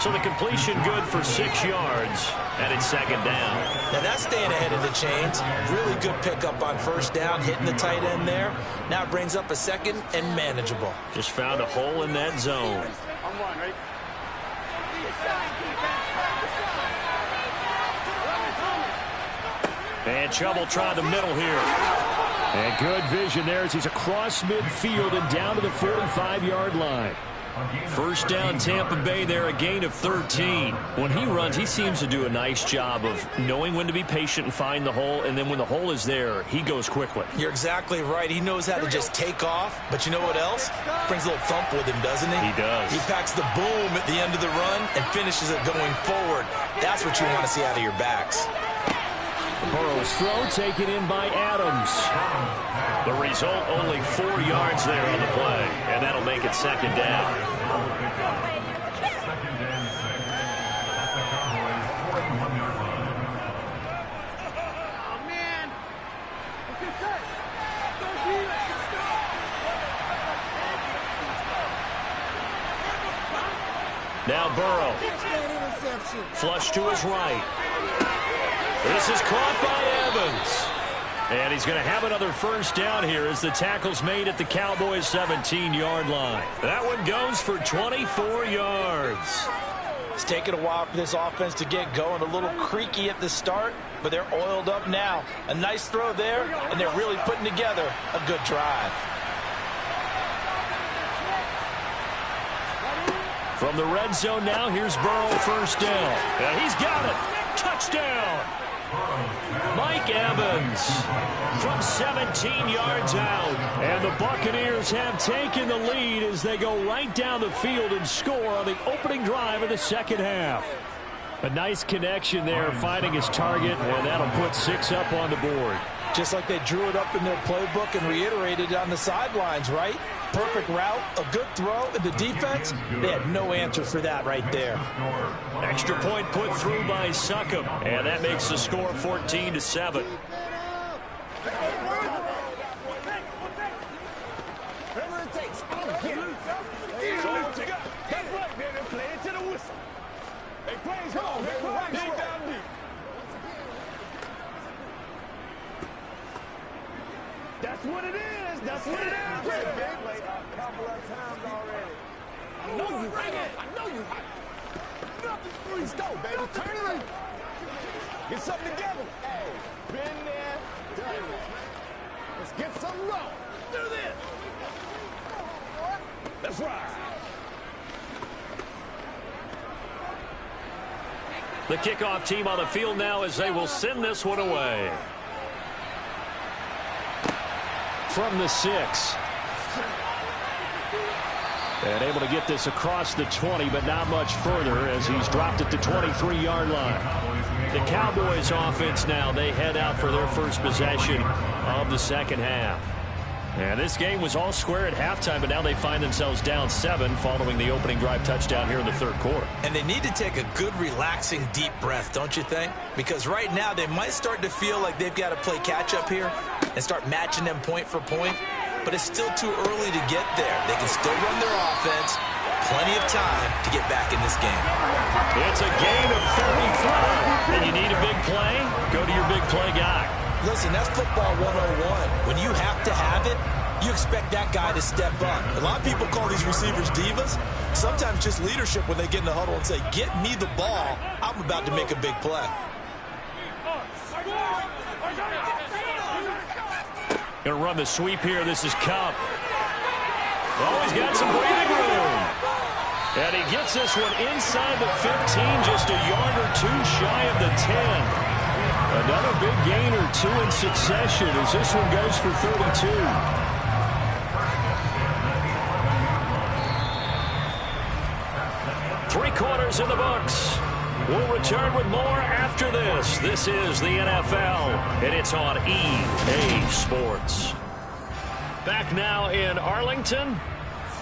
So the completion good for 6 yards, and it's second down. Now that's staying ahead of the chains. Really good pickup on first down, hitting the tight end there. Now it brings up a second and manageable. Just found a hole in that zone. And Chubb will try the middle here. And good vision there as he's across midfield and down to the 45-yard line. First down, Tampa Bay there, a gain of 13. When he runs, he seems to do a nice job of knowing when to be patient and find the hole, and then when the hole is there, he goes quickly. You're exactly right. He knows how to just take off, but you know what else? Brings a little thump with him, doesn't he? He does. He packs the boom at the end of the run and finishes it going forward. That's what you want to see out of your backs. Burrow's throw taken in by Adams. The result, only 4 yards there on the play, and that'll make it second down. Second and 6 at the Cowboys' 41-yard line. Oh, man. Now Burrow. Flush to his right. This is caught by Evans. And he's going to have another first down here as the tackle's made at the Cowboys' 17-yard line. That one goes for 24 yards. It's taken a while for this offense to get going. A little creaky at the start, but they're oiled up now. A nice throw there, and they're really putting together a good drive. From the red zone now, here's Burrow, first down. And he's got it. Touchdown. Mike Evans from 17 yards out. And the Buccaneers have taken the lead as they go right down the field and score on the opening drive of the second half. A nice connection there, finding his target, and that'll put 6 up on the board. Just like they drew it up in their playbook and reiterated it on the sidelines, right? Perfect route, a good throw, and the defense, they had no answer for that right there. Extra point put through by Succop, and that makes the score 14-7. Whatever it takes. I don't care. That's right, baby. Play it to the whistle. Hey, praise God, baby. Dig down deep. That's what it is. That's what it is. Great, man. Played a couple of times already. I know you bring it. I know you hot. Nothing. Let's go, baby. Turn it in. Get something together. Hey, been there, done it. Let's get something going. Do this. That's right. The kickoff team on the field now as they will send this one away. From the 6. And able to get this across the 20, but not much further as he's dropped it to 23-yard line. The Cowboys offense now, they head out for their first possession of the second half. And this game was all square at halftime, but now they find themselves down 7 following the opening drive touchdown here in the third quarter. And they need to take a good, relaxing, deep breath, don't you think? Because right now they might start to feel like they've got to play catch-up here and start matching them point for point. But it's still too early to get there. They can still run their offense. Plenty of time to get back in this game. It's a gain of 35. And you need a big play? Go to your big play guy. Listen, that's football 101. When you have to have it, you expect that guy to step up. A lot of people call these receivers divas. Sometimes just leadership when they get in the huddle and say, get me the ball. I'm about to make a big play. Going to run the sweep here. This is Kupp. Oh, he's got some breathing room. And he gets this one inside the 15, just a yard or two shy of the 10. Another big gain or 2 in succession as this one goes for 32. Three quarters in the books. We'll return with more after this. This is the NFL, and it's on EA Sports. Back now in Arlington.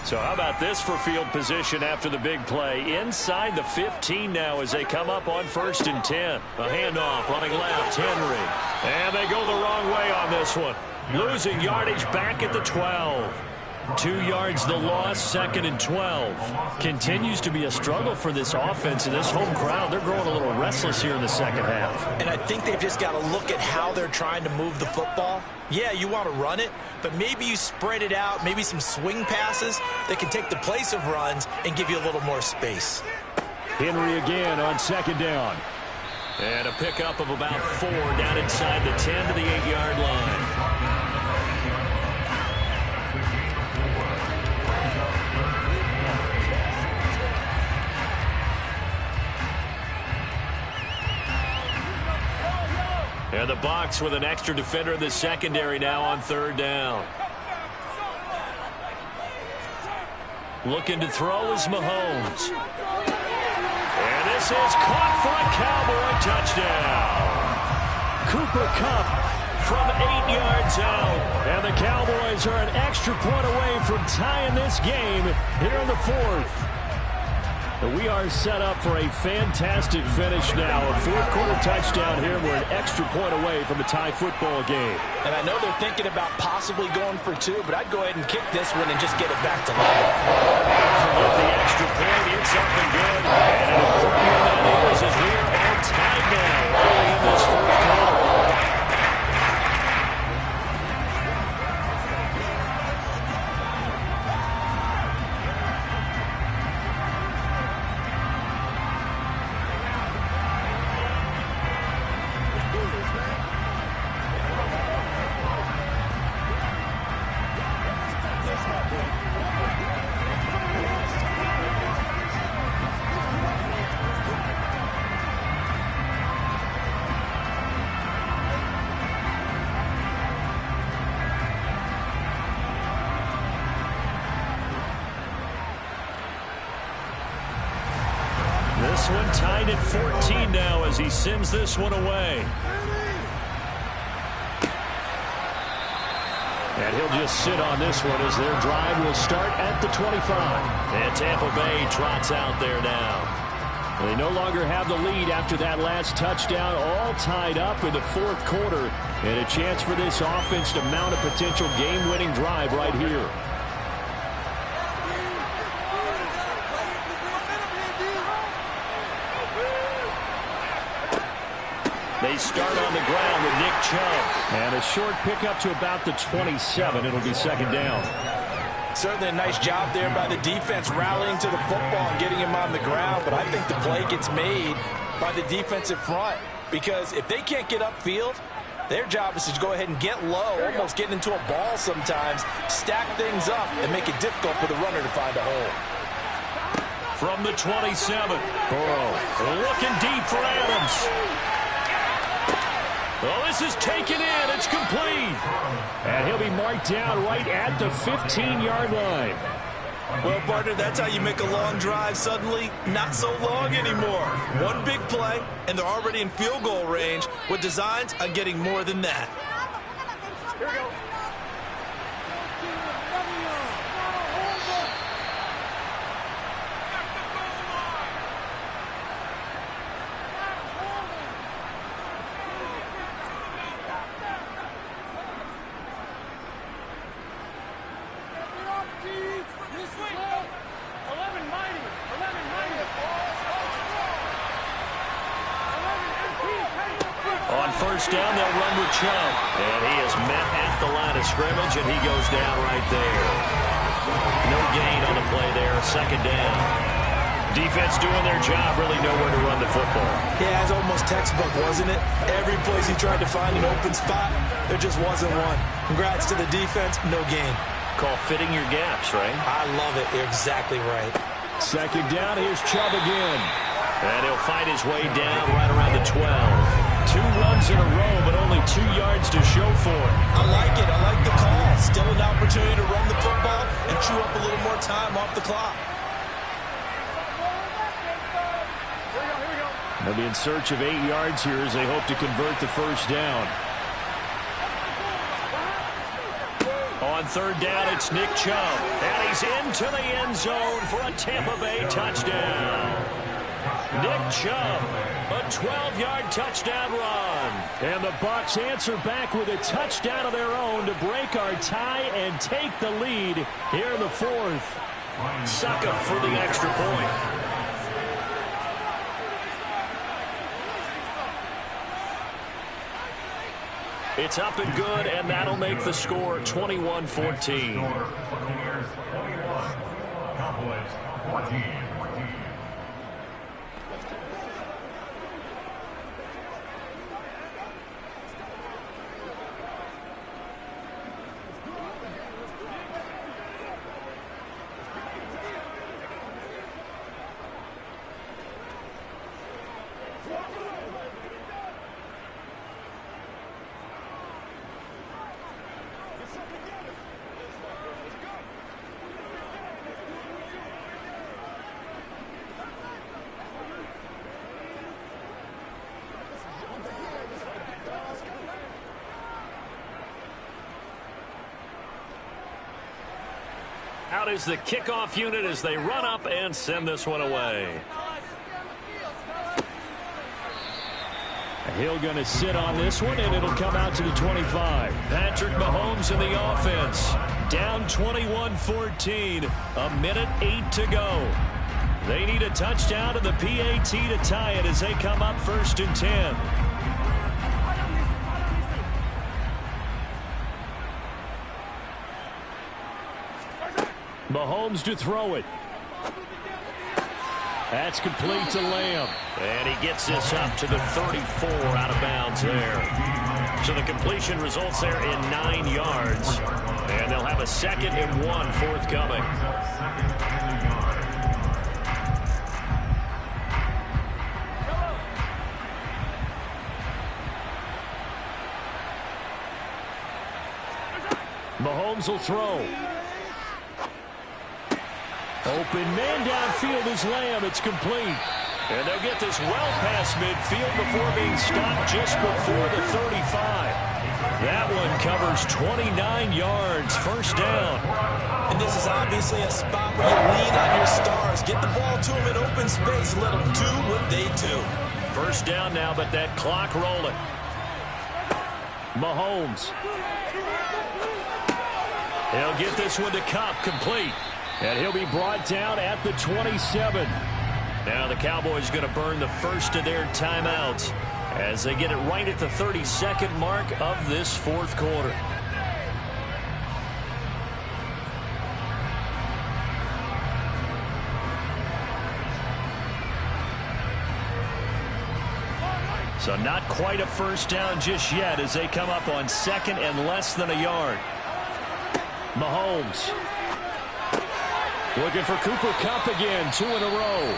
So how about this for field position after the big play? Inside the 15 now as they come up on 1st and 10. A handoff running left, Henry. And they go the wrong way on this one. Losing yardage back at the 12. 2 yards the loss, 2nd and 12. Continues to be a struggle for this offense and this home crowd. They're growing a little restless here in the second half. And I think they've just got to look at how they're trying to move the football. Yeah, you want to run it, but maybe you spread it out, maybe some swing passes that can take the place of runs and give you a little more space. Henry again on 2nd down. And a pickup of about 4 down inside the 10 to the 8-yard line. And the Bucs with an extra defender in the secondary now on 3rd down. Looking to throw is Mahomes. And this is caught for a Cowboy touchdown. Cooper Kupp from 8 yards out. And the Cowboys are an extra point away from tying this game here in the fourth. We are set up for a fantastic finish now. A fourth-quarter touchdown here. We're an extra point away from a tie football game. And I know they're thinking about possibly going for 2, but I'd go ahead and kick this one and just get it back to life. With the extra point, it's up and good. And an important one that is as we are all tied now early in this fourth quarter. This one tied at 14 now as he sends this one away. And he'll just sit on this one as their drive will start at the 25. And Tampa Bay trots out there now. They no longer have the lead after that last touchdown, all tied up in the fourth quarter. And a chance for this offense to mount a potential game-winning drive right here. They start on the ground with Nick Chubb. And a short pickup to about the 27. It'll be second down. Certainly a nice job there by the defense rallying to the football and getting him on the ground. But I think the play gets made by the defensive front. Because if they can't get upfield, their job is to go ahead and get low, almost get into a ball sometimes, stack things up, and make it difficult for the runner to find a hole. From the 27, Burrow looking deep for Adams. Oh, this is taken in. It's complete. And he'll be marked down right at the 15-yard line. Well, partner, that's how you make a long drive suddenly not so long anymore. One big play, and they're already in field goal range with designs on getting more than that. Here we go. On first down, they'll run with Chubb. And he is met at the line of scrimmage, and he goes down right there. No gain on the play there, second down. Defense doing their job, really nowhere to run the football. Yeah, it's almost textbook, wasn't it? Every place he tried to find an open spot, there just wasn't one. Congrats to the defense, no gain. Call fitting your gaps, right? I love it. You're exactly right. Second down, here's Chubb again. And he'll fight his way down right around the 12. 2 runs in a row, but only 2 yards to show for it. I like it. I like the call. Still an opportunity to run the football and chew up a little more time off the clock. They'll be in search of 8 yards here as they hope to convert the first down. On third down, it's Nick Chubb. And he's into the end zone for a Tampa Bay touchdown. Nick Chubb, a 12-yard touchdown run. And the Bucs answer back with a touchdown of their own to break our tie and take the lead here in the fourth. Sucka for the extra point. It's up and good, and that'll make the score 21-14. Buccaneers 21, Cowboys 14. out is the kickoff unit as they run up and send this one away. Hill going to sit on this one, and it'll come out to the 25. Patrick Mahomes in the offense. Down 21-14. A minute 8 to go. They need a touchdown and the PAT to tie it as they come up 1st and 10. Mahomes to throw it. That's complete to Lamb. And he gets this up to the 34 out of bounds there. So the completion results there in 9 yards. And they'll have a 2nd and 1 forthcoming. Mahomes will throw. Open man downfield is Lamb. It's complete. And they'll get this well past midfield before being stopped just before the 35. That one covers 29 yards. 1st down. And this is obviously a spot where you lean on your stars. Get the ball to them in open space. Let them do what they do. 1st down now, but that clock rolling. Mahomes. He'll get this one to Kupp, complete. And he'll be brought down at the 27. Now the Cowboys going to burn the first of their timeouts as they get it right at the 32nd mark of this 4th quarter. So not quite a 1st down just yet as they come up on 2nd and less than a yard. Mahomes. Looking for Cooper Kupp again, 2 in a row.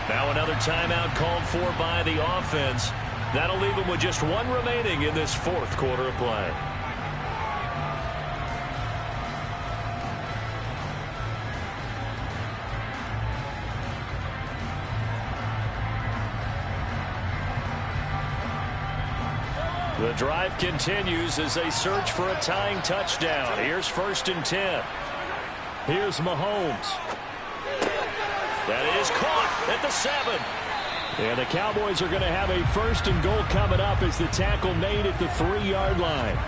Now another timeout called for by the offense. That'll leave them with just 1 remaining in this 4th quarter of play. The drive continues as they search for a tying touchdown. Here's 1st and 10. Here's Mahomes. That is caught at the 7. And the Cowboys are going to have a 1st and goal coming up as the tackle made at the 3-yard line.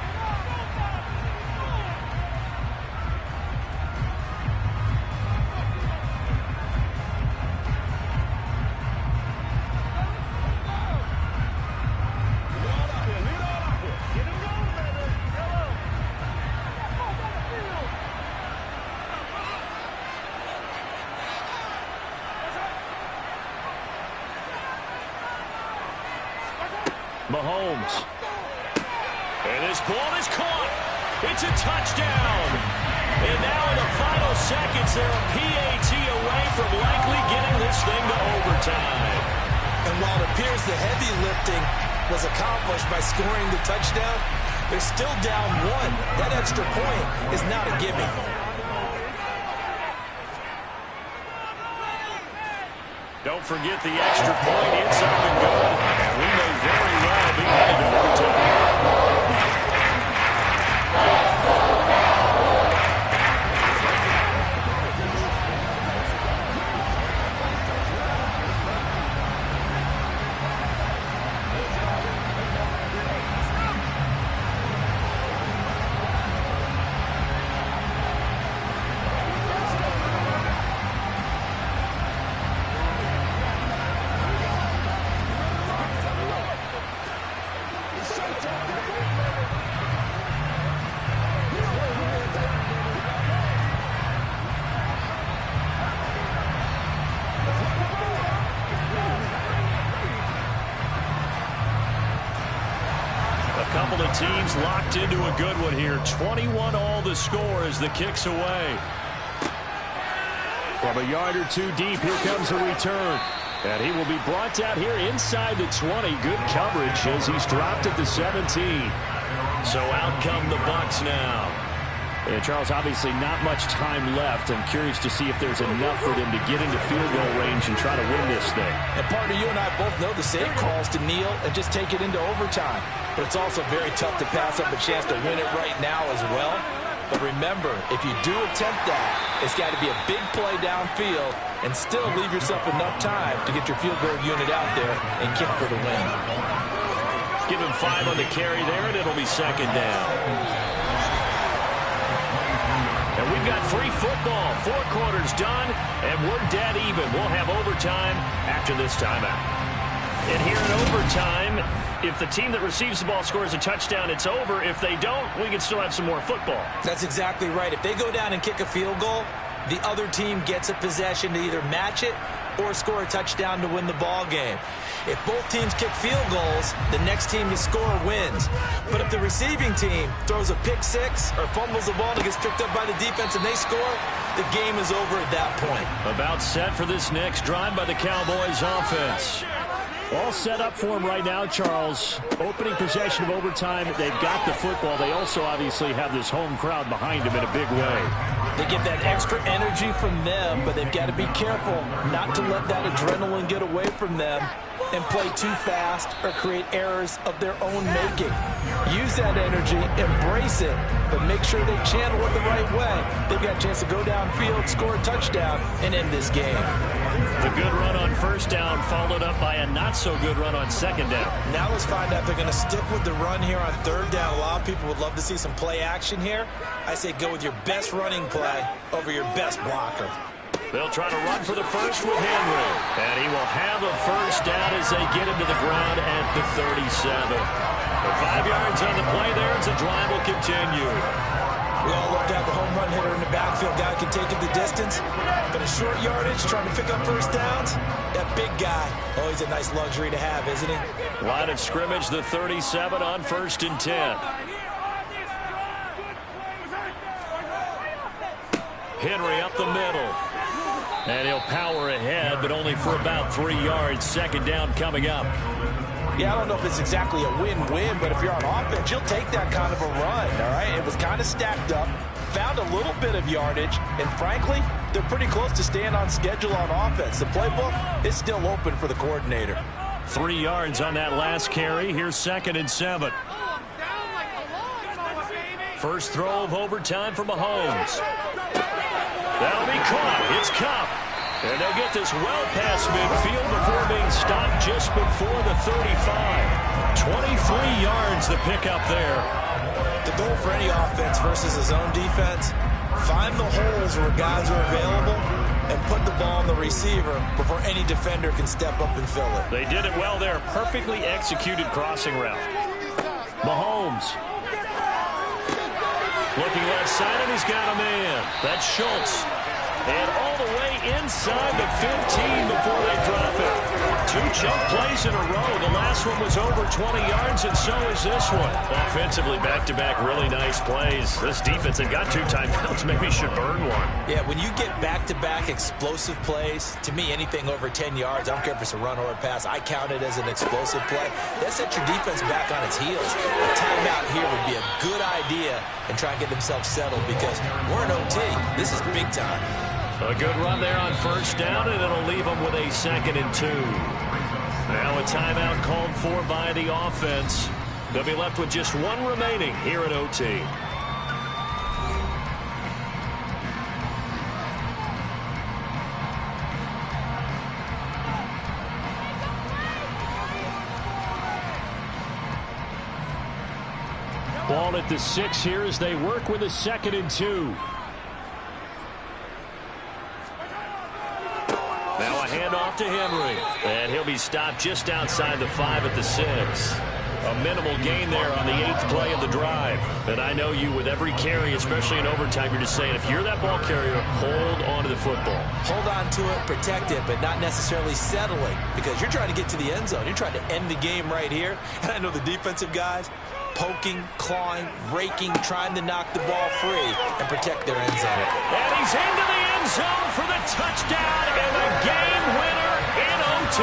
Mahomes. And this ball is caught. It's a touchdown. And now in the final seconds, they're a PAT away from likely getting this thing to overtime. And while it appears the heavy lifting was accomplished by scoring the touchdown, they're still down 1. That extra point is not a gimme. Don't forget the extra point. It's up and good. And we may very well be headed to overtime. Couple of teams locked into a good one here. 21 all the score as the kick's away. From a yard or 2 deep, here comes a return. And he will be brought down here inside the 20. Good coverage as he's dropped at the 17. So out come the Bucs now. And Charles, obviously not much time left. I'm curious to see if there's enough for them to get into field goal range and try to win this thing. And partner, you and I both know the safe calls to kneel and just take it into overtime. But it's also very tough to pass up a chance to win it right now as well. But remember, if you do attempt that, it's got to be a big play downfield and still leave yourself enough time to get your field goal unit out there and kick for the win. Give him 5 on the carry there, and it'll be second down. And we've got free football. 4 quarters done, and we're dead even. We'll have overtime after this timeout. And here in overtime, if the team that receives the ball scores a touchdown, it's over. If they don't, we can still have some more football. That's exactly right. If they go down and kick a field goal, the other team gets a possession to either match it or score a touchdown to win the ball game. If both teams kick field goals, the next team to score wins. But if the receiving team throws a pick six or fumbles the ball and gets picked up by the defense and they score, the game is over at that point. About set for this next drive by the Cowboys offense. All set up for him right now, Charles. Opening possession of overtime. They've got the football. They also obviously have this home crowd behind them in a big way. They get that extra energy from them, but they've got to be careful not to let that adrenaline get away from them and play too fast or create errors of their own making. Use that energy, embrace it, but make sure they channel it the right way. They've got a chance to go downfield, score a touchdown, and end this game. The good run on first down followed up by a not-so-good run on second down. Now let's find out if they're going to stick with the run here on third down. A lot of people would love to see some play action here. I say go with your best running play over your best blocker. They'll try to run for the first with Henry. And he will have a first down as they get him to the ground at the 37. For 5 yards on the play there as the drive will continue. We all love to have a home run hitter in the backfield. Guy can take it the distance. But a short yardage, trying to pick up first downs, that big guy, oh, he's a nice luxury to have, isn't he? Line of scrimmage, the 37 on 1st and 10. Henry up the middle. And he'll power ahead, but only for about 3 yards. Second down coming up. Yeah, I don't know if it's exactly a win-win, but if you're on offense, you'll take that kind of a run, all right? It was kind of stacked up, found a little bit of yardage, and frankly, they're pretty close to staying on schedule on offense. The playbook is still open for the coordinator. 3 yards on that last carry. Here's 2nd and 7. First throw of overtime for Mahomes. That'll be caught. It's Kupp. And they'll get this well past midfield before being stopped just before the 35. 23 yards the pickup there. The goal for any offense versus his own defense, find the holes where guys are available and put the ball on the receiver before any defender can step up and fill it. They did it well there. Perfectly executed crossing route. Mahomes. Looking left side, and he's got a man. That's Schultz. And all the way inside the 15 before they drop it. 2 jump plays in a row. The last one was over 20 yards, and so is this one. Offensively, back-to-back, really nice plays. This defense, they've got 2 timeouts. Maybe should burn one. Yeah, when you get back-to-back explosive plays, to me, anything over 10 yards, I don't care if it's a run or a pass, I count it as an explosive play. That sets your defense back on its heels. A timeout here would be a good idea and try and get themselves settled because we're in OT. This is big time. A good run there on first down, and it'll leave them with a 2nd and 2. Now a timeout called for by the offense. They'll be left with just 1 remaining here at OT. Ball at the 6 here as they work with a 2nd and 2. Now a handoff to Henry. And he'll be stopped just outside the 5 at the 6. A minimal gain there on the 8th play of the drive. And I know you, with every carry, especially in overtime, you're just saying, if you're that ball carrier, hold on to the football. Hold on to it, protect it, but not necessarily settling because you're trying to get to the end zone. You're trying to end the game right here. And I know the defensive guys poking, clawing, raking, trying to knock the ball free and protect their end zone. And he's into the end zone for the touchdown and the game winner in OT.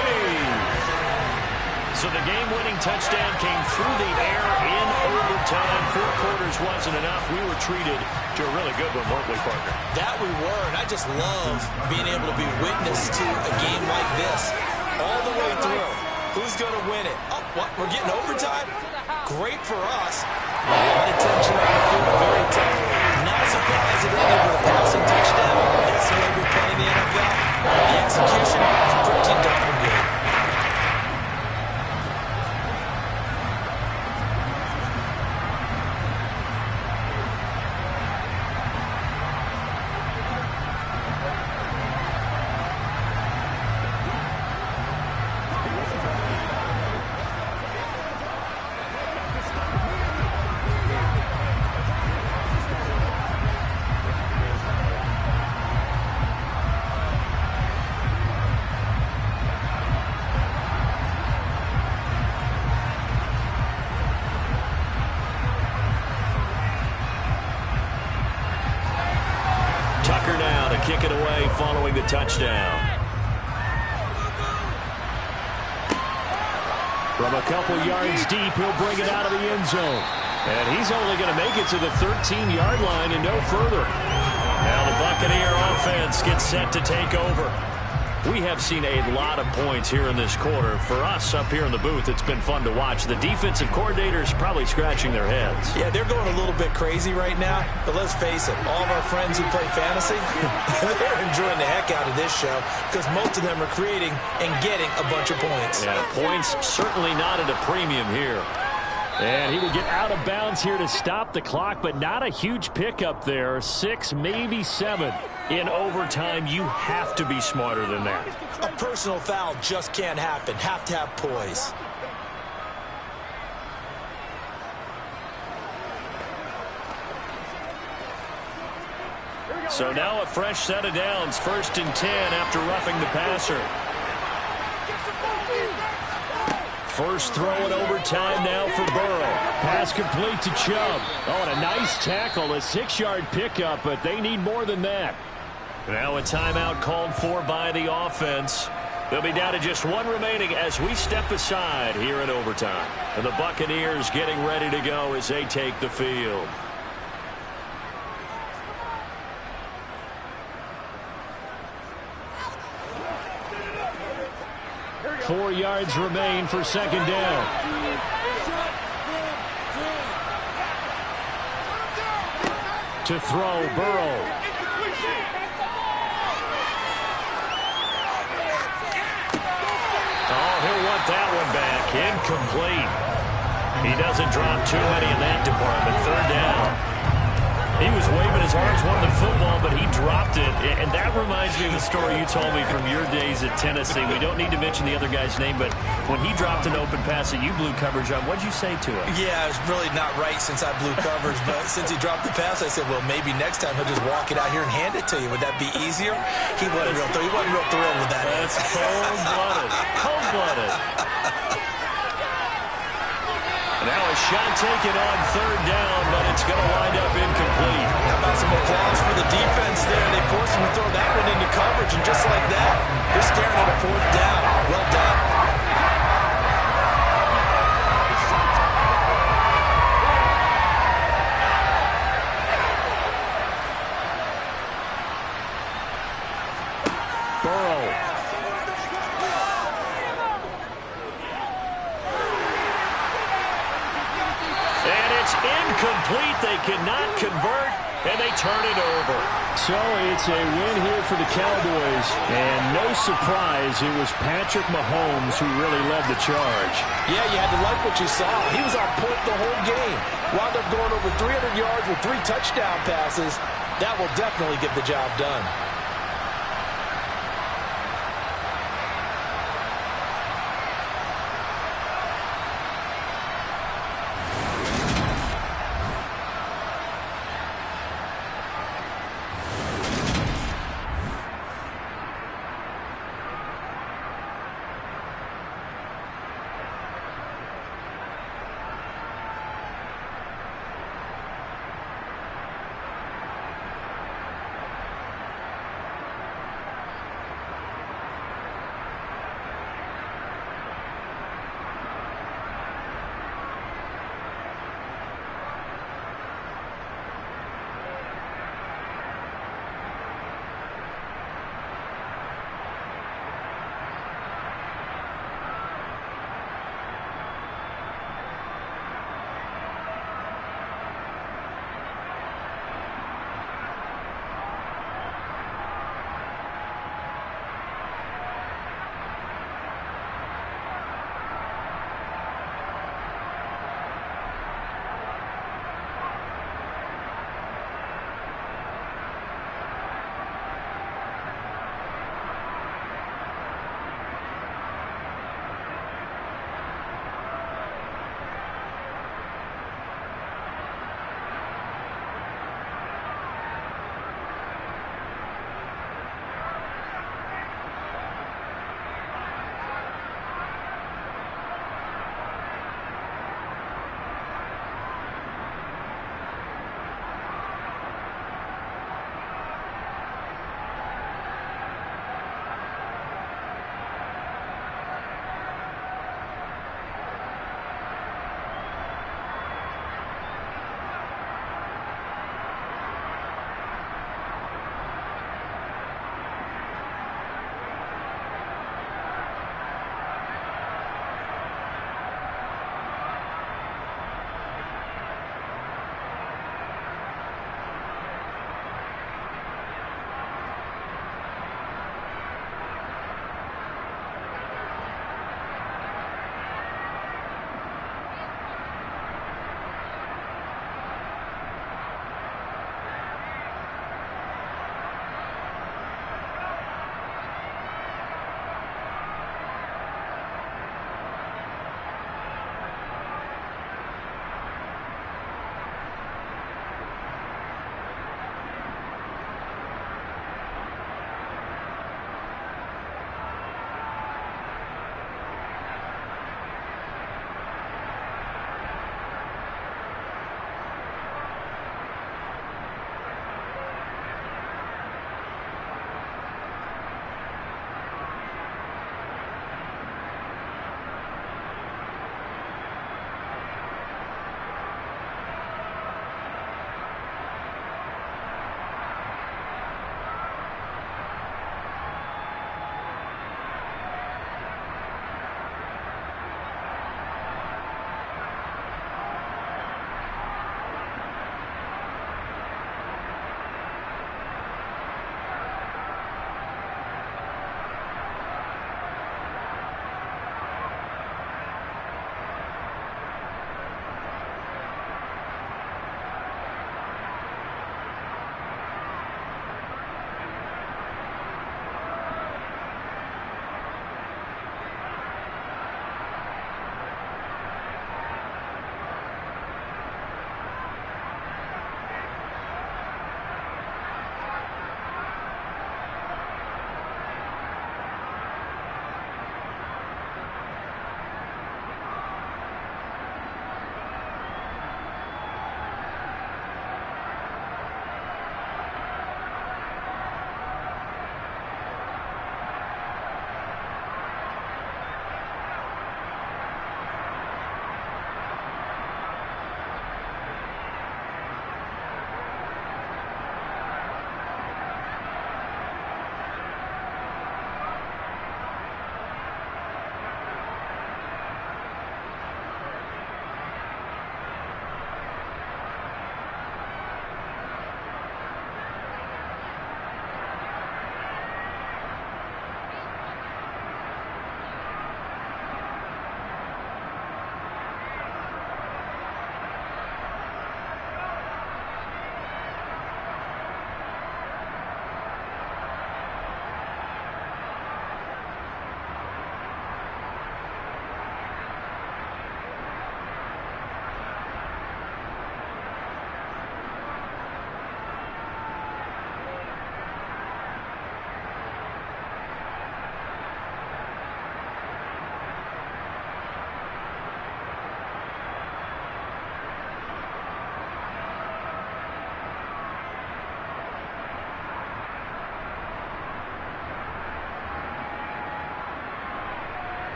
So the game-winning touchdown came through the air in overtime. 4 quarters wasn't enough. We were treated to a really good one, weren't we, partner? That we were, and I just love being able to be witness to a game like this all the way through. Who's going to win it? Oh, what? We're getting overtime? Great for us. A lot of tension on the field, very tough. Not football as it ended with a passing touchdown. That's the way we play in the NFL. The execution is pretty darn good. Kick it away following the touchdown. From a couple yards deep, he'll bring it out of the end zone. And he's only going to make it to the 13-yard line and no further. Now the Buccaneer offense gets set to take over. We have seen a lot of points here in this quarter. For us up here in the booth, it's been fun to watch. The defensive coordinators probably scratching their heads. Yeah, they're going a little bit crazy right now. But let's face it, all of our friends who play fantasy, they're enjoying the heck out of this show because most of them are creating and getting a bunch of points. Yeah, points certainly not at a premium here. And he will get out of bounds here to stop the clock, but not a huge pickup there. 6, maybe 7. In overtime, you have to be smarter than that. A personal foul just can't happen. Have to have poise. So now a fresh set of downs. 1st and 10 after roughing the passer. First throw in overtime now for Burrow. Pass complete to Chubb. Oh, and a nice tackle, a 6-yard pickup, but they need more than that. Now a timeout called for by the offense. They'll be down to just 1 remaining as we step aside here in overtime. And the Buccaneers getting ready to go as they take the field. Four yards remain for 2nd down. To throw, Burrow. Oh, he'll want that one back. Incomplete. He doesn't drop too many in that department. 3rd down. He was waving his arms, wanting the football, but he dropped it. And that reminds me of the story you told me from your days at Tennessee. We don't need to mention the other guy's name, but when he dropped an open pass that you blew coverage on, what'd you say to him? Yeah, it's really not right since I blew coverage, but since he dropped the pass, I said, well, maybe next time he'll just walk it out here and hand it to you. Would that be easier? He wasn't real thrilled with that. That's cold-blooded. Cold-blooded. Now a shot taken on 3rd down, but it's going to wind up incomplete. How about some applause for the defense there? They forced him to throw that one into coverage, and just like that, they're staring at a 4th down. Well done. Burrow. Incomplete. They cannot convert, and they turn it over. So it's a win here for the Cowboys, and no surprise, it was Patrick Mahomes who really led the charge. Yeah, you had to like what you saw. He was on point the whole game. Wound up going over 300 yards with 3 touchdown passes. That will definitely get the job done.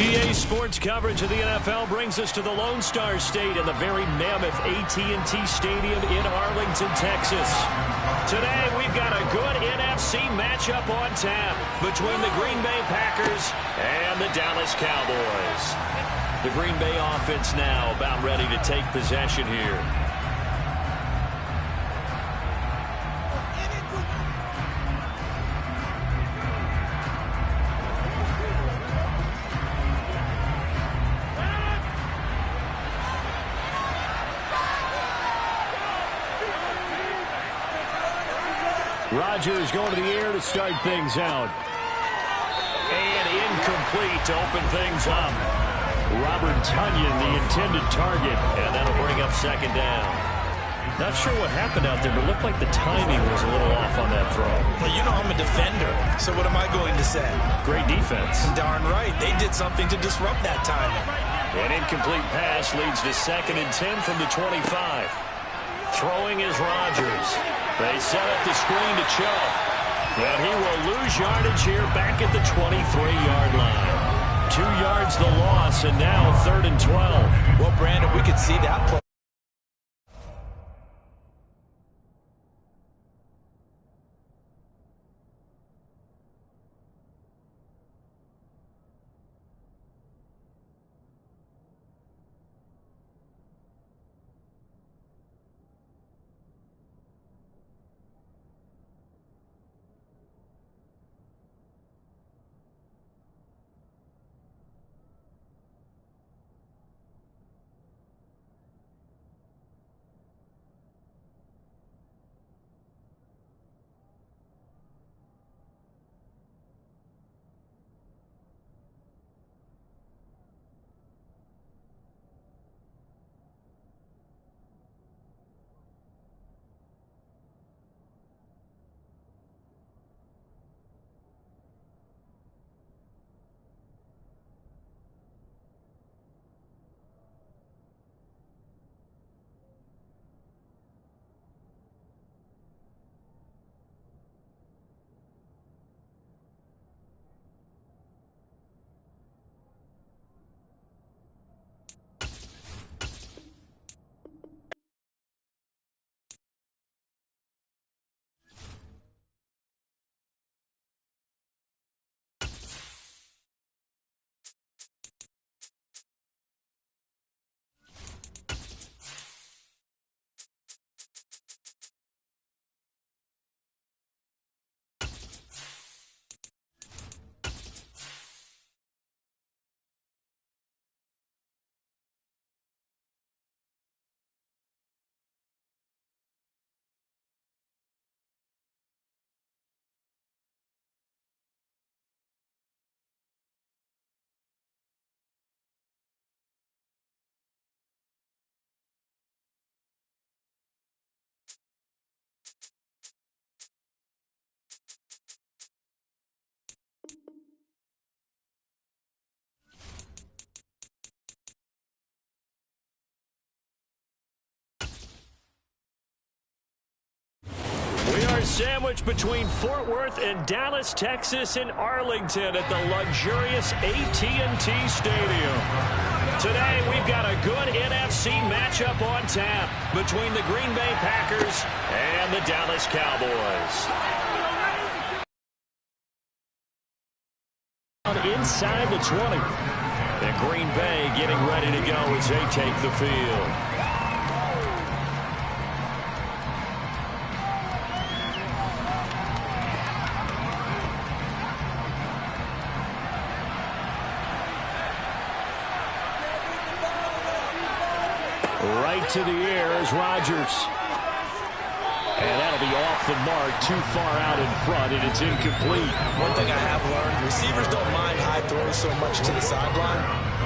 EA Sports coverage of the NFL brings us to the Lone Star State and the very mammoth AT&T Stadium in Arlington, Texas. Today, we've got a good NFC matchup on tap between the Green Bay Packers and the Dallas Cowboys. The Green Bay offense now about ready to take possession here. Rodgers going to the air to start things out. And incomplete to open things up. Robert Tonyan, the intended target, and that'll bring up second down. Not sure what happened out there, but it looked like the timing was a little off on that throw. Well, you know I'm a defender, so what am I going to say? Great defense. Darn right. They did something to disrupt that timing. An incomplete pass leads to 2nd and 10 from the 25. Throwing is Rodgers. They set up the screen to Chubb. And he will lose yardage here back at the 23-yard line. 2 yards the loss, and now 3rd and 12. Well, Brandon, we could see that play. Sandwiched between Fort Worth and Dallas, Texas, and Arlington at the luxurious AT&T Stadium. Today, we've got a good NFC matchup on tap between the Green Bay Packers and the Dallas Cowboys. Inside the 20. And Green Bay getting ready to go as they take the field. Right to the air is Rodgers. And that'll be off the mark, too far out in front, and it's incomplete. One thing I have learned, receivers don't mind high throws so much to the sideline,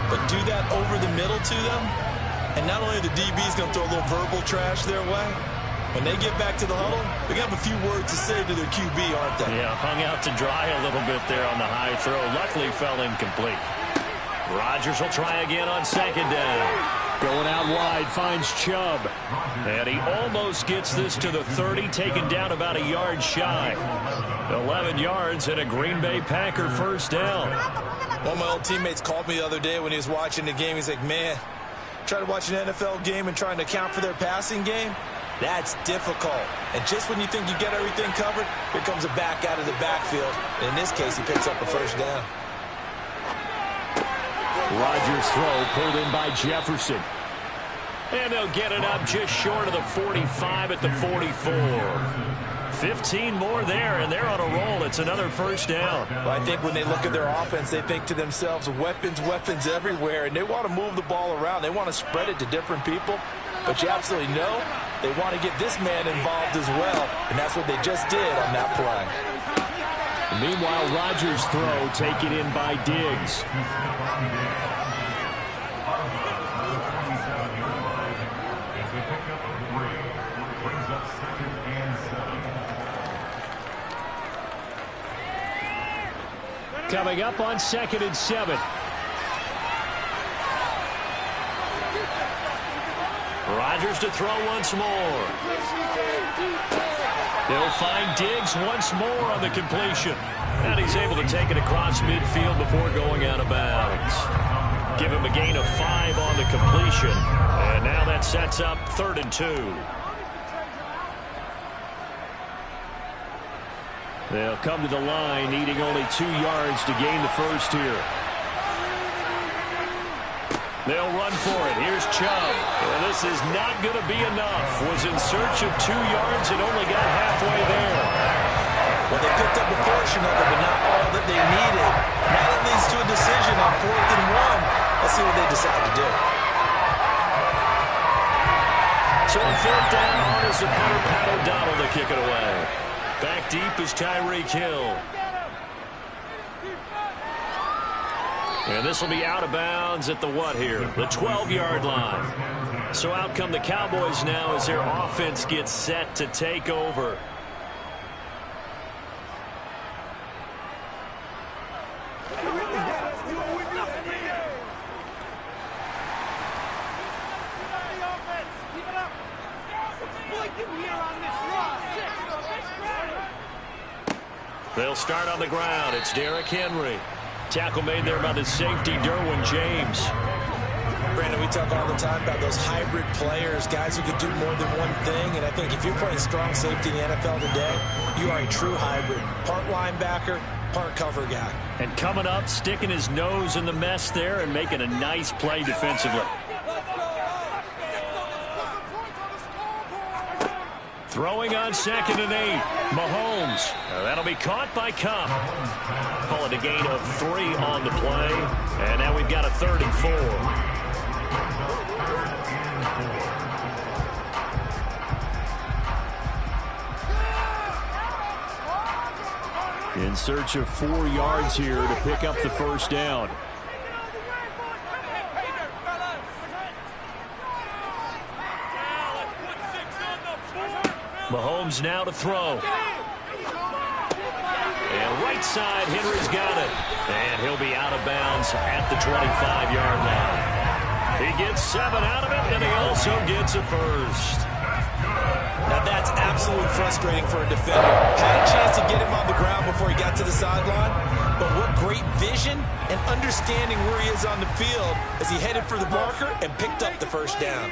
but do that over the middle to them, and not only the DB's going to throw a little verbal trash their way, when they get back to the huddle, they're going to have a few words to say to their QB, aren't they? Yeah, hung out to dry a little bit there on the high throw. Luckily fell incomplete. Rodgers will try again on second down. Going out wide, finds Chubb. And he almost gets this to the 30, taken down about a yard shy. 11 yards and a Green Bay Packer first down. One of my old teammates called me the other day when he was watching the game. He's like, man, trying to watch an NFL game and trying to account for their passing game, that's difficult. And just when you think you get everything covered, here comes a back out of the backfield. And in this case, he picks up a first down. Rodgers' throw pulled in by Jefferson. And they'll get it up just short of the 45 at the 44. 15 more there, and they're on a roll. It's another first down. Well, I think when they look at their offense, they think to themselves, weapons, weapons everywhere, and they want to move the ball around. They want to spread it to different people. But you absolutely know they want to get this man involved as well, and that's what they just did on that play. Meanwhile, Rodgers' throw taken in by Diggs. Coming up on 2nd and 7. Rodgers to throw once more. They'll find Diggs once more on the completion. And he's able to take it across midfield before going out of bounds. Give him a gain of 5 on the completion. And now that sets up 3rd and 2. They'll come to the line, needing only 2 yards to gain the first here. They'll run for it. Here's Chubb. And this is not going to be enough. Was in search of 2 yards and only got halfway there. Well, they picked up a portion of it, but not all that they needed. Now that leads to a decision on 4th and 1. Let's see what they decide to do. So on 4th down, is the punter, Pat O'Donnell, to kick it away. Back deep is Tyreek Hill. And this will be out of bounds at the what here? The 12-yard line. So out come the Cowboys now as their offense gets set to take over. They'll start on the ground. It's Derrick Henry. Tackle made there by the safety, Derwin James. Brandon, we talk all the time about those hybrid players, guys who could do more than one thing. And I think if you're playing strong safety in the NFL today, you are a true hybrid. Part linebacker, part cover guy. And coming up, sticking his nose in the mess there and making a nice play defensively. Throwing on 2nd and 8. Mahomes. That'll be caught by Kupp. Call it a gain of 3 on the play. And now we've got a 3rd and 4. In search of 4 yards here to pick up the first down. Mahomes now to throw. And right side, Henry's got it. And he'll be out of bounds at the 25-yard line. He gets 7 out of it, and he also gets a first. Now that's absolutely frustrating for a defender. Had a chance to get him on the ground before he got to the sideline, but what great vision and understanding where he is on the field as he headed for the marker and picked up the first down.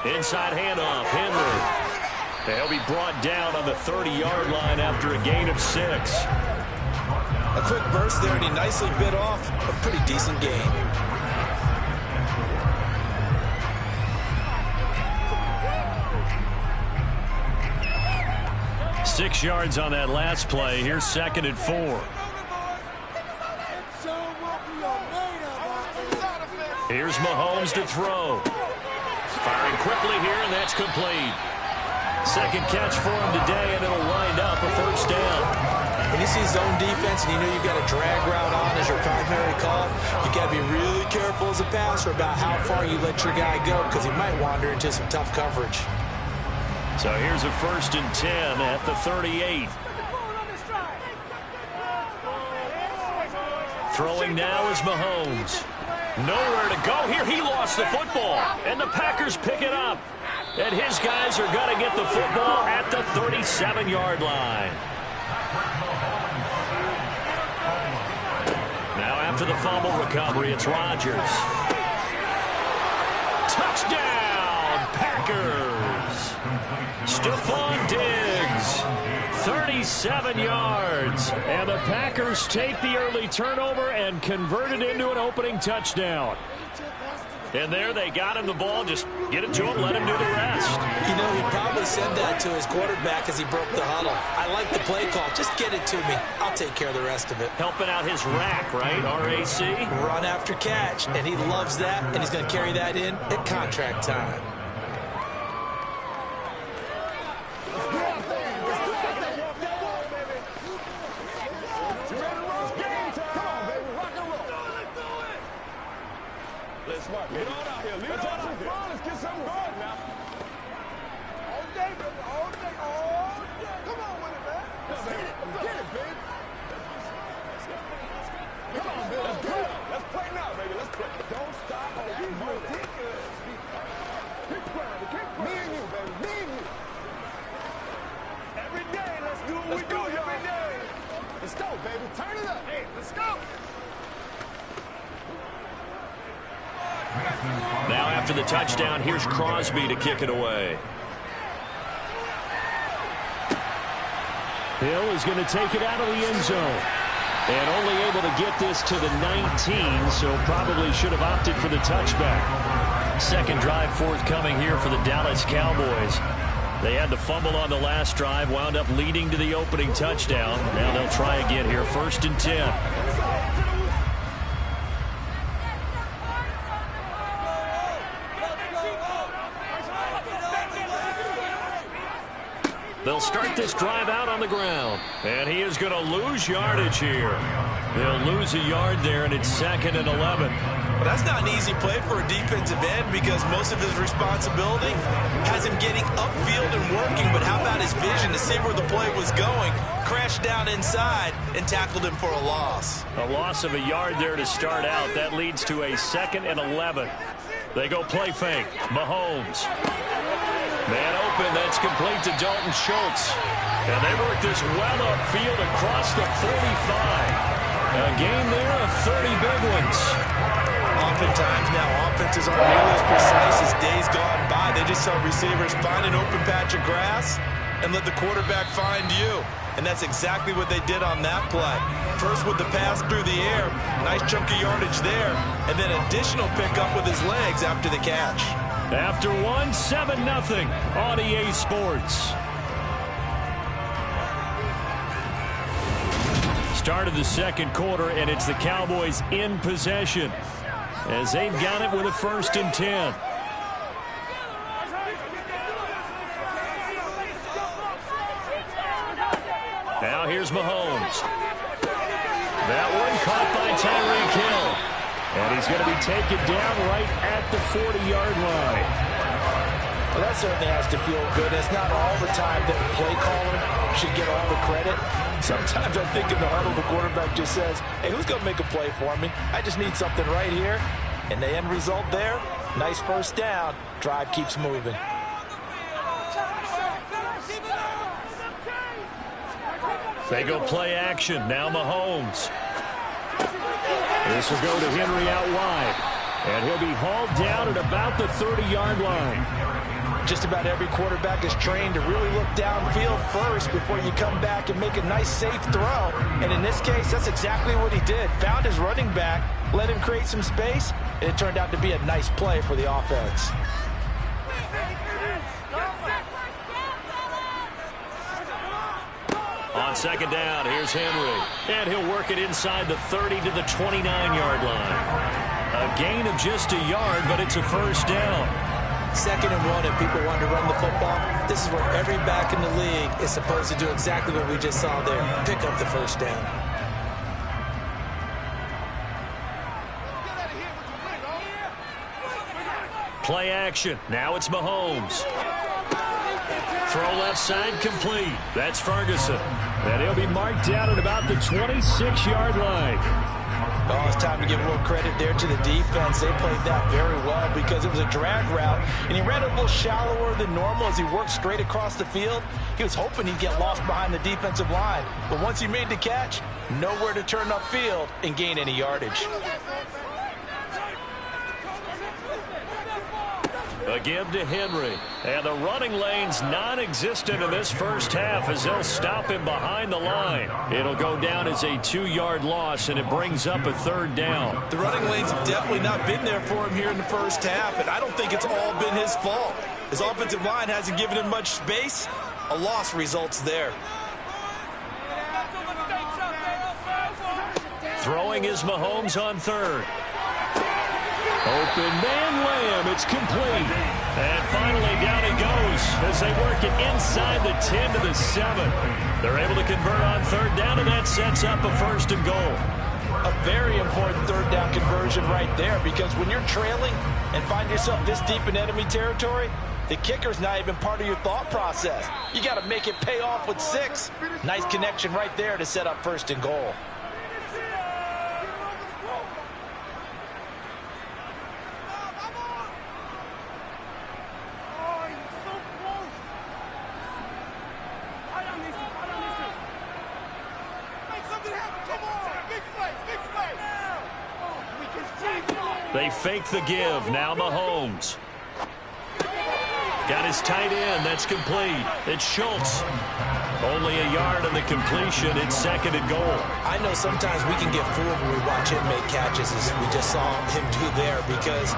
Inside handoff, Henry. He'll be brought down on the 30-yard line after a gain of 6. A quick burst there, and he nicely bit off a pretty decent gain. Six yards on that last play. Here's 2nd and 4. Here's Mahomes to throw. Firing quickly here, and that's complete. Second catch for him today, and it'll wind up a first down. When you see zone defense and you know you've got a drag route on as your primary call, you got to be really careful as a passer about how far you let your guy go because he might wander into some tough coverage. So here's a 1st and 10 at the 38. Throwing now is Mahomes. Nowhere to go here. He lost the football. And the Packers pick it up. And his guys are going to get the football at the 37-yard line. Now after the fumble recovery, it's Rodgers. Touchdown, Packers. Stephon Diggs, 37 yards. And the Packers take the early turnover and convert it into an opening touchdown. And there they got him the ball. Just get it to him, let him do the rest. You know, he probably said that to his quarterback as he broke the huddle. I like the play call. Just get it to me. I'll take care of the rest of it. Helping out his rack, right? R-A-C? Run after catch. And he loves that, and he's going to carry that in at contract time. Smart. Get on out here. Let's get some fun. Let's get something going now. All day, baby. All day. All day. Come on with it, man. Let's get it. Let's get it, baby. Come on, baby. Let's play. Let's play now, baby. Let's play. Don't stop. Oh, you ridiculous. Keep playing. Keep playing. Me and you, baby. Me and you. Every day, let's do what we do every day. Let's go, baby. Turn it up. Hey, let's go. Now after the touchdown, here's Crosby to kick it away. Hill is going to take it out of the end zone. And only able to get this to the 19, so probably should have opted for the touchback. Second drive forthcoming here for the Dallas Cowboys. They had the fumble on the last drive, wound up leading to the opening touchdown. Now they'll try again here, 1st and 10. They'll start this drive out on the ground. And he is going to lose yardage here. They'll lose a yard there, and it's 2nd and 11. Well, that's not an easy play for a defensive end because most of his responsibility has him getting upfield and working. But how about his vision to see where the play was going? Crashed down inside and tackled him for a loss. A loss of a yard there to start out. That leads to a 2nd and 11. They go play fake. Mahomes. Man open, that's complete to Dalton Schultz. And they work this well upfield across the 45. A game there of 30 big ones. Oftentimes now, offenses aren't nearly as precise as days gone by. They just saw receivers find an open patch of grass and let the quarterback find you. And that's exactly what they did on that play. First with the pass through the air, nice chunk of yardage there, and then additional pickup with his legs after the catch. After one, 7-0 on EA Sports. Start of the second quarter, and it's the Cowboys in possession as they've got it with a 1st and 10. Now here's Mahomes. That one caught by Tyreek Hill. And he's going to be taken down right at the 40-yard line. Well, that certainly has to feel good. It's not all the time that the play caller should get all the credit. Sometimes I think in the huddle, the quarterback just says, hey, who's going to make a play for me? I just need something right here. And the end result there, nice 1st down. Drive keeps moving. They go play action. Now Mahomes. This will go to Henry out wide. And he'll be hauled down at about the 30-yard line. Just about every quarterback is trained to really look downfield first before you come back and make a nice, safe throw. And in this case, that's exactly what he did. Found his running back, let him create some space, and it turned out to be a nice play for the offense. On 2nd down, here's Henry. And he'll work it inside the 30 to the 29-yard line. A gain of just a yard, but it's a 1st down. 2nd and 1, if people want to run the football, this is where every back in the league is supposed to do exactly what we just saw there. Pick up the 1st down. Play action. Now it's Mahomes. Throw left side complete. That's Ferguson. And he'll be marked down at about the 26-yard line. it's time to give a little credit there to the defense. They played that very well because it was a drag route, and he ran it a little shallower than normal as he worked straight across the field. He was hoping he'd get lost behind the defensive line, but once he made the catch, nowhere to turn upfield and gain any yardage. A give to Henry. And the running lane's non-existent in this first half as they'll stop him behind the line. It'll go down as a 2-yard loss, and it brings up a 3rd down. The running lanes have definitely not been there for him here in the first half, and I don't think it's all been his fault. His offensive line hasn't given him much space. A loss results there. Throwing is Mahomes on 3rd. Open man Lamb, it's complete. And finally down he goes as they work it inside the 10 to the 7. They're able to convert on 3rd down, and that sets up a 1st and goal. A very important 3rd down conversion right there, because when you're trailing and find yourself this deep in enemy territory, the kicker's not even part of your thought process. You got to make it pay off with 6. Nice connection right there to set up 1st and goal. They fake the give. Now Mahomes. Got his tight end. That's complete. It's Schultz. Only a yard on the completion. It's 2nd and goal. I know sometimes we can get fooled when we watch him make catches, as we just saw him do there, because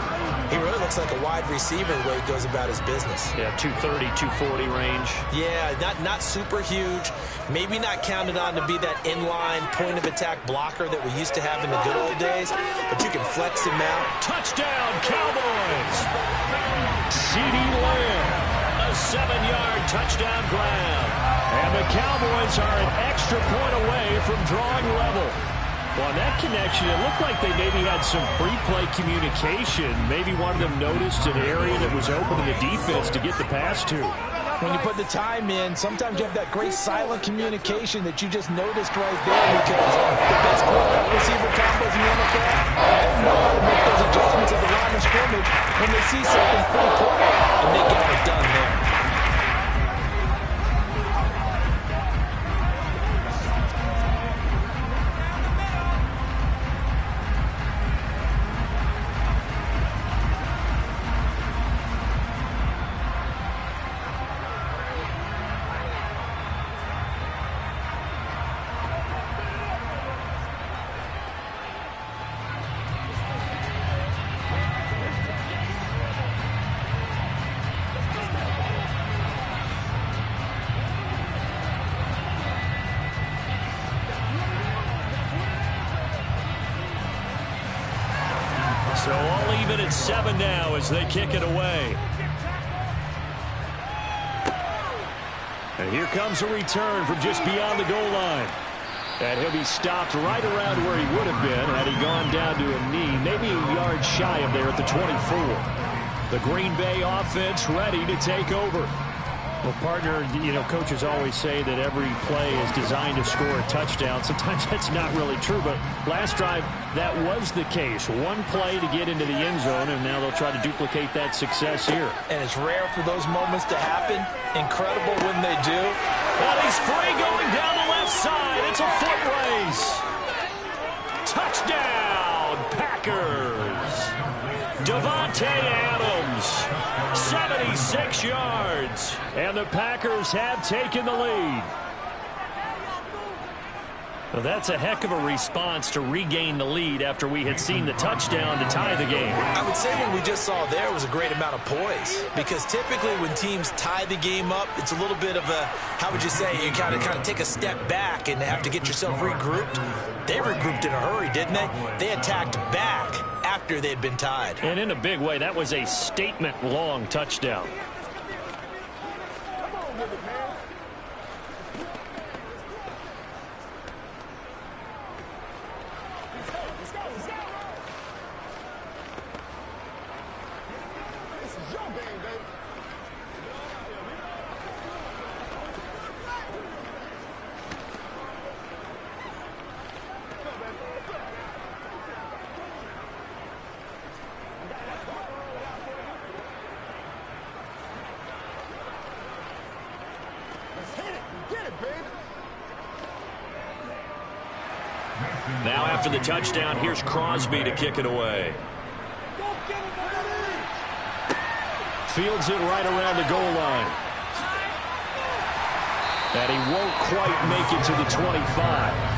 he really looks like a wide receiver the way he goes about his business. Yeah, 230, 240 range. Yeah, not super huge. Maybe not counted on to be that inline point-of-attack blocker that we used to have in the good old days, but you can flex him out. Touchdown, Cowboys! CeeDee Lamb, a 7-yard touchdown grab. And the Cowboys are an extra point away from drawing level. Well, on that connection, it looked like they maybe had some pre-play communication. Maybe one of them noticed an area that was open to the defense to get the pass to. When you put the time in, sometimes you have that great silent communication that you just noticed right there, because the best quarterback receiver combos in the NFL, they know how to make those adjustments at the line of scrimmage when they see something pretty quiet, and they got it done there. So all even at 7 now as they kick it away. And here comes a return from just beyond the goal line. And he'll be stopped right around where he would have been had he gone down to a knee, maybe a yard shy of there at the 24. The Green Bay offense ready to take over. Well, partner, coaches always say that every play is designed to score a touchdown. Sometimes that's not really true, but last drive, that was the case. One play to get into the end zone, and now they'll try to duplicate that success here. And it's rare for those moments to happen. Incredible when they do. And he's free going down the left side. It's a foot race. Touchdown, Packers. Davante Adams, 76 yards. And the Packers have taken the lead. Well, that's a heck of a response to regain the lead after we had seen the touchdown to tie the game. I would say what we just saw there was a great amount of poise, because typically when teams tie the game up, it's a little bit of a, how would you say, you kind of take a step back and have to get yourself regrouped. They regrouped in a hurry, didn't they? They attacked back after they'd been tied. And in a big way, that was a statement-long touchdown. after the touchdown. Here's Crosby to kick it away. Fields it right around the goal line. And he won't quite make it to the 25.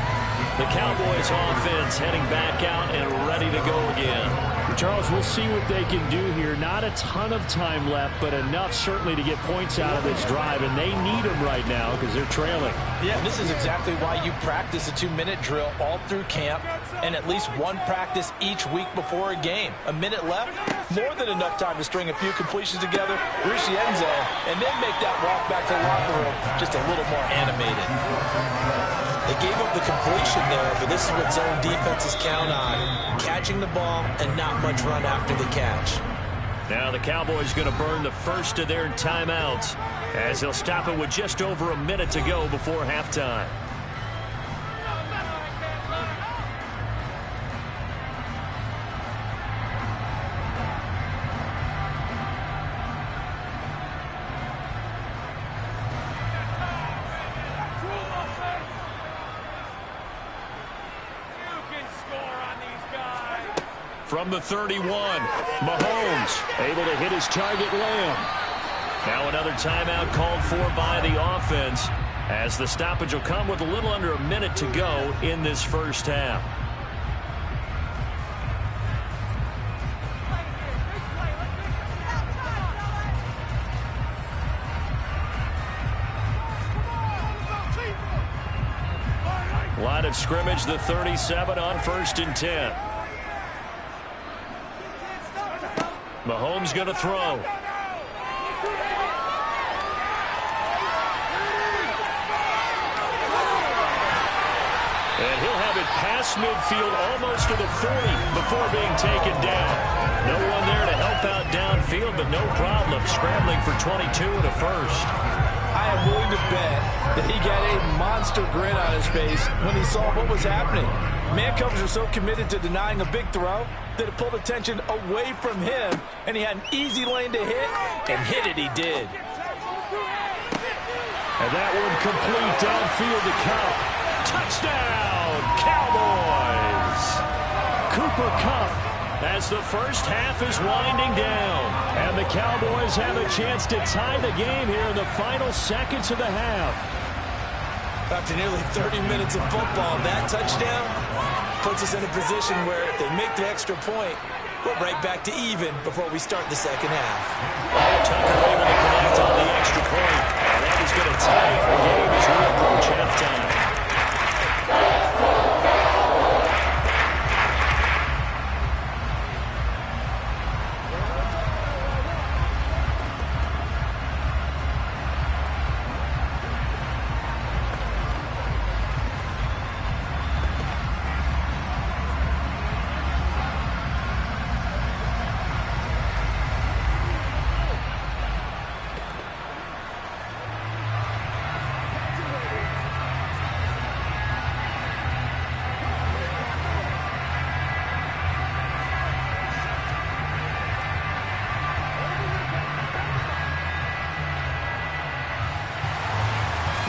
The Cowboys offense heading back out and ready to go again. Charles, we'll see what they can do here. Not a ton of time left, but enough certainly to get points out of this drive, and they need them right now because they're trailing. Yeah, and this is exactly why you practice a 2-minute drill all through camp and at least one practice each week before a game. A minute left, more than enough time to string a few completions together, reach the end zone, and then make that walk back to the locker room just a little more animated. They gave up the completion there, but this is what zone defenses count on. Catching the ball and not much run after the catch. Now the Cowboys going to burn the first of their timeouts as they'll stop it with just over a minute to go before halftime. From the 31, Mahomes able to hit his target Lamb. Now another timeout called for by the offense as the stoppage will come with a little under a minute to go in this first half. Line of scrimmage, the 37 on 1st and 10. Mahomes going to throw. And he'll have it past midfield almost to the 40 before being taken down. No one there to help out downfield, but no problem scrambling for 22 and a first. I am willing to bet that he got a monster grin on his face when he saw what was happening. Man covers are so committed to denying a big throw that it pulled attention away from him, and he had an easy lane to hit, and hit it he did. And that one complete downfield to Kupp. Touchdown, Cowboys! Cooper Kupp as the first half is winding down. And the Cowboys have a chance to tie the game here in the final seconds of the half. After nearly 30 minutes of football, that touchdown puts us in a position where if they make the extra point, we're right back to even before we start the second half. Tucker able to connect on the extra point. And that is going to tie the game as we approach halftime.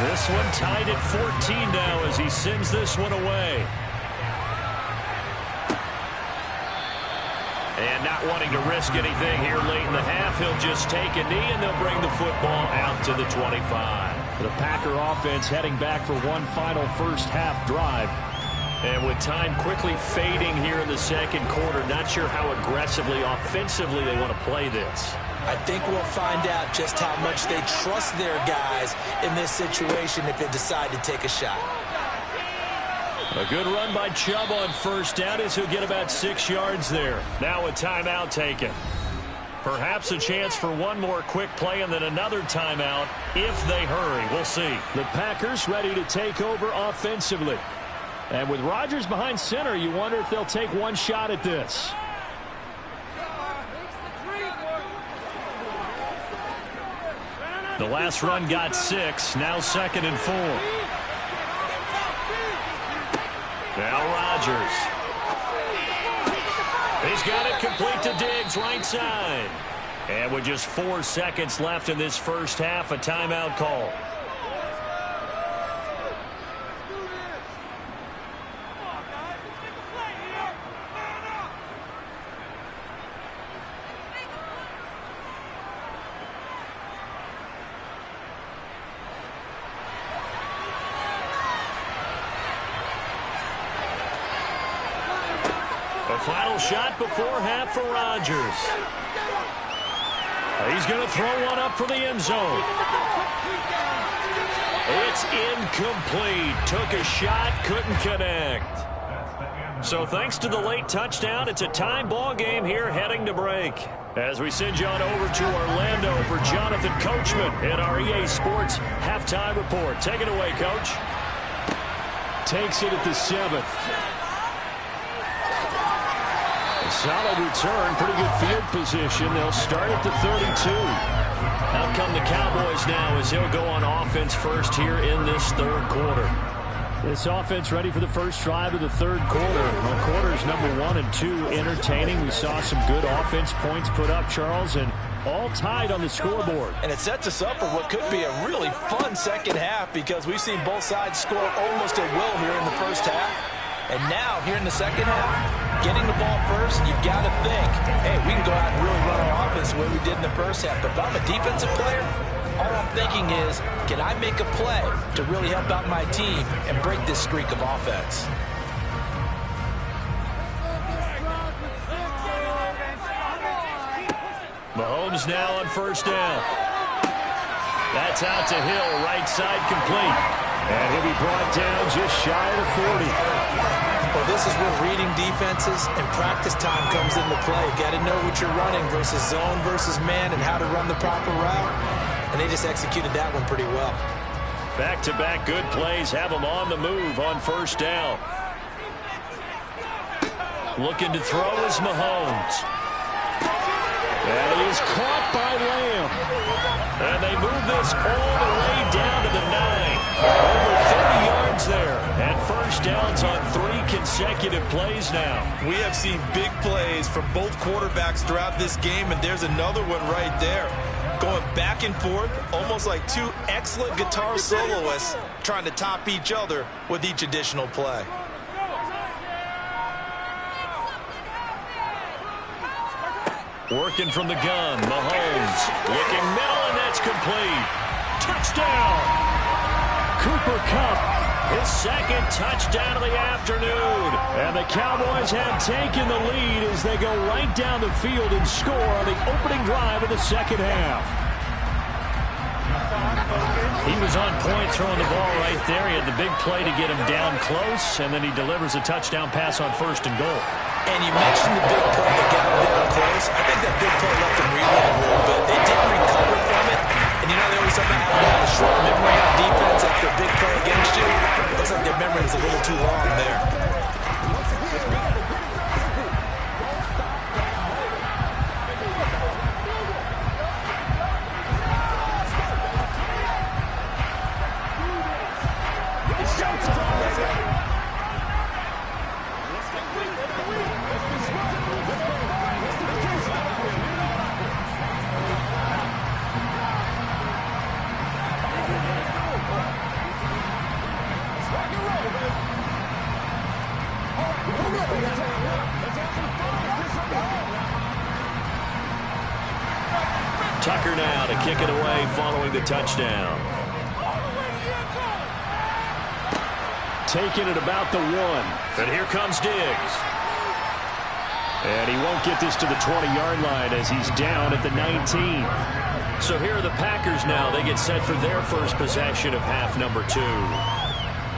This one tied at 14 now as he sends this one away. And not wanting to risk anything here late in the half, he'll just take a knee and they'll bring the football out to the 25. The Packer offense heading back for one final first half drive. And with time quickly fading here in the second quarter, not sure how aggressively, offensively they want to play this. I think we'll find out just how much they trust their guys in this situation if they decide to take a shot. A good run by Chubb on first down as he'll get about 6 yards there. Now a timeout taken. Perhaps a chance for one more quick play and then another timeout if they hurry. We'll see. The Packers ready to take over offensively. And with Rodgers behind center, you wonder if they'll take one shot at this. The last run got 6. Now 2nd and 4. Now Rodgers. He's got it complete to Diggs, right side. And with just 4 seconds left in this first half, a timeout call. final shot before half for Rodgers. He's going to throw one up for the end zone. It's incomplete. Took a shot, couldn't connect. So thanks to the late touchdown, it's a tie ball game here heading to break. As we send you on over to Orlando for Jonathan Coachman in our EA Sports Halftime Report. Take it away, Coach. Takes it at the 7th. A solid return, pretty good field position. They'll start at the 32. Out come the Cowboys now as he'll go on offense first here in this third quarter. This offense ready for the first drive of the third quarter. Well, quarters number 1 and 2 entertaining. We saw some good offense points put up, Charles, and all tied on the scoreboard. And it sets us up for what could be a really fun second half because we've seen both sides score almost at will here in the first half. And now, here in the second half, getting the ball first, you've got to think, hey, we can go out and really run our offense the way we did in the first half. But if I'm a defensive player, all I'm thinking is, can I make a play to really help out my team and break this streak of offense? Mahomes now on first down. That's out to Hill, right side complete. And he'll be brought down just shy of the 40. Well, this is where reading defenses and practice time comes into play. You got to know what you're running versus zone versus man and how to run the proper route. And they just executed that one pretty well. Back-to-back good plays have them on the move on first down. Looking to throw is Mahomes. And he is caught by Lamb. And they move this all the way down to the 9. Over 30 yards there. And first downs on 3 consecutive plays now. We have seen big plays from both quarterbacks throughout this game, and there's another one right there. Going back and forth, almost like two excellent guitar soloists trying to top each other with each additional play. Working from the gun, Mahomes. Looking middle, and that's complete. Touchdown! Cooper Kupp, his second touchdown of the afternoon. And the Cowboys have taken the lead as they go right down the field and score on the opening drive of the second half. He was on point throwing the ball right there. He had the big play to get him down close, and then he delivers a touchdown pass on first and goal. And you mentioned the big play that got him down close. I think that big play left him reeling a little bit. They didn't recover from it. And you know, they always talk about having to have a short memory on defense after a big play against you. It looks like their memory was a little too long there. Tucker now to kick it away following the touchdown. Taking it about the 1. And here comes Diggs. And he won't get this to the 20-yard line as he's down at the 19. So here are the Packers now. They get set for their first possession of half number 2.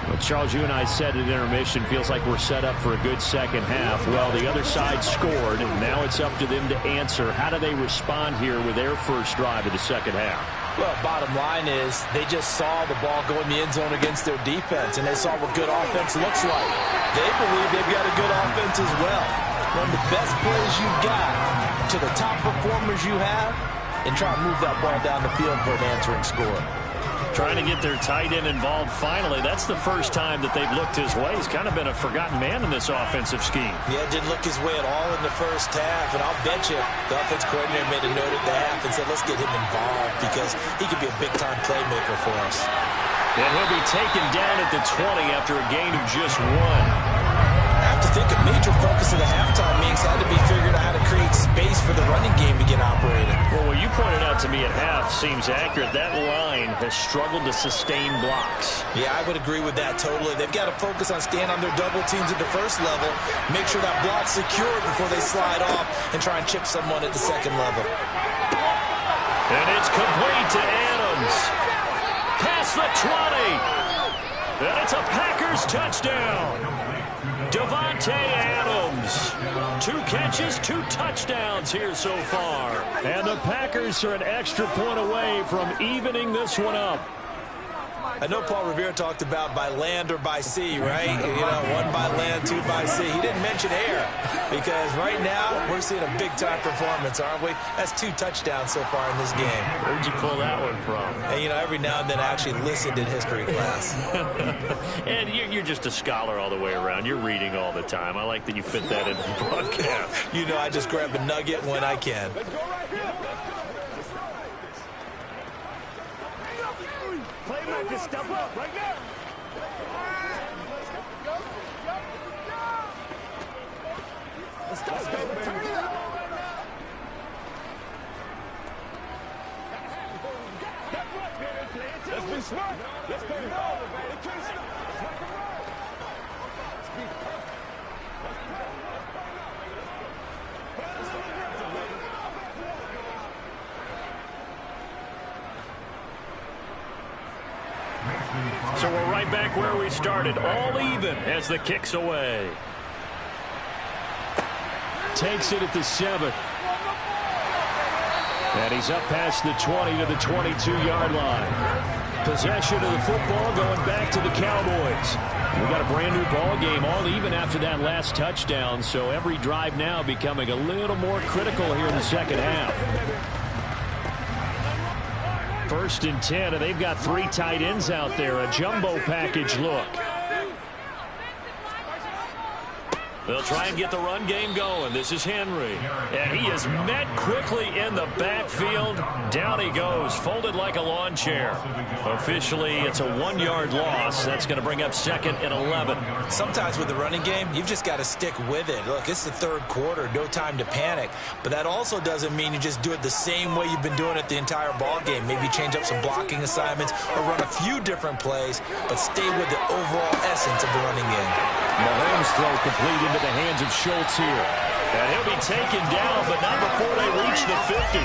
Well, Charles, you and I said at intermission, feels like we're set up for a good second half. Well, the other side scored, and now it's up to them to answer. How do they respond here with their first drive of the second half? Well, bottom line is they just saw the ball go in the end zone against their defense, and they saw what good offense looks like. They believe they've got a good offense as well. Run the best plays you've got to the top performers you have, and try to move that ball down the field for an answering score. Trying to get their tight end involved finally. That's the first time that they've looked his way. He's kind of been a forgotten man in this offensive scheme. Yeah, didn't look his way at all in the first half. And I'll bet you the offense coordinator made a note at the half and said, let's get him involved because he could be a big-time playmaker for us. And he'll be taken down at the 20 after a gain of just 1. I have to think a major focus of the halftime meetings had to be figuring out how to create space for the running game to get operated. Well, what you pointed out to me at half seems accurate. That line has struggled to sustain blocks. Yeah, I would agree with that totally. They've got to focus on staying on their double teams at the first level, make sure that block's secured before they slide off and try and chip someone at the second level. And it's complete to Adams. Past the 20. And it's a Packers touchdown. Davante Adams. 2 catches, 2 touchdowns here so far. And the Packers are an extra point away from evening this one up. I know Paul Revere talked about by land or by sea, right? You know, 1 by land, 2 by sea. He didn't mention air because right now we're seeing a big-time performance, aren't we? That's 2 touchdowns so far in this game. Where'd you pull that one from? And, you know, every now and then I actually listened in history class. And you're just a scholar all the way around. You're reading all the time. I like that you fit that into the broadcast. You know, I just grab a nugget when I can. Playmaker, step up right now. Let's go, baby. Turn it up. Let's be smart. Let's take it over, baby. Let's rock and roll. Let's be perfect. So we're right back where we started, all even as the kick's away. Takes it at the 7. And he's up past the 20 to the 22-yard line. Possession of the football going back to the Cowboys. We got a brand new ball game, all even after that last touchdown. So every drive now becoming a little more critical here in the second half. 1st and 10, and they've got 3 tight ends out there. A jumbo package look. They'll try and get the run game going. This is Henry. And he is met quickly in the backfield. Down he goes, folded like a lawn chair. Officially, it's a 1-yard loss. That's going to bring up 2nd and 11. Sometimes with the running game, you've just got to stick with it. Look, it's the 3rd quarter, no time to panic. But that also doesn't mean you just do it the same way you've been doing it the entire ball game. Maybe change up some blocking assignments or run a few different plays, but stay with the overall essence of the running game. Mahomes throw complete into the hands of Schultz here. And he'll be taken down, but not before they reach the 50.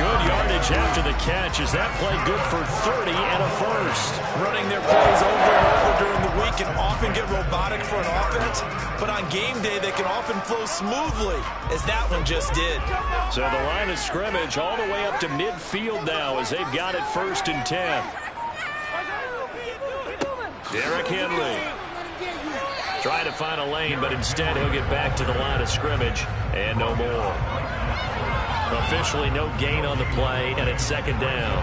Good yardage after the catch as that play good for 30 and a first. Running their plays over and over during the week can often get robotic for an offense, but on game day they can often flow smoothly, as that one just did. So the line of scrimmage all the way up to midfield now as they've got it 1st and 10. Derrick Henry. Trying to find a lane, but instead he'll get back to the line of scrimmage and no more. Officially no gain on the play, and it's 2nd down.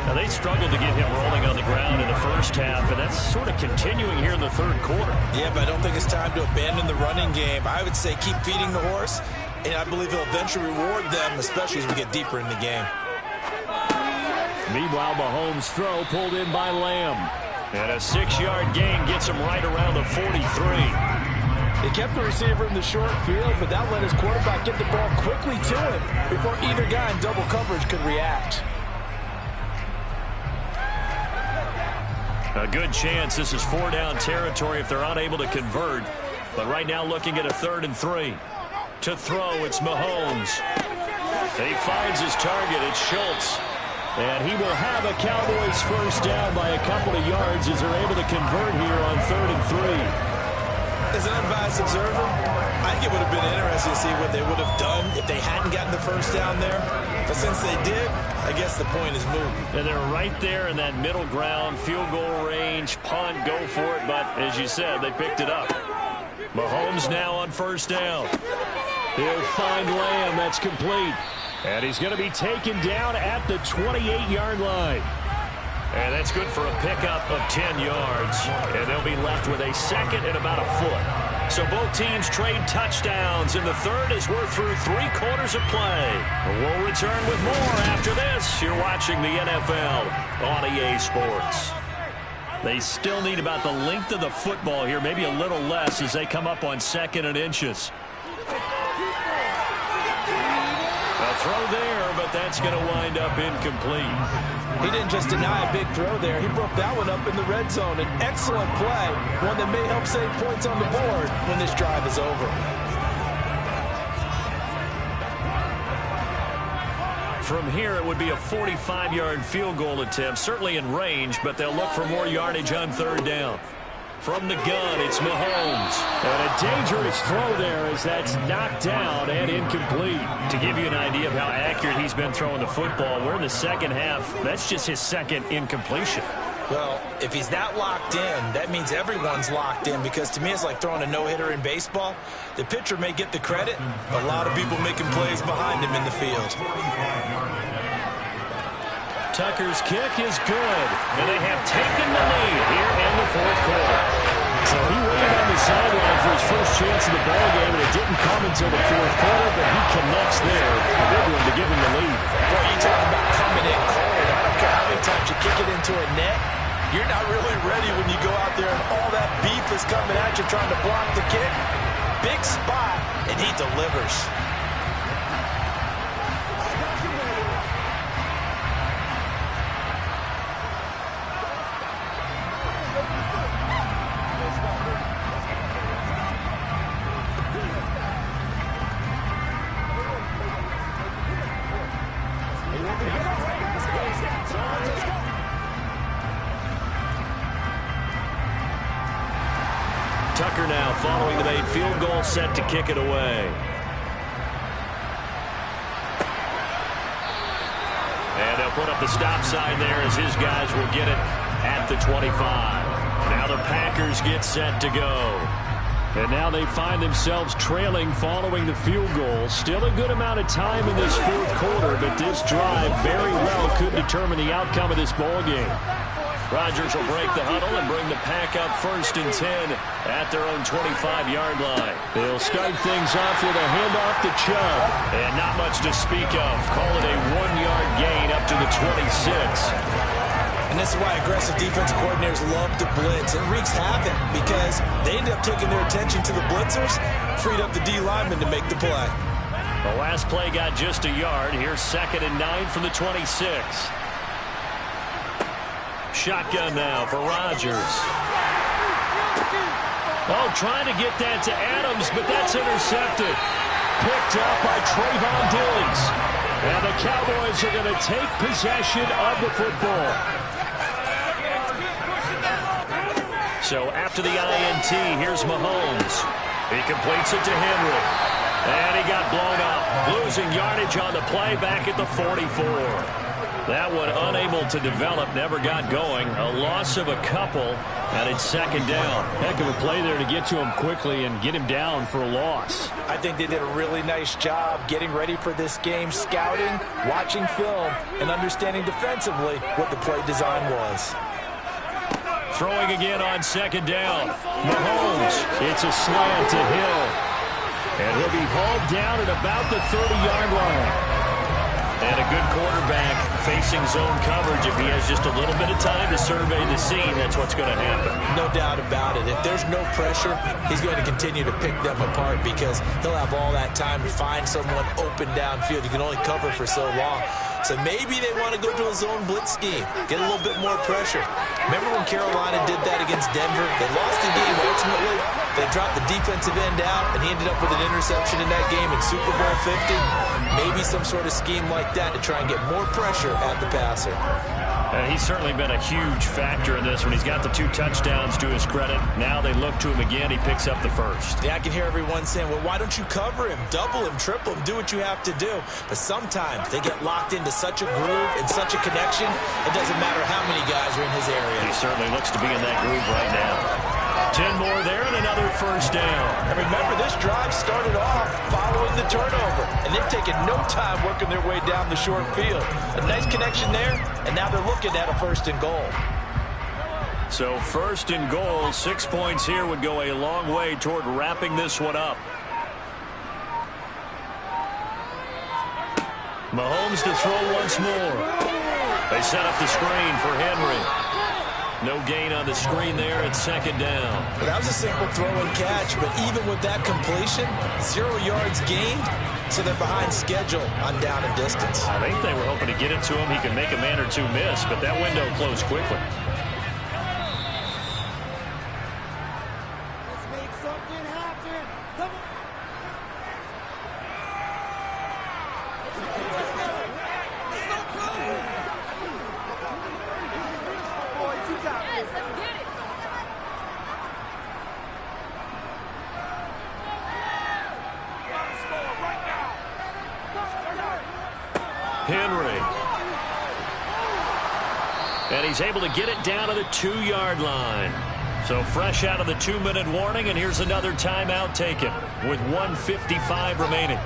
Now they struggled to get him rolling on the ground in the first half, and that's sort of continuing here in the 3rd quarter. Yeah, but I don't think it's time to abandon the running game. I would say keep feeding the horse, and I believe he'll eventually reward them, especially as we get deeper in the game. Meanwhile, Mahomes' throw pulled in by Lamb. And a 6-yard gain gets him right around the 43. They kept the receiver in the short field, but that let his quarterback get the ball quickly to him before either guy in double coverage could react. A good chance this is 4-down territory if they're unable to convert. But right now looking at a 3rd and 3. To throw, it's Mahomes. He finds his target. It's Schultz. And he will have a Cowboys first down by a couple of yards as they're able to convert here on 3rd and 3. As an unbiased observer, I think it would have been interesting to see what they would have done if they hadn't gotten the first down there. But since they did, I guess the point is moot. And they're right there in that middle ground, field goal range, punt, go for it. But as you said, they picked it up. Mahomes now on 1st down. He'll find Lamb. That's complete. And he's going to be taken down at the 28-yard line. And that's good for a pickup of 10 yards. And they'll be left with a 2nd and about a foot. So both teams trade touchdowns in the 3rd as we're through 3 quarters of play. We'll return with more after this. You're watching the NFL on EA Sports. They still need about the length of the football here, maybe a little less as they come up on 2nd and inches. A throw there, but but that's going to wind up incomplete. He didn't just deny a big throw there. He broke that one up in the red zone. An excellent play, one that may help save points on the board when this drive is over. From here, it would be a 45-yard field goal attempt, certainly in range, but they'll look for more yardage on third down. From the gun, it's Mahomes. And a dangerous throw there as that's knocked down and incomplete. To give you an idea of how accurate he's been throwing the football, we're in the second half. That's just his second incompletion. Well, if he's that locked in, that means everyone's locked in, because to me it's like throwing a no-hitter in baseball. The pitcher may get the credit, a lot of people making plays behind him in the field. Tucker's kick is good, and they have taken the lead here in the fourth quarter. So he waited on the sideline for his first chance of the ballgame, and it didn't come until the fourth quarter, but he connects there. A big one to give him the lead. Boy, you talk about coming in cold. I don't care how many times you kick it into a net. You're not really ready when you go out there and all that beef is coming at you trying to block the kick. Big spot, and he delivers. Tucker now following the made field goal, set to kick it away. And they'll put up the stop sign there as his guys will get it at the 25. Now the Packers get set to go. And now they find themselves trailing following the field goal. Still a good amount of time in this fourth quarter, but this drive very well could determine the outcome of this ball game. Rodgers will break the huddle and bring the Pack up 1st and 10 at their own 25-yard line. They'll start things off with a handoff to Chubb. And not much to speak of. Call it a 1-yard gain up to the 26. And this is why aggressive defensive coordinators love to blitz. It wreaks havoc because they end up taking their attention to the blitzers, freed up the D lineman to make the play. The last play got just a yard. Here's 2nd and 9 from the 26. Shotgun now for Rodgers. Oh, trying to get that to Adams, but that's intercepted. Picked up by Trayvon Diggs. And the Cowboys are going to take possession of the football. So after the INT, here's Mahomes. He completes it to Henry. And he got blown up. Losing yardage on the play back at the 44. That one unable to develop, never got going. A loss of a couple, and it's 2nd down. Heck of a play there to get to him quickly and get him down for a loss. I think they did a really nice job getting ready for this game, scouting, watching film, and understanding defensively what the play design was. Throwing again on 2nd down. Mahomes, it's a slant to Hill. And he'll be hauled down at about the 30-yard line. And a good quarterback facing zone coverage. If he has just a little bit of time to survey the scene, that's what's going to happen. No doubt about it. If there's no pressure, he's going to continue to pick them apart because he'll have all that time to find someone open downfield. You can only cover for so long. So maybe they want to go to a zone blitz scheme, get a little bit more pressure. Remember when Carolina did that against Denver? They lost the game ultimately. They dropped the defensive end out, and he ended up with an interception in that game in Super Bowl 50. Maybe some sort of scheme like that to try and get more pressure at the passer. He's certainly been a huge factor in this when he's got the 2 touchdowns to his credit. Now they look to him again. He picks up the first. Yeah, I can hear everyone saying, well, why don't you cover him, double him, triple him, do what you have to do. But sometimes they get locked into such a groove and such a connection, it doesn't matter how many guys are in his area. He certainly looks to be in that groove right now. 10 more there and another 1st down. And remember, this drive started off following the turnover, and they've taken no time working their way down the short field. A nice connection there, and now they're looking at a 1st and goal. So 1st and goal, 6 points here would go a long way toward wrapping this one up. Mahomes to throw once more. They set up the screen for Henry. No gain on the screen there at second down. Well, that was a simple throw and catch, but even with that completion, 0 yards gained, so they're behind schedule on down and distance. I think they were hoping to get it to him. He could make a man or two miss, but that window closed quickly. Let's make something happen. Come on. Boys, you got this. Let's get it. Henry. And he's able to get it down to the 2-yard line. So fresh out of the 2-minute warning, and here's another timeout taken with 1:55 remaining.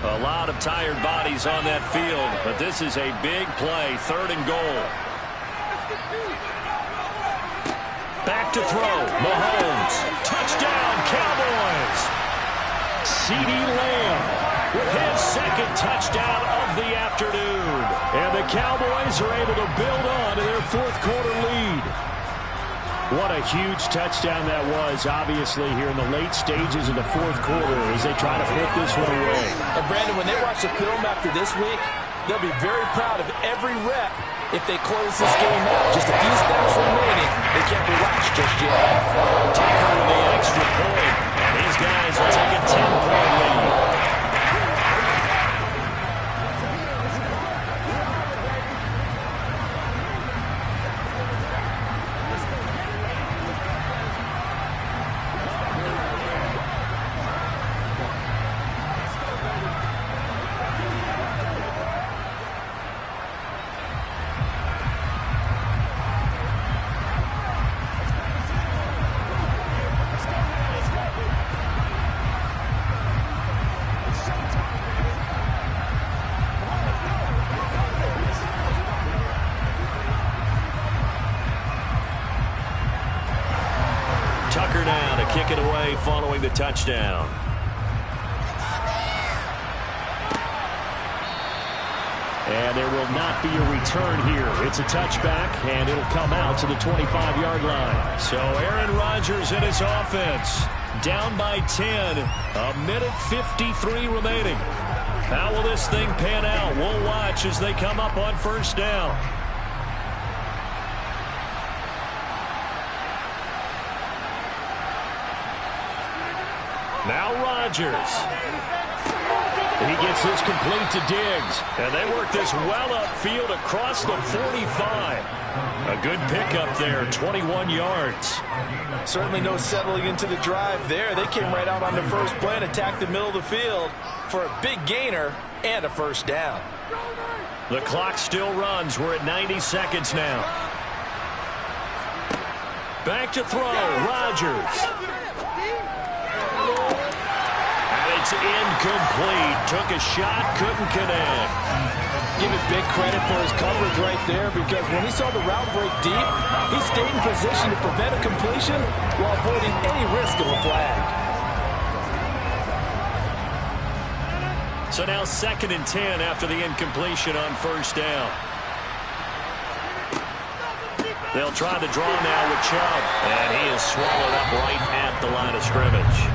A lot of tired bodies on that field, but this is a big play, 3rd and goal. Back to throw, Mahomes, touchdown, Cowboys. CeeDee Lamb with his 2nd touchdown of the afternoon. And the Cowboys are able to build on to their 4th quarter lead. What a huge touchdown that was, obviously, here in the late stages of the 4th quarter as they try to put this one away. And Brandon, when they watch the film after this week, they'll be very proud of every rep if they close this game out. Just a few steps remaining. They can't relax just yet. Tucker with the extra point. These guys will take a 10-point lead. Tucker now to kick it away following the touchdown. And there will not be a return here. It's a touchback, and it'll come out to the 25-yard line. So Aaron Rodgers and his offense down by 10. 1:53 remaining. How will this thing pan out? We'll watch as they come up on 1st down. Now Rodgers. He gets this complete to Diggs. And they work this well upfield across the 45. A good pickup there, 21 yards. Certainly no settling into the drive there. They came right out on the first play and attacked the middle of the field for a big gainer and a 1st down. The clock still runs. We're at 90 seconds now. Back to throw, Rodgers. It's incomplete. Took a shot, couldn't connect. Give it big credit for his coverage right there, because when he saw the route break deep, he stayed in position to prevent a completion while avoiding any risk of a flag. So now 2nd and 10 after the incompletion on 1st down. They'll try the draw now with Chubb, and he is swallowed up right at the line of scrimmage.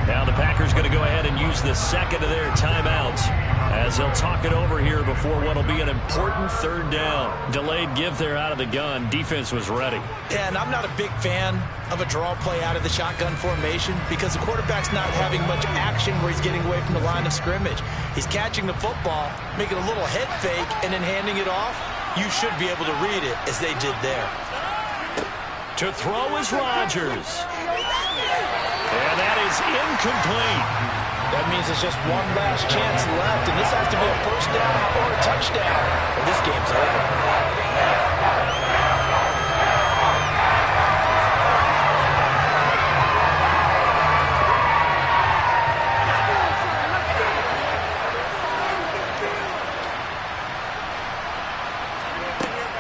Now the Packers going to go ahead and use the 2nd of their timeouts as they'll talk it over here before what will be an important 3rd down. Delayed give there out of the gun. Defense was ready. And I'm not a big fan of a draw play out of the shotgun formation because the quarterback's not having much action where he's getting away from the line of scrimmage. He's catching the football, making a little head fake, and then handing it off. You should be able to read it as they did there. To throw is Rodgers. And that is incomplete. That means it's just one last chance left, and this has to be a 1st down or a touchdown, or this game's over.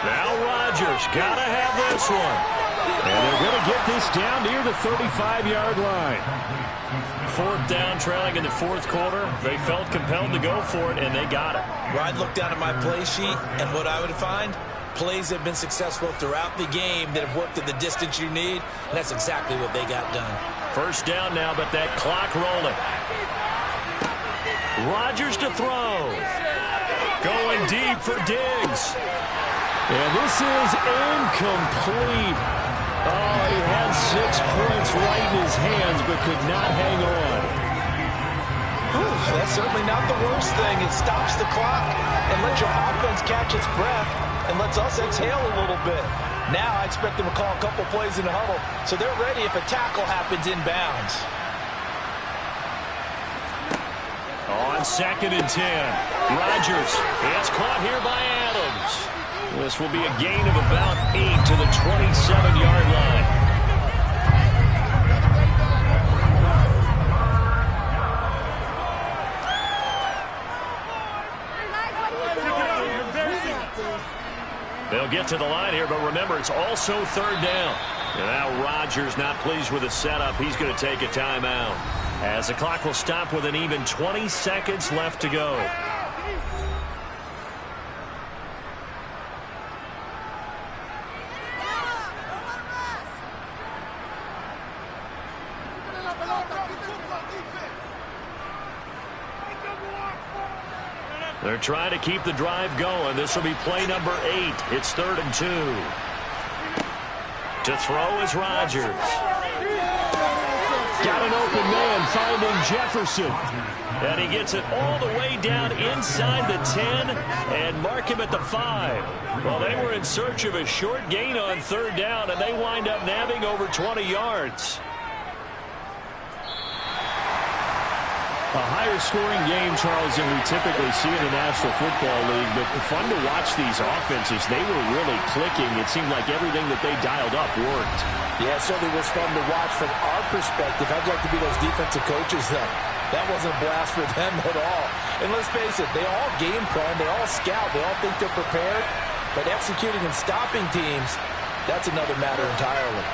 Now Rodgers. Bush. Gotta have this one. And they're going to get this down near the 35-yard line. 4th down, trailing in the 4th quarter. They felt compelled to go for it, and they got it. Well, I'd look down at my play sheet, and what I would find, plays have been successful throughout the game that have worked at the distance you need, and that's exactly what they got done. 1st down now, but that clock rolling. Rodgers to throw. Going deep for Diggs. And this is incomplete. Oh, he had 6 points right in his hands, but could not hang on. That's certainly not the worst thing. It stops the clock and lets your offense catch its breath and lets us exhale a little bit. Now I expect them to call a couple plays in the huddle, so they're ready if a tackle happens inbounds. On 2nd and 10. Rodgers. It's caught here by Adams. This will be a gain of about 8 to the 27-yard line. They'll get to the line here, but remember, it's also 3rd down. And now Rodgers not pleased with the setup. He's going to take a timeout, as the clock will stop with an even 20 seconds left to go. They're trying to keep the drive going. This will be play number 8. It's 3rd and 2. To throw is Rodgers. Got an open man finding Jefferson. And he gets it all the way down inside the 10 and mark him at the 5. Well, they were in search of a short gain on 3rd down, and they wind up nabbing over 20 yards. A higher-scoring game, Charles, than we typically see in the National Football League, but fun to watch these offenses. They were really clicking. It seemed like everything that they dialed up worked. Yeah, it certainly was fun to watch from our perspective. I'd like to be those defensive coaches, though. That wasn't a blast for them at all. And let's face it, they all game plan, they all scout, they all think they're prepared, but executing and stopping teams, that's another matter entirely.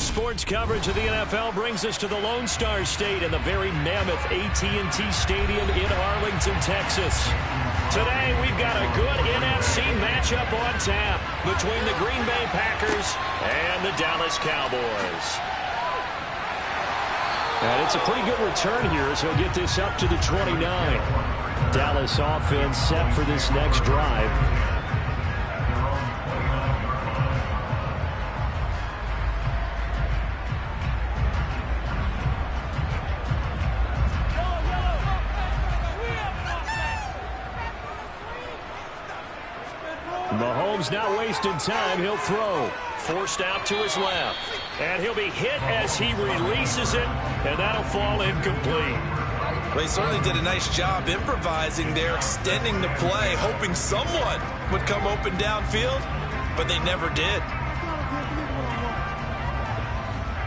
Today's sports coverage of the NFL brings us to the Lone Star State and the very mammoth AT&T Stadium in Arlington, Texas. Today, we've got a good NFC matchup on tap between the Green Bay Packers and the Dallas Cowboys. And it's a pretty good return here as he'll get this up to the 29. Dallas offense set for this next drive. Mahomes not wasting time. He'll throw. Forced out to his left. And he'll be hit as he releases it, and that'll fall incomplete. Well, he certainly did a nice job improvising there, extending the play, hoping someone would come open downfield, but they never did.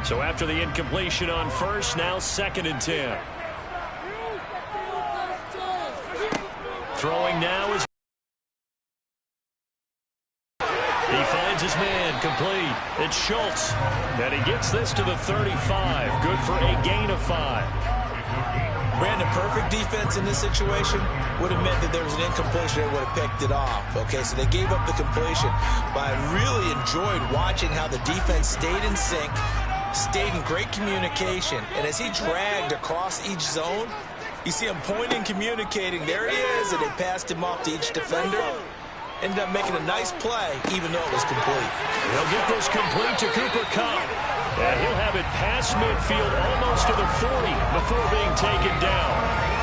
So after the incompletion on first, now 2nd and 10. Throwing now is... He finds his man, complete. It's Schultz. And he gets this to the 35. Good for a gain of 5. Brandon, perfect defense in this situation would have meant that there was an incompletion. They would have picked it off. Okay, so they gave up the completion. But I really enjoyed watching how the defense stayed in sync, stayed in great communication. And as he dragged across each zone, you see him pointing, communicating. There he is, and they passed him off to each defender. Ended up making a nice play, even though it was complete. He'll get this complete to Cooper Kupp. And he'll have it past midfield almost to the 40 before being taken down.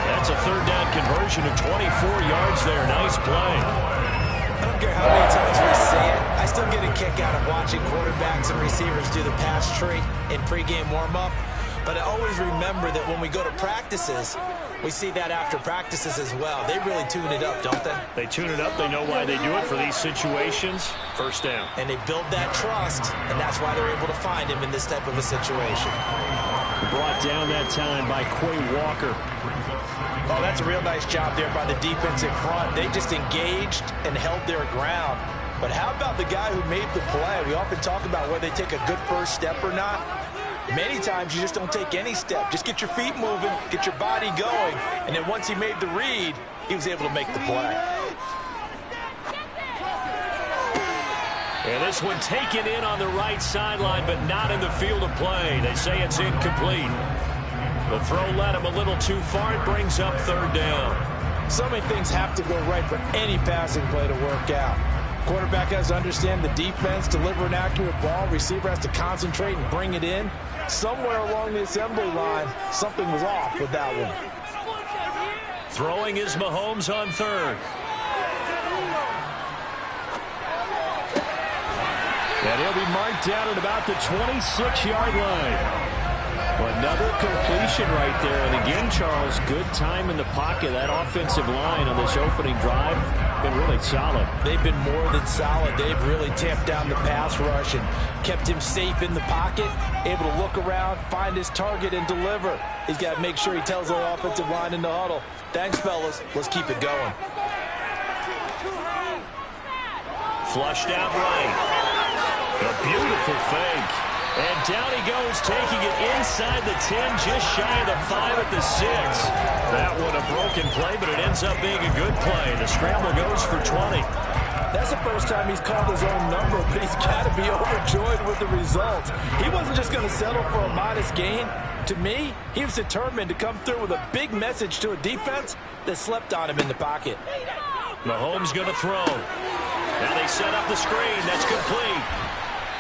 That's a 3rd down conversion of 24 yards there. Nice play. I don't care how many times we say it, I still get a kick out of watching quarterbacks and receivers do the pass tree in pregame warm-up. But I always remember that when we go to practices, we see that after practices as well. They really tune it up, don't they? They tune it up. They know why they do it for these situations. 1st down. And they build that trust, and that's why they're able to find him in this type of a situation. Brought down that time by Quay Walker. Oh, that's a real nice job there by the defensive front. They just engaged and held their ground. But how about the guy who made the play? We often talk about whether they take a good first step or not. Many times you just don't take any step. Just get your feet moving, get your body going, and then once he made the read, he was able to make the play. And this one taken in on the right sideline, but not in the field of play. They say it's incomplete. The throw led him a little too far. It brings up 3rd down. So many things have to go right for any passing play to work out. Quarterback has to understand the defense, deliver an accurate ball. Receiver has to concentrate and bring it in. Somewhere along the assembly line, something was off with that one. Throwing is Mahomes on 3rd. And he'll be marked down at about the 26-yard line. Another completion right there. And again, Charles, good time in the pocket. That offensive line on this opening drive been really solid. They've been more than solid. They've really tamped down the pass rush and kept him safe in the pocket, able to look around, find his target, and deliver. He's got to make sure he tells the offensive line in the huddle, thanks, fellas. Let's keep it going. Flushed out right. A beautiful fake. And down he goes, taking it inside the 10, just shy of the 5 at the 6. That one a broken play, but it ends up being a good play. The scramble goes for 20. That's the first time he's called his own number, but he's got to be overjoyed with the results. He wasn't just going to settle for a modest gain. To me, he was determined to come through with a big message to a defense that slept on him in the pocket. Mahomes going to throw. Now they set up the screen. That's complete.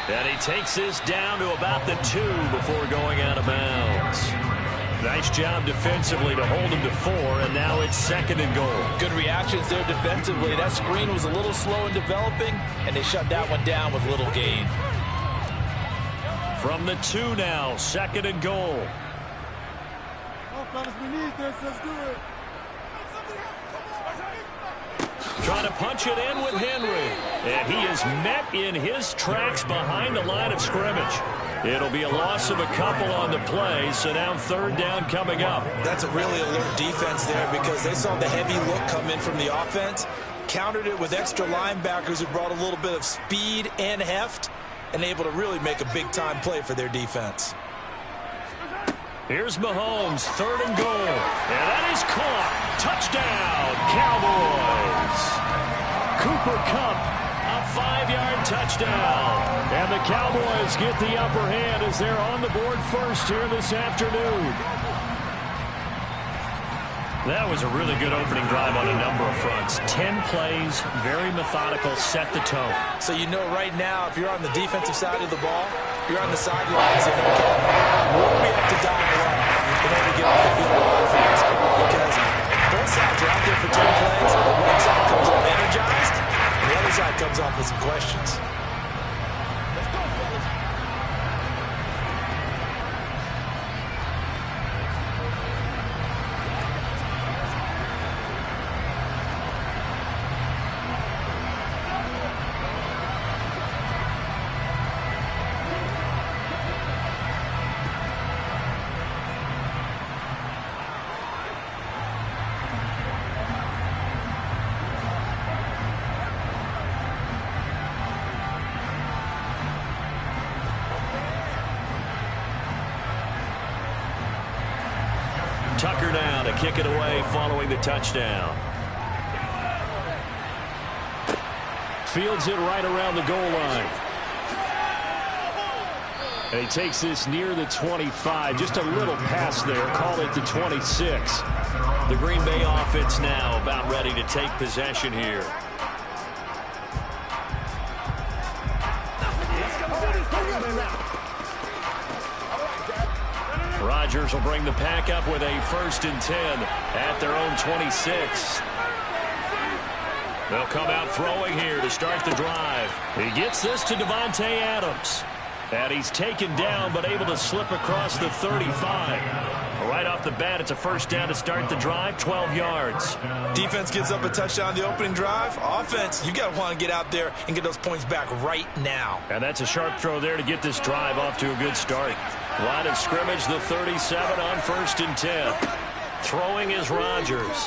And he takes this down to about the 2 before going out of bounds. Nice job defensively to hold him to 4, and now it's 2nd and goal. Good reactions there defensively. That screen was a little slow in developing, and they shut that one down with little gain. From the 2 now, 2nd and goal. Oh, fellas, we need this. Let's do it. Trying to punch it in with Henry. And he is met in his tracks behind the line of scrimmage. It'll be a loss of a couple on the play, so now 3rd down coming up. That's a really alert defense there because they saw the heavy look come in from the offense, countered it with extra linebackers who brought a little bit of speed and heft, and able to really make a big-time play for their defense. Here's Mahomes, 3rd and goal. And that is caught. Touchdown, Cowboys. Cooper Kupp, a 5-yard touchdown. And the Cowboys get the upper hand as they're on the board first here this afternoon. That was a really good opening drive on a number of fronts. 10 plays, very methodical, set the tone. So you know right now, if you're on the defensive side of the ball, you're on the sidelines saying, okay, what do we have to dial up in order to get off the field on offense? Because both sides are out there for 10 plays. One side comes off energized, and the other side comes off with some questions. Tucker now to kick it away following the touchdown. Fields it right around the goal line. And he takes this near the 25. Just a little pass there. Call it the 26. The Green Bay offense now about ready to take possession here. Rodgers will bring the pack up with a 1st and 10 at their own 26. They'll come out throwing here to start the drive. He gets this to Davante Adams. And he's taken down but able to slip across the 35. Right off the bat, it's a 1st down to start the drive, 12 yards. Defense gives up a touchdown on the opening drive. Offense, you got to want to get out there and get those points back right now. And that's a sharp throw there to get this drive off to a good start. Line of scrimmage, the 37 on 1st and 10. Throwing is Rodgers.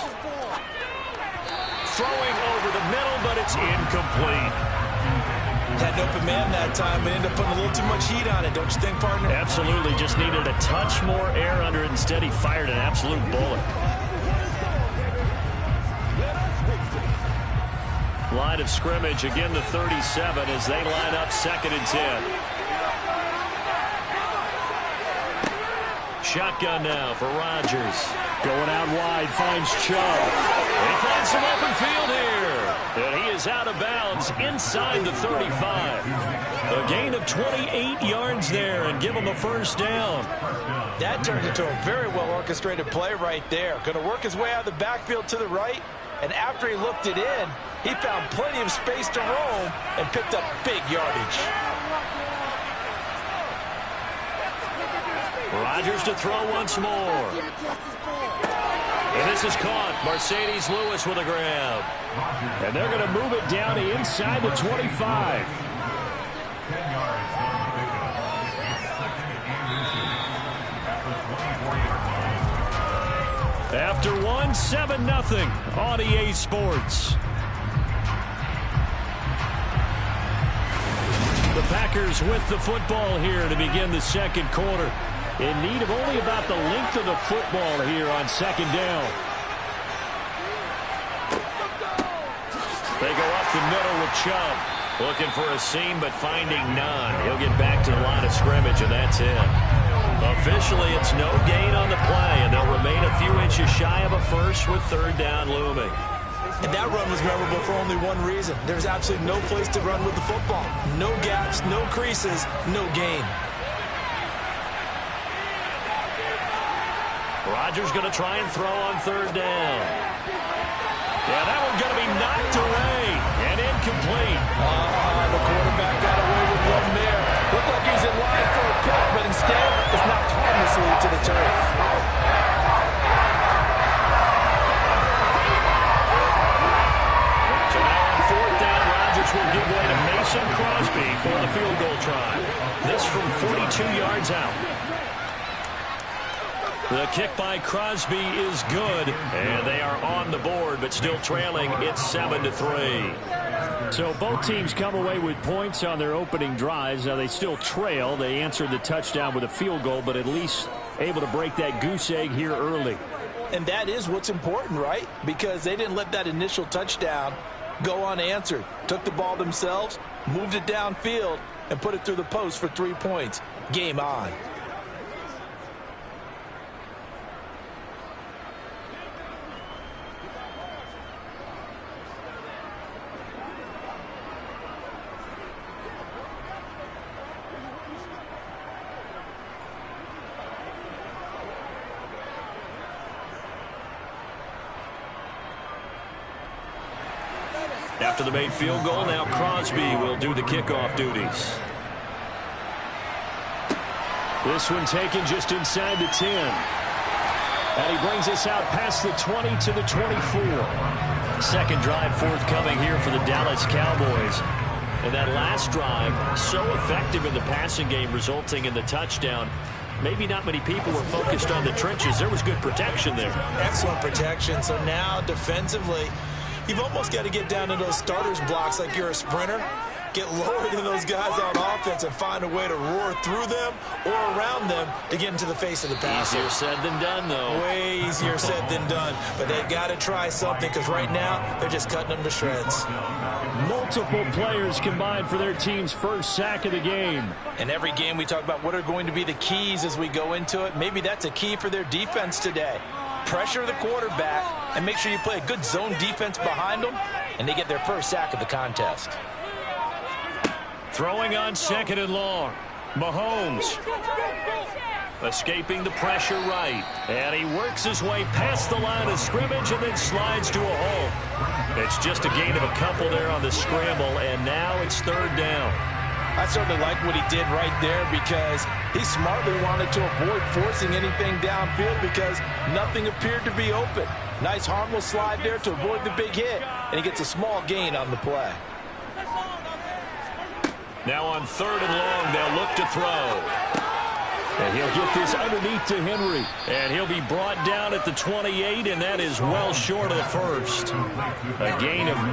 Throwing over the middle, but it's incomplete. Had an open man that time, but ended up putting a little too much heat on it, don't you think, partner? Absolutely. Just needed a touch more air under it. Instead, he fired an absolute bullet. Line of scrimmage, again the 37 as they line up 2nd and 10. Shotgun now for Rodgers. Going out wide, finds Chubb. He finds some open field here. And he is out of bounds inside the 35. A gain of 28 yards there and give him a 1st down. That turned into a very well-orchestrated play right there. Going to work his way out of the backfield to the right. And after he looked it in, he found plenty of space to roam and picked up big yardage. Rodgers to throw once more. And this is caught. Mercedes Lewis with a grab. And they're going to move it down to inside the 25. 10 yards on the pickup. Second and at the 24-yard line. After 7-0 on EA Sports. The Packers with the football here to begin the 2nd quarter. In need of only about the length of the football here on 2nd down. They go up the middle with Chubb. Looking for a seam, but finding none. He'll get back to the line of scrimmage, and that's it. Officially, it's no gain on the play, and they'll remain a few inches shy of a 1st with 3rd down looming. And that run was memorable for only one reason. There's absolutely no place to run with the football. No gaps, no creases, no gain. Rodgers going to try and throw on 3rd down. Yeah, that one's going to be knocked away and incomplete. The quarterback got away with one there. Looked like he's in line for a pick, but instead it's knocked harmlessly to the turf. So now on 4th down, Rodgers will give way to Mason Crosby for the field goal try. This from 42 yards out. The kick by Crosby is good, and they are on the board, but still trailing. It's 7-3. So both teams come away with points on their opening drives. Now they still trail. They answered the touchdown with a field goal, but at least able to break that goose egg here early. And that is what's important, right? Because they didn't let that initial touchdown go unanswered. Took the ball themselves, moved it downfield, and put it through the post for 3 points. Game on. After the made field goal, now Crosby will do the kickoff duties. This one taken just inside the 10. And he brings us out past the 20 to the 24. Second drive forthcoming here for the Dallas Cowboys. And that last drive, so effective in the passing game, resulting in the touchdown. Maybe not many people were focused on the trenches. There was good protection there. Excellent protection. So now defensively, you've almost got to get down to those starters blocks like you're a sprinter. Get lower than those guys on offense and find a way to roar through them or around them to get into the face of the passer. Easier said than done, though. Way easier said than done. But they've got to try something because right now they're just cutting them to shreds. Multiple players combined for their team's first sack of the game. In every game we talk about what are going to be the keys as we go into it. Maybe that's a key for their defense today. Pressure the quarterback and make sure you play a good zone defense behind them, and they get their first sack of the contest. Throwing on second and long. Mahomes escaping the pressure right. And he works his way past the line of scrimmage and then slides to a hole. It's just a gain of a couple there on the scramble, and now it's third down. I certainly like what he did right there because he smartly wanted to avoid forcing anything downfield because nothing appeared to be open. Nice harmless slide there to avoid the big hit, and he gets a small gain on the play. Now on third and long, they'll look to throw. And he'll get this underneath to Henry. And he'll be brought down at the 28, and that is well short of the first. A gain of 9,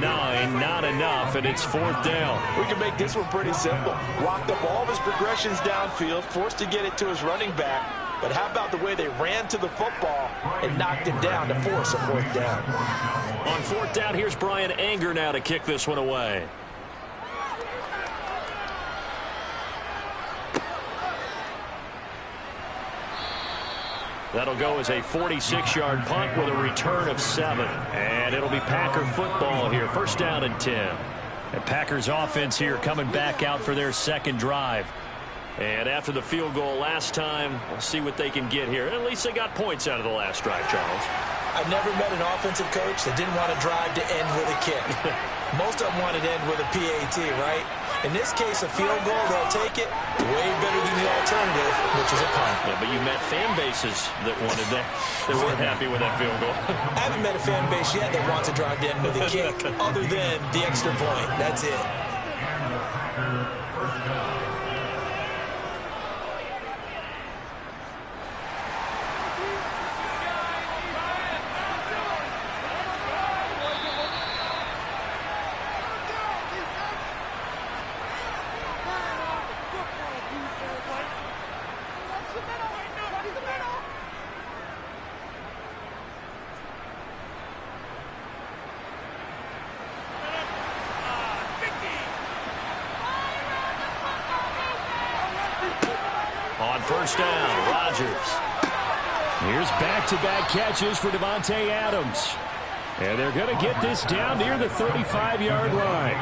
not enough, and it's fourth down. We can make this one pretty simple. Locked up all of his progressions downfield, forced to get it to his running back. But how about the way they ran to the football and knocked him down to force a fourth down? On fourth down, here's Brian Anger now to kick this one away. That'll go as a 46-yard punt with a return of 7. And it'll be Packer football here. First down and 10. And Packers offense here coming back out for their second drive. And after the field goal last time, we'll see what they can get here. At least they got points out of the last drive, Charles. I've never met an offensive coach that didn't want to drive to end with a kick. Most of them wanted to end with a PAT, right? In this case, a field goal, they'll take it way better than the alternative, which is a punt. Yeah, but you met fan bases that wanted that. They weren't happy with that field goal. I haven't met a fan base yet that wants to drive to end with a kick other than the extra point. That's it. On first down, Rodgers. Here's back-to-back catches for Davante Adams. And they're going to get this down near the 35-yard line.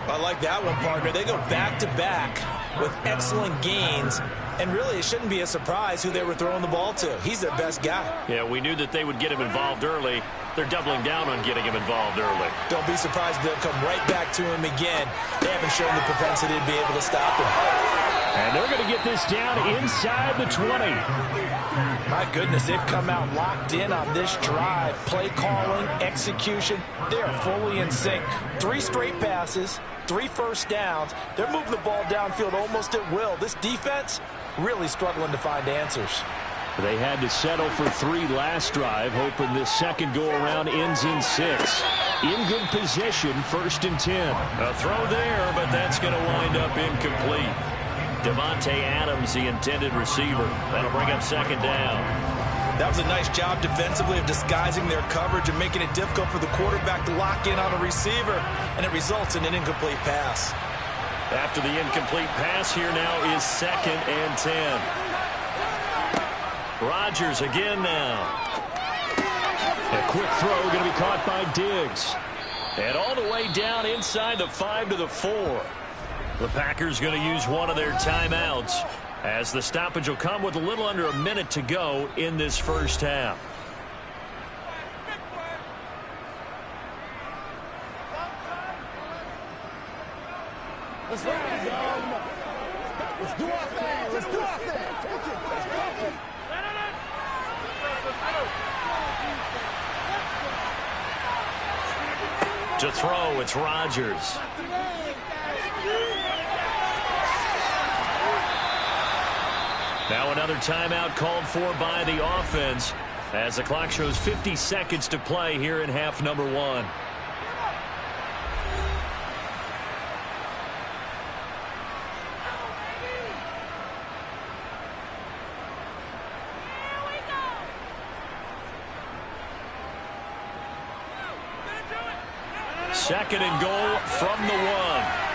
I like that one, partner. They go back-to-back with excellent gains. And really, it shouldn't be a surprise who they were throwing the ball to. He's their best guy. Yeah, we knew that they would get him involved early. They're doubling down on getting him involved early. Don't be surprised if they'll come right back to him again. They haven't shown the propensity to be able to stop him. And they're going to get this down inside the 20. My goodness, they've come out locked in on this drive. Play calling, execution, they are fully in sync. 3 straight passes, 3 first downs. They're moving the ball downfield almost at will. This defense really struggling to find answers. They had to settle for 3 last drive, hoping this second go-around ends in 6. In good position, 1st and 10. A throw there, but that's going to wind up incomplete. Devontae Adams, the intended receiver. That'll bring up 2nd down. That was a nice job defensively of disguising their coverage and making it difficult for the quarterback to lock in on a receiver, and it results in an incomplete pass. After the incomplete pass, here now is 2nd and 10. Rodgers again now. A quick throw going to be caught by Diggs. And all the way down inside the 5 to the 4. The Packers going to use one of their timeouts as the stoppage will come with a little under a minute to go in this first half. Let's ride, y'all. Let's do our thing. Let's do our thing. Take it. Let's go. To throw, it's Rodgers. Now another timeout called for by the offense as the clock shows 50 seconds to play here in half number 1. Second and goal from the 1.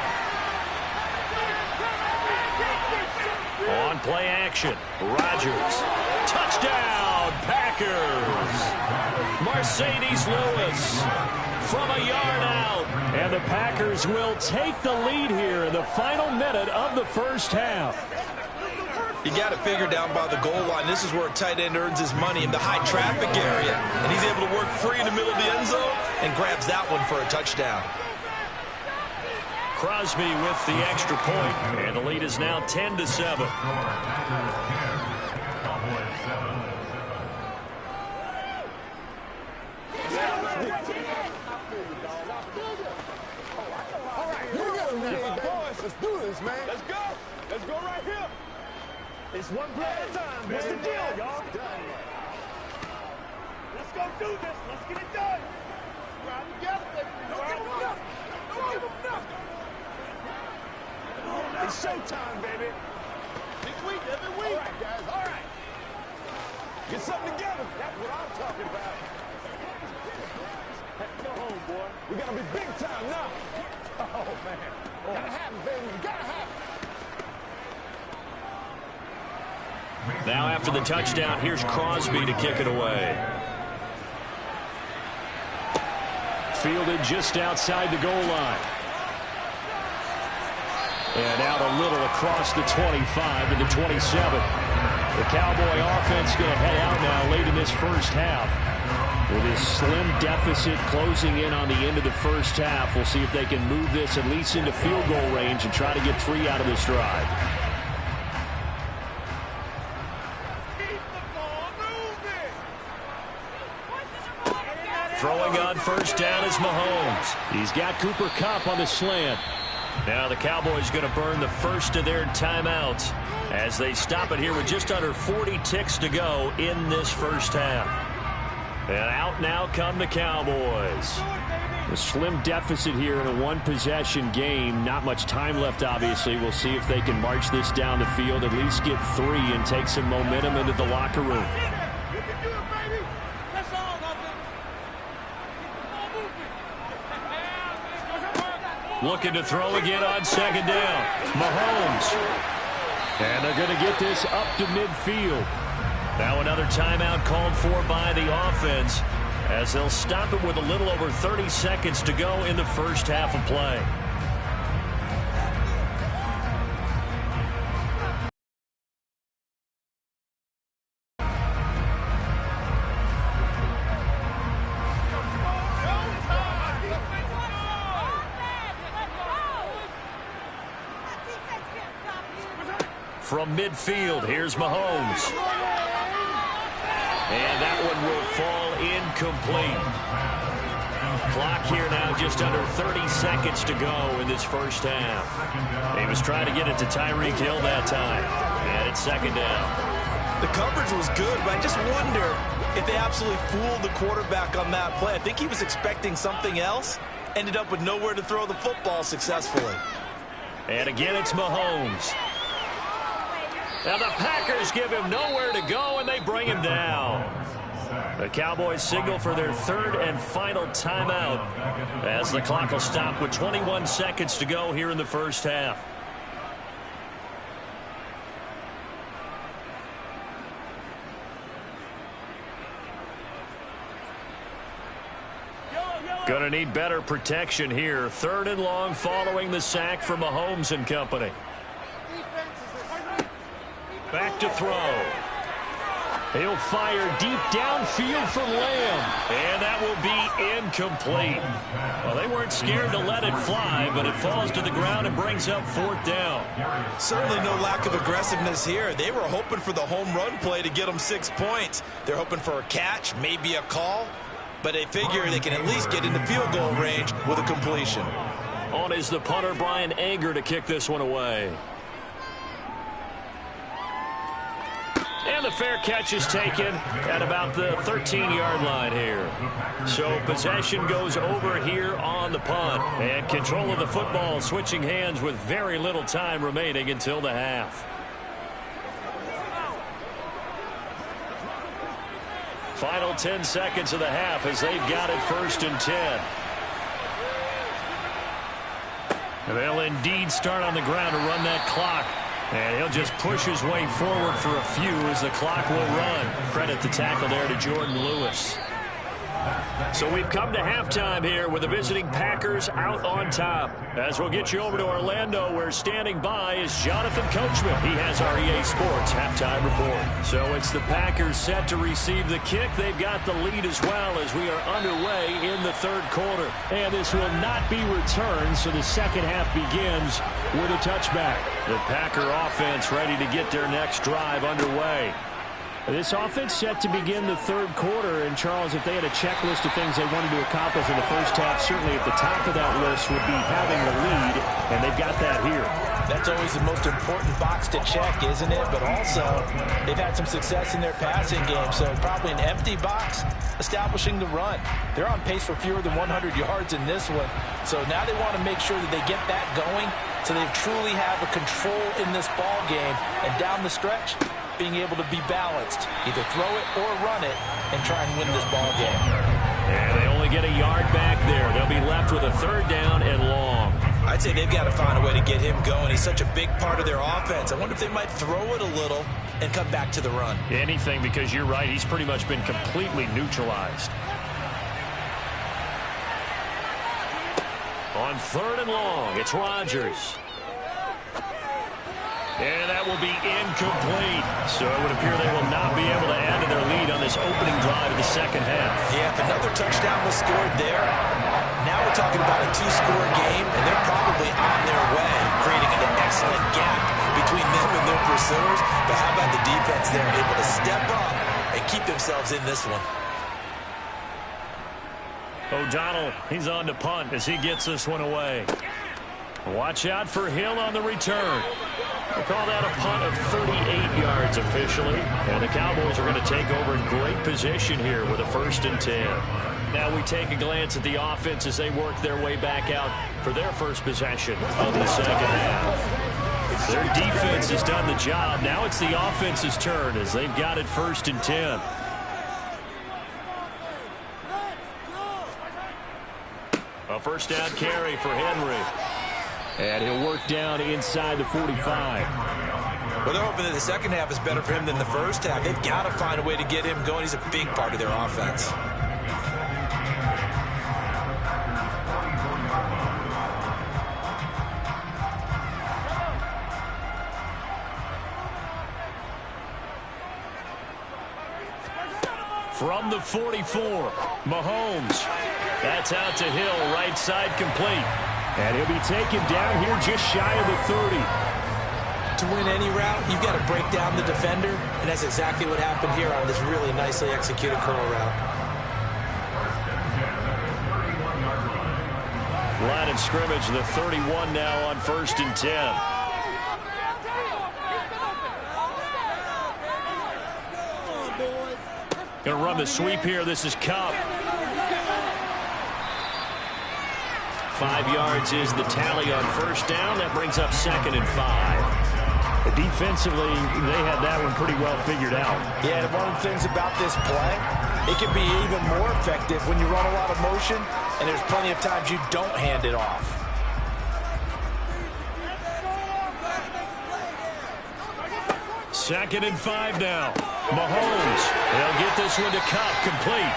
On play action, Rodgers. Touchdown, Packers. Mercedes Lewis from a yard out. And the Packers will take the lead here in the final minute of the first half. You got it figured down by the goal line. This is where a tight end earns his money in the high traffic area. And he's able to work free in the middle of the end zone and grabs that one for a touchdown. Crosby with the extra point, and the lead is now 10-7. Let's do this, man. Let's go. Let's go right here. It's one play at a time, man. What's the deal, y'all? Let's go do this. Let's get it done. Ride together, baby. Don't give them nothing. Don't give them nothing. It's showtime, baby. This week, every week. All right, guys. All right. Get something together. That's what I'm talking about. Hey, go home, boy. We got to be big time now. Oh, man. Oh. Gotta happen, baby. Gotta happen. Now after the touchdown, here's Crosby to kick it away. Fielded just outside the goal line. And out a little across the 25 to the 27. The Cowboy offense going to head out now late in this first half. With this slim deficit closing in on the end of the first half, we'll see if they can move this at least into field goal range and try to get 3 out of this drive. Throwing on first down is Mahomes. He's got Cooper Kupp on the slant. Now the Cowboys going to burn the first of their timeouts as they stop it here with just under 40 ticks to go in this first half. And out now come the Cowboys. A slim deficit here in a one-possession game. Not much time left, obviously. We'll see if they can march this down the field, at least get 3 and take some momentum into the locker room. Looking to throw again on second down. Mahomes. And they're going to get this up to midfield. Now another timeout called for by the offense as they'll stop it with a little over 30 seconds to go in the first half of play. From midfield, here's Mahomes. And that one will fall incomplete. Clock here now just under 30 seconds to go in this first half. He was trying to get it to Tyreek Hill that time. And it's second down. The coverage was good, but I just wonder if they absolutely fooled the quarterback on that play. I think he was expecting something else. Ended up with nowhere to throw the football successfully. And again, it's Mahomes. Now the Packers give him nowhere to go, and they bring him down. The Cowboys signal for their third and final timeout as the clock will stop with 21 seconds to go here in the first half. Going to need better protection here. Third and long following the sack from Mahomes and company. Back to throw. He'll fire deep downfield for Lamb. And that will be incomplete. Well, they weren't scared to let it fly, but it falls to the ground and brings up fourth down. Certainly no lack of aggressiveness here. They were hoping for the home run play to get them 6 points. They're hoping for a catch, maybe a call. But they figure they can at least get into field goal range with a completion. On is the punter, Brian Anger, to kick this one away. And the fair catch is taken at about the 13-yard line here. So possession goes over here on the punt. And control of the football switching hands with very little time remaining until the half. Final 10 seconds of the half as they've got it 1st and 10. And they'll indeed start on the ground to run that clock. And he'll just push his way forward for a few as the clock will run. Credit the tackle there to Jordan Lewis. So we've come to halftime here with the visiting Packers out on top. As we'll get you over to Orlando, where standing by is Jonathan Coachman. He has our EA Sports halftime report. So it's the Packers set to receive the kick. They've got the lead as well as we are underway in the third quarter. And this will not be returned, so the second half begins with a touchback. The Packer offense ready to get their next drive underway. This offense set to begin the third quarter, and Charles, if they had a checklist of things they wanted to accomplish in the first half, certainly at the top of that list would be having the lead, and they've got that here. That's always the most important box to check, isn't it? But also, they've had some success in their passing game, so probably an empty box establishing the run. They're on pace for fewer than 100 yards in this one, so now they want to make sure that they get that going so they truly have a control in this ball game, and down the stretch, being able to be balanced, either throw it or run it, and try and win this ball game. And they only get a yard back there. They'll be left with a third down and long. I'd say they've got to find a way to get him going. He's such a big part of their offense. I wonder if they might throw it a little and come back to the run. Anything, because you're right. He's pretty much been completely neutralized. On third and long, it's Rodgers. And that will be incomplete. So it would appear they will not be able to add to their lead on this opening drive of the second half. Yeah, if another touchdown was scored there, now we're talking about a two-score game, and they're probably on their way, creating an excellent gap between them and their pursuers. But how about the defense there, able to step up and keep themselves in this one? O'Donnell, he's on to punt as he gets this one away. Watch out for Hill on the return. We'll call that a punt of 38 yards officially. And the Cowboys are going to take over in great position here with a 1st and 10. Now we take a glance at the offense as they work their way back out for their first possession of the second half. Their defense has done the job. Now it's the offense's turn as they've got it 1st and 10. A first down carry for Henry. And he'll work down inside the 45. Well, they're hoping that the second half is better for him than the first half. They've got to find a way to get him going. He's a big part of their offense. From the 44, Mahomes. That's out to Hill, right side complete. And he'll be taken down here just shy of the 30. To win any route, you've got to break down the defender, and that's exactly what happened here on this really nicely executed curl route. Line of scrimmage, the 31 now on 1st and 10. Going to run the sweep here. This is Kupp. 5 yards is the tally on first down. That brings up 2nd and 5. Defensively, they had that one pretty well figured out. Yeah, and one of the things about this play, it can be even more effective when you run a lot of motion, and there's plenty of times you don't hand it off. Second and 5 now. Mahomes, they'll get this one to Kupp, complete.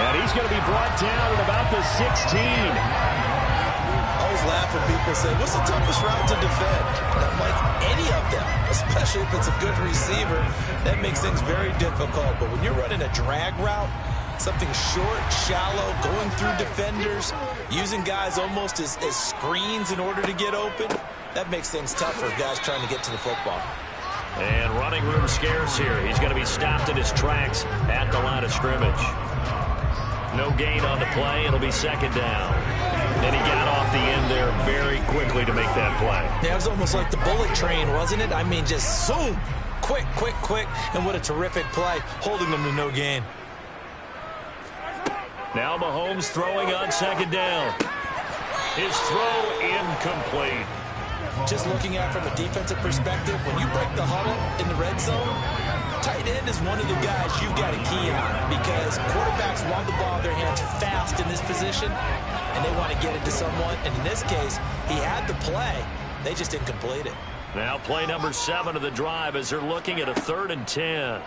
And he's going to be brought down at about the 16. I always laugh when people say, what's the toughest route to defend? And I'm like, any of them, especially if it's a good receiver. That makes things very difficult. But when you're running a drag route, something short, shallow, going through defenders, using guys almost as screens in order to get open, that makes things tough for guys trying to get to the football. And running room scarce here. He's going to be stopped in his tracks at the line of scrimmage. No gain on the play. It'll be 2nd down. And he got off the end there very quickly to make that play. Yeah, it was almost like the bullet train, wasn't it? I mean, just zoom. Quick, quick, quick. And what a terrific play, holding them to no gain. Now Mahomes throwing on 2nd down. His throw incomplete. Just looking at it from a defensive perspective, when you break the huddle in the red zone, tight end is one of the guys you've got to key on because quarterbacks want the ball in their hands fast in this position, and they want to get it to someone. And in this case, he had the play. They just didn't complete it. Now play number 7 of the drive as they're looking at a 3rd and 10.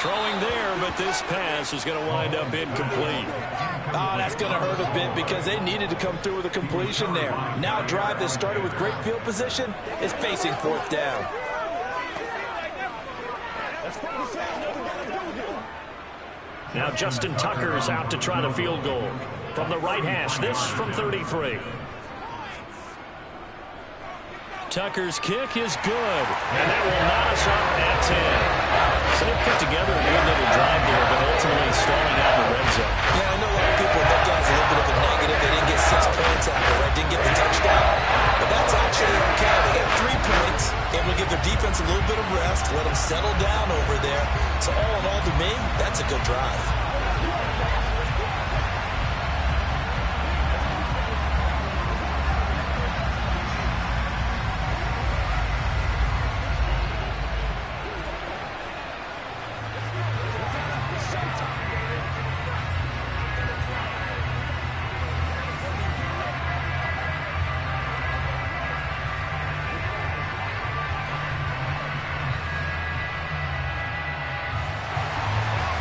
Throwing there, but this pass is going to wind up incomplete. Oh, that's going to hurt a bit because they needed to come through with a completion there. Now a drive that started with great field position is facing 4th down. Now Justin Tucker is out to try the field goal. From the right hash, this from 33. Tucker's kick is good, and that will knot us up at 10. So they put together a good little drive there, but ultimately stalling out in the red zone. Yeah, I know a lot of people look at it as a little bit of a negative. They didn't get 6 points out of it, right? Didn't get the touchdown. But that's actually okay. They got 3 points. Able to give their defense a little bit of rest, let them settle down over there. So all in all, to me, that's a good drive.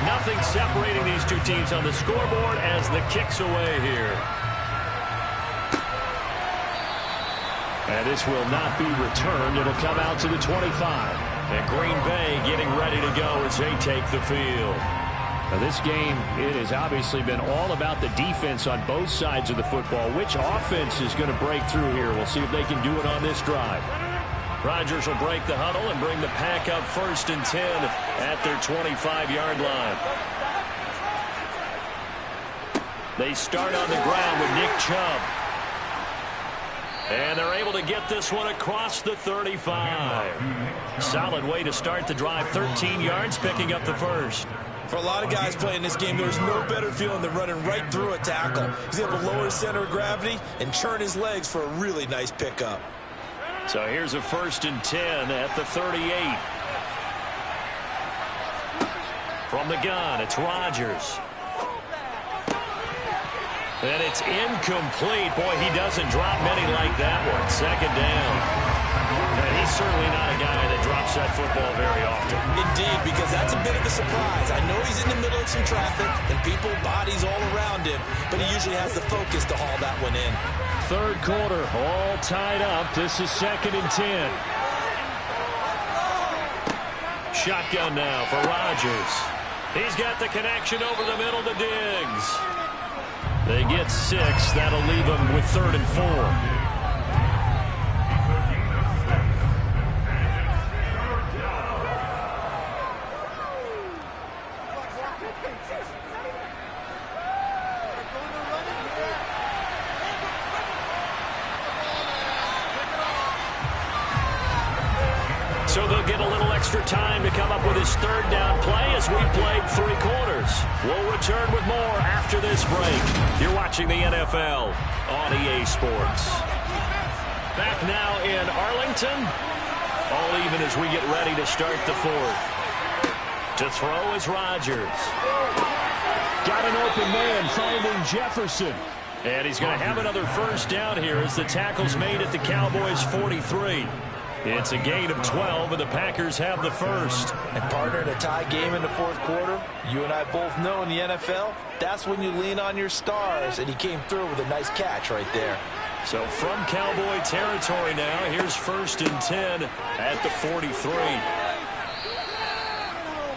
Nothing separating these two teams on the scoreboard as the kick's away here. And this will not be returned. It'll come out to the 25. And Green Bay getting ready to go as they take the field. Now this game, it has obviously been all about the defense on both sides of the football. Which offense is going to break through here? We'll see if they can do it on this drive. Rodgers will break the huddle and bring the pack up 1st and 10 at their 25-yard line. They start on the ground with Nick Chubb. And they're able to get this one across the 35. Solid way to start the drive. 13 yards, picking up the first. For a lot of guys playing this game, there's no better feeling than running right through a tackle. He's able to lower his center of gravity and churn his legs for a really nice pickup. So here's a 1st and 10 at the 38. From the gun, it's Rodgers. And it's incomplete. Boy, he doesn't drop many like that one. 2nd down. And he's certainly not a guy that drops that football very often. Indeed, because that's a bit of a surprise. I know he's in the middle of some traffic and people, bodies all around him, but he usually has the focus to haul that one in. 3rd quarter, all tied up. This is 2nd and 10. Shotgun now for Rodgers. He's got the connection over the middle to Diggs. They get 6. That'll leave them with 3rd and 4. So they'll get a little extra time to come up with his third down play as we played 3 quarters. We'll return with more after this break. You're watching the NFL on EA Sports. Back now in Arlington. All even as we get ready to start the 4th. To throw is Rodgers. Got an open man finding Jefferson. And he's going to have another first down here as the tackle's made at the Cowboys' 43. It's a gain of 12, and the Packers have the first. And partner, in a tie game in the 4th quarter, you and I both know in the NFL, that's when you lean on your stars, and he came through with a nice catch right there. So from Cowboy territory now, here's 1st and 10 at the 43.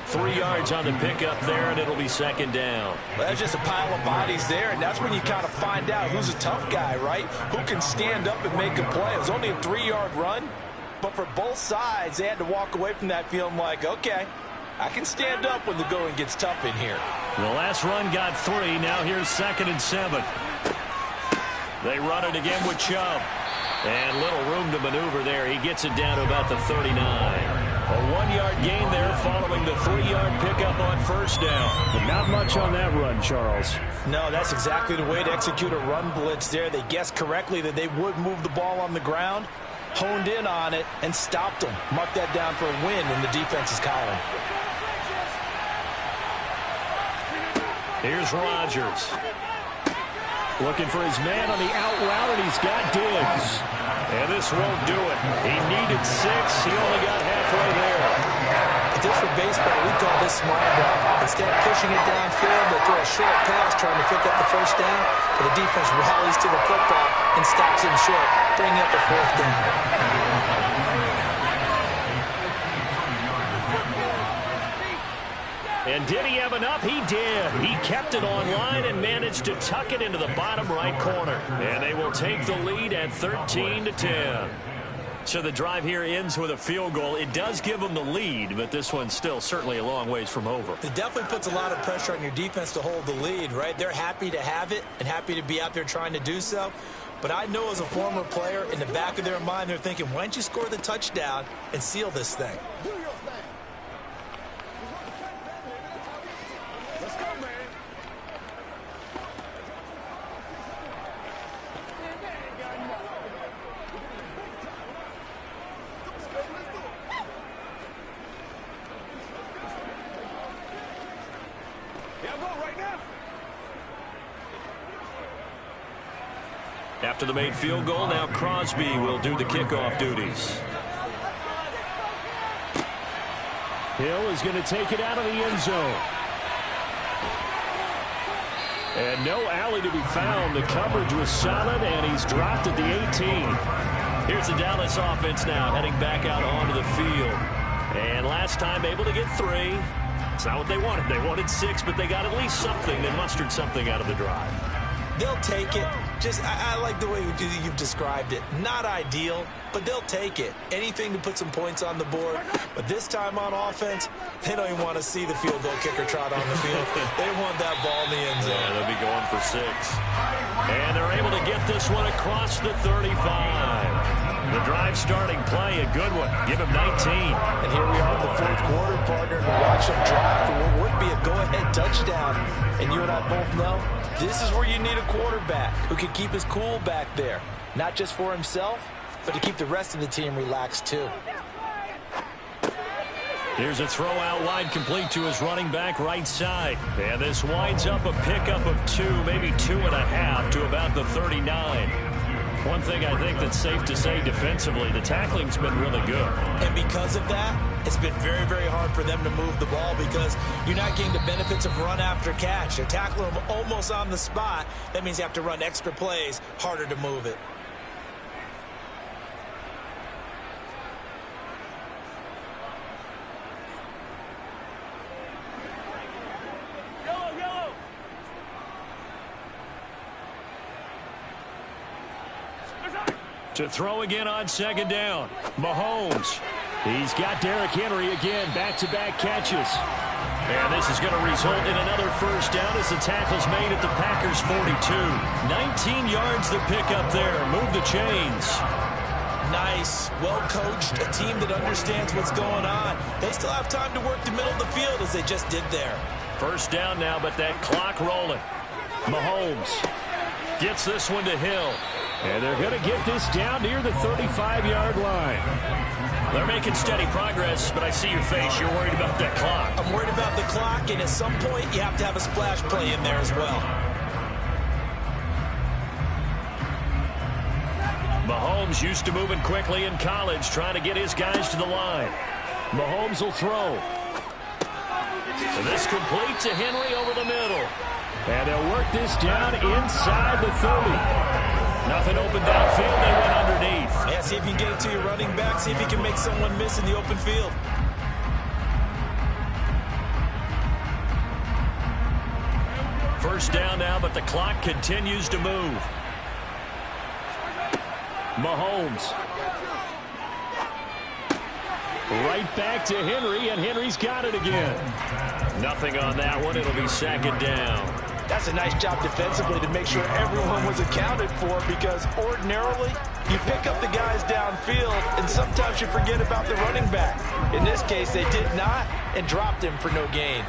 3 yards on the pickup there, and it'll be 2nd down. Well, that's just a pile of bodies there, and that's when you kind of find out who's a tough guy, right? Who can stand up and make a play. It was only a 3-yard run, but for both sides, they had to walk away from that feeling like, okay, I can stand up when the going gets tough in here. The last run got 3. Now here's 2nd and 7. They run it again with Chubb. And little room to maneuver there. He gets it down to about the 39. A 1-yard gain there following the 3-yard pickup on first down. But not much on that run, Charles. No, that's exactly the way to execute a run blitz there. They guessed correctly that they would move the ball on the ground, honed in on it, and stopped them. Mark that down for a win in the defense's column. Here's Rodgers. Looking for his man on the out route, and he's got Diggs. And this won't do it. He needed 6. He only got halfway there. If this were baseball, we'd call this small ball. Instead of pushing it downfield, they throw a short pass trying to pick up the first down, but the defense rallies to the football and stops him short, bringing up the 4th down. And did he have enough? He did. He kept it online and managed to tuck it into the bottom right corner. And they will take the lead at 13-10. So the drive here ends with a field goal. It does give them the lead, but this one's still certainly a long ways from over. It definitely puts a lot of pressure on your defense to hold the lead, right? They're happy to have it and happy to be out there trying to do so. But I know as a former player, in the back of their mind, they're thinking, why don't you score the touchdown and seal this thing? After the made field goal, now Crosby will do the kickoff duties. Hill is going to take it out of the end zone. And no alley to be found. The coverage was solid, and he's dropped at the 18. Here's the Dallas offense now heading back out onto the field. And last time able to get 3. It's not what they wanted. They wanted 6, but they got at least something. They mustered something out of the drive. They'll take it. I like the way you've described it. Not ideal, but they'll take it. Anything to put some points on the board. But this time on offense, they don't even want to see the field goal kicker trot on the field. They want that ball in the end zone. Yeah, they'll be going for 6. And they're able to get this one across the 35. The drive starting play, a good one. Give him 19. And here we are in the 4th quarter, partner, to watch them drive for what would be a go-ahead touchdown. And you and I both know this is where you need a quarterback who can keep his cool back there. Not just for himself, but to keep the rest of the team relaxed too. Here's a throw out wide, complete to his running back right side. And this winds up a pickup of 2, maybe 2.5 to about the 39. One thing I think that's safe to say defensively, the tackling's been really good. And because of that, it's been very, very hard for them to move the ball because you're not getting the benefits of run after catch. They're tackling them almost on the spot. That means you have to run extra plays, harder to move it. To throw again on 2nd down. Mahomes. He's got Derrick Henry again, back-to-back catches. And this is going to result in another first down as the tackle's made at the Packers' 42. 19 yards to pick up there. Move the chains. Nice, well-coached, a team that understands what's going on. They still have time to work the middle of the field as they just did there. First down now, but that clock rolling. Mahomes gets this one to Hill. And they're going to get this down near the 35-yard line. They're making steady progress, but I see your face. You're worried about that clock. I'm worried about the clock, and at some point, you have to have a splash play in there as well. Mahomes used to moving quickly in college, trying to get his guys to the line. Mahomes will throw. So this complete to Henry over the middle. And they'll work this down inside the 30. Nothing open downfield. They went underneath. Yeah, see if you can get it to your running back. See if you can make someone miss in the open field. First down now, but the clock continues to move. Mahomes. Right back to Henry, and Henry's got it again. Nothing on that one. It'll be second down. That's a nice job defensively to make sure everyone was accounted for, because ordinarily you pick up the guys downfield and sometimes you forget about the running back. In this case, they did not and dropped him for no gain.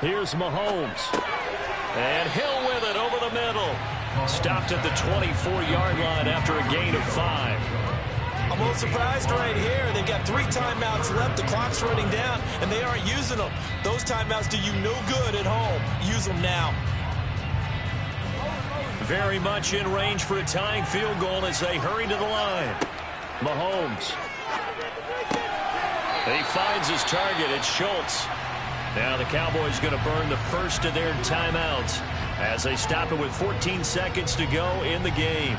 Here's Mahomes. And Hill with it over the middle. Stopped at the 24-yard line after a gain of 5. I'm a little surprised right here. They've got 3 timeouts left. The clock's running down, and they aren't using them. Those timeouts do you no good at home. Use them now. Very much in range for a tying field goal as they hurry to the line. Mahomes. And he finds his target. It's Schultz. Now the Cowboys going to burn the first of their timeouts as they stop it with 14 seconds to go in the game.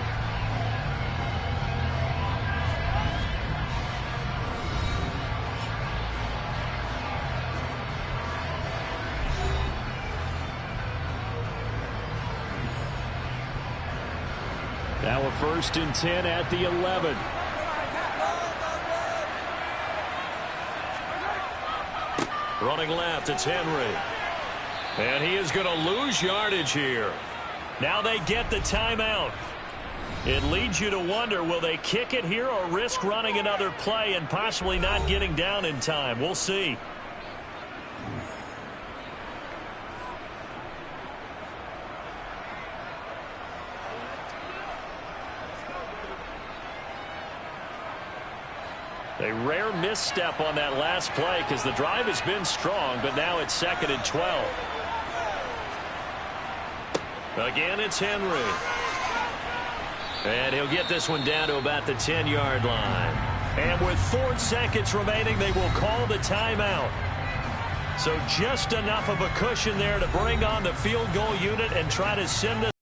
Now a 1st and 10 at the 11. Running left, it's Henry. And he is going to lose yardage here. Now they get the timeout. It leads you to wonder, will they kick it here or risk running another play and possibly not getting down in time? We'll see. A rare misstep on that last play because the drive has been strong, but now it's 2nd and 12. Again, it's Henry. And he'll get this one down to about the 10-yard line. And with 4 seconds remaining, they will call the timeout. So just enough of a cushion there to bring on the field goal unit and try to send this.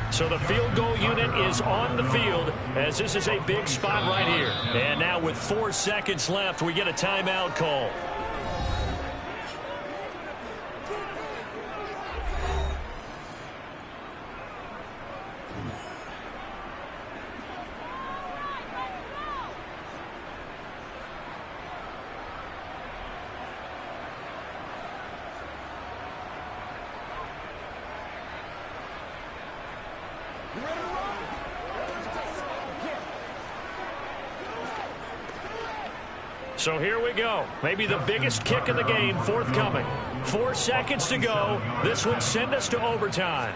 So the field goal unit is on the field as this is a big spot right here. And now with 4 seconds left, we get a timeout call. So here we go. Maybe the biggest kick of the game forthcoming. 4 seconds to go. This would send us to overtime.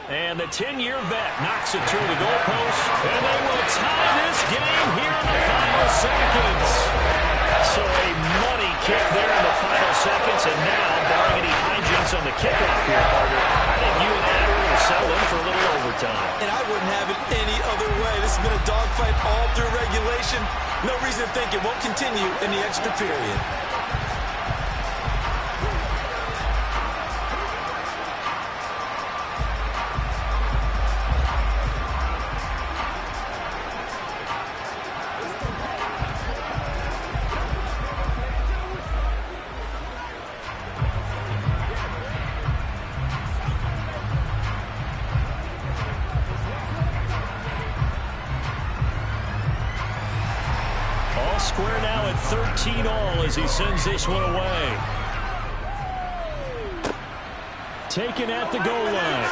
And the 10-year vet knocks it through the goalpost. And they will tie this game here in the final seconds. So a money kick there in the final seconds. And now, barring any hijinks on the kickoff here, partner, I think you and Adler will settle in for a little overtime. And I wouldn't have it any other way. This has been a dogfight all through regulation. No reason to think it won't continue in the extra period. 13-all as he sends this one away. Taken at the goal line.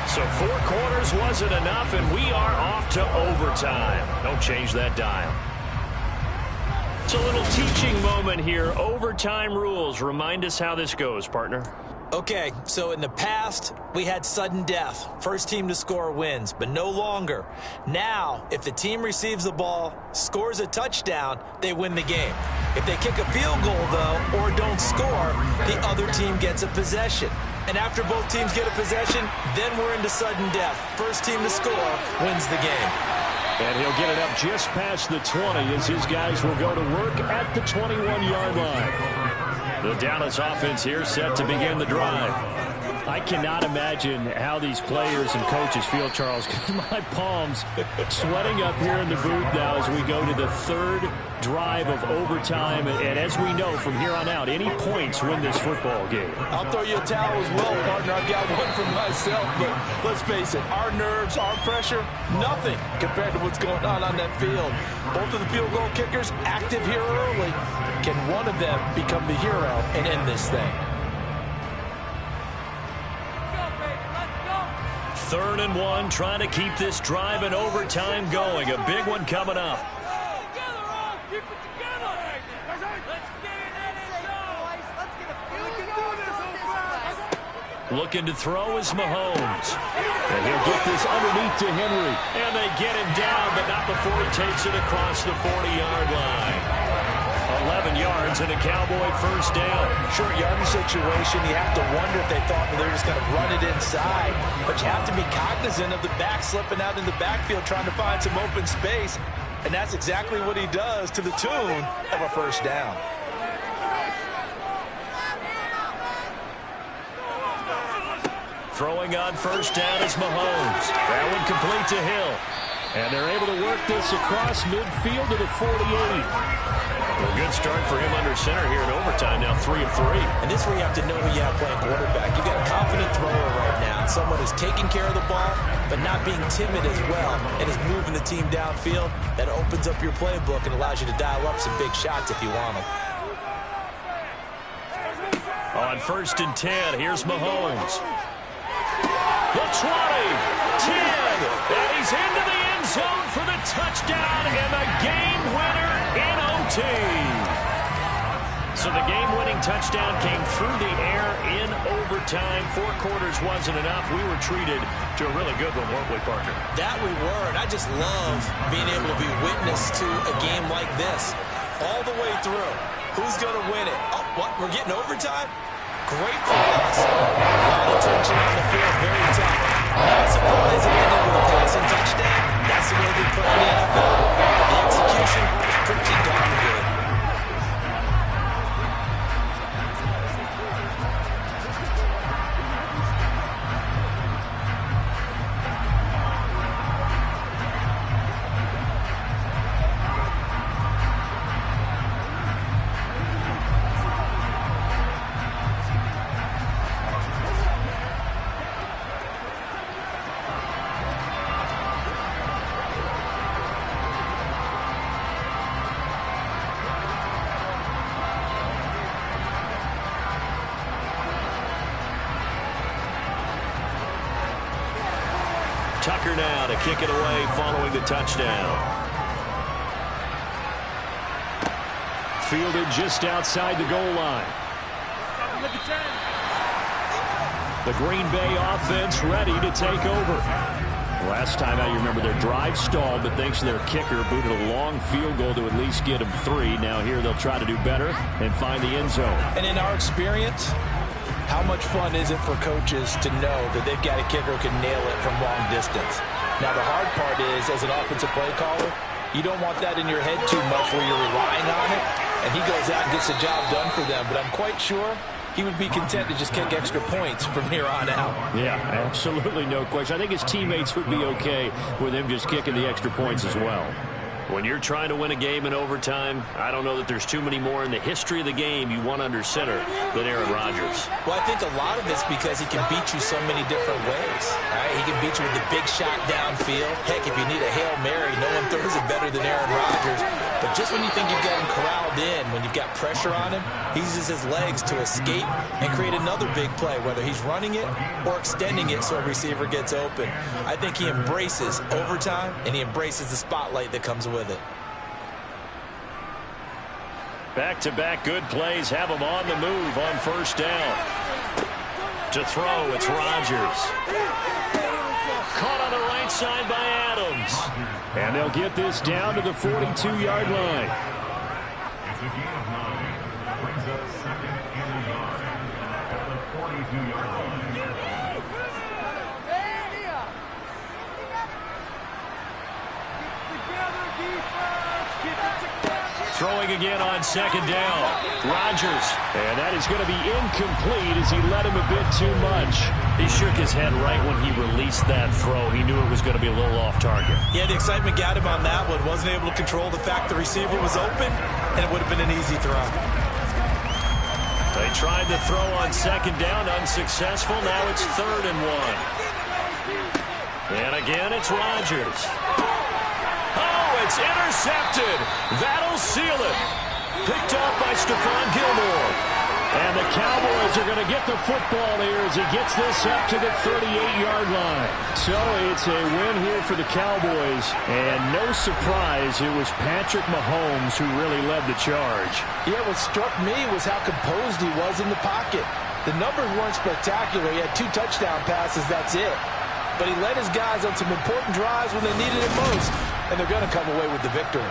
So 4 quarters wasn't enough, and we are off to overtime. Don't change that dial. It's a little teaching moment here. Overtime rules. Remind us how this goes, partner. Okay, so in the past, we had sudden death. First team to score wins, but no longer. Now, if the team receives the ball, scores a touchdown, they win the game. If they kick a field goal, though, or don't score, the other team gets a possession. And after both teams get a possession, then we're into sudden death. First team to score wins the game. And he'll get it up just past the 20 as his guys will go to work at the 21-yard line. The Dallas offense here set to begin the drive. I cannot imagine how these players and coaches feel, Charles, because my palms sweating up here in the booth now as we go to the 3rd drive of overtime. And as we know, from here on out, any points win this football game. I'll throw you a towel as well, partner. I've got one for myself, but let's face it, our nerves, our pressure, nothing compared to what's going on that field. Both of the field goal kickers active here early. Can one of them become the hero and end this thing? 3rd and 1, trying to keep this drive in overtime going. A big one coming up. Looking to throw is Mahomes. And he'll get this underneath to Henry. And they get him down, but not before he takes it across the 40-yard line. 11 yards and a Cowboy first down. Short yardage situation, you have to wonder if they thought they were just going to run it inside. But you have to be cognizant of the back slipping out in the backfield trying to find some open space. And that's exactly what he does to the tune of a first down. Throwing on first down is Mahomes. That one complete to Hill. And they're able to work this across midfield to the 48. A good start for him under center here in overtime, now 3 of 3. And this is where you have to know who you have playing quarterback. You've got a confident thrower right now, someone who's taking care of the ball, but not being timid as well, and is moving the team downfield. That opens up your playbook and allows you to dial up some big shots if you want them. On 1st and 10, here's Mahomes. The 20, 10, and he's into the end zone for the touchdown and the game winner in OT. So the game-winning touchdown came through the air in overtime. 4 quarters wasn't enough. We were treated to a really good one, weren't we, partner? That we were, and I just love being able to be witness to a game like this all the way through. Who's going to win it? Oh, what? We're getting overtime? Great for us. A lot of tension on the field, very tough. Not surprised it ended with a passing touchdown. That's the way they play in the NFL. The execution is pretty darn good. Tucker now to kick it away following the touchdown. Fielded just outside the goal line. The Green Bay offense ready to take over. Last time out, you remember their drive stalled, but thanks to their kicker, booted a long field goal to at least get them 3. Now here they'll try to do better and find the end zone. And in our experience, how much fun is it for coaches to know that they've got a kicker who can nail it from long distance? Now, the hard part is, as an offensive play caller, you don't want that in your head too much where you're relying on it, and he goes out and gets the job done for them. But I'm quite sure he would be content to just kick extra points from here on out. Yeah, absolutely no question. I think his teammates would be okay with him just kicking the extra points as well. When you're trying to win a game in overtime, I don't know that there's too many more in the history of the game you want under center than Aaron Rodgers. Well, I think a lot of it's because he can beat you so many different ways. Right? He can beat you with the big shot downfield. Heck, if you need a Hail Mary, no one throws it better than Aaron Rodgers. But just when you think you've got him corralled in, when you've got pressure on him, he uses his legs to escape and create another big play, whether he's running it or extending it so a receiver gets open. I think he embraces overtime, and he embraces the spotlight that comes with it. Back-to-back good plays have him on the move on first down. To throw, it's Rodgers. Caught on the right side by Adams. And they'll get this down to the 42-yard line. It's a gain of 9. Brings up second and 9 at the 42-yard line. Throwing again on second down. Rodgers. And that is going to be incomplete as he led him a bit too much. He shook his head right when he released that throw. He knew it was going to be a little off target. Yeah, the excitement got him on that one. Wasn't able to control the fact the receiver was open, and it would have been an easy throw. They tried to throw on second down, unsuccessful. Now it's 3rd and 1. And again, it's Rodgers. Oh, it's intercepted. That'll seal it. Picked off by Stephon Gilmore. And the Cowboys are going to get the football here as he gets this up to the 38-yard line. So it's a win here for the Cowboys. And no surprise, it was Patrick Mahomes who really led the charge. Yeah, what struck me was how composed he was in the pocket. The numbers weren't spectacular. He had 2 touchdown passes, that's it. But he led his guys on some important drives when they needed it most. And they're going to come away with the victory.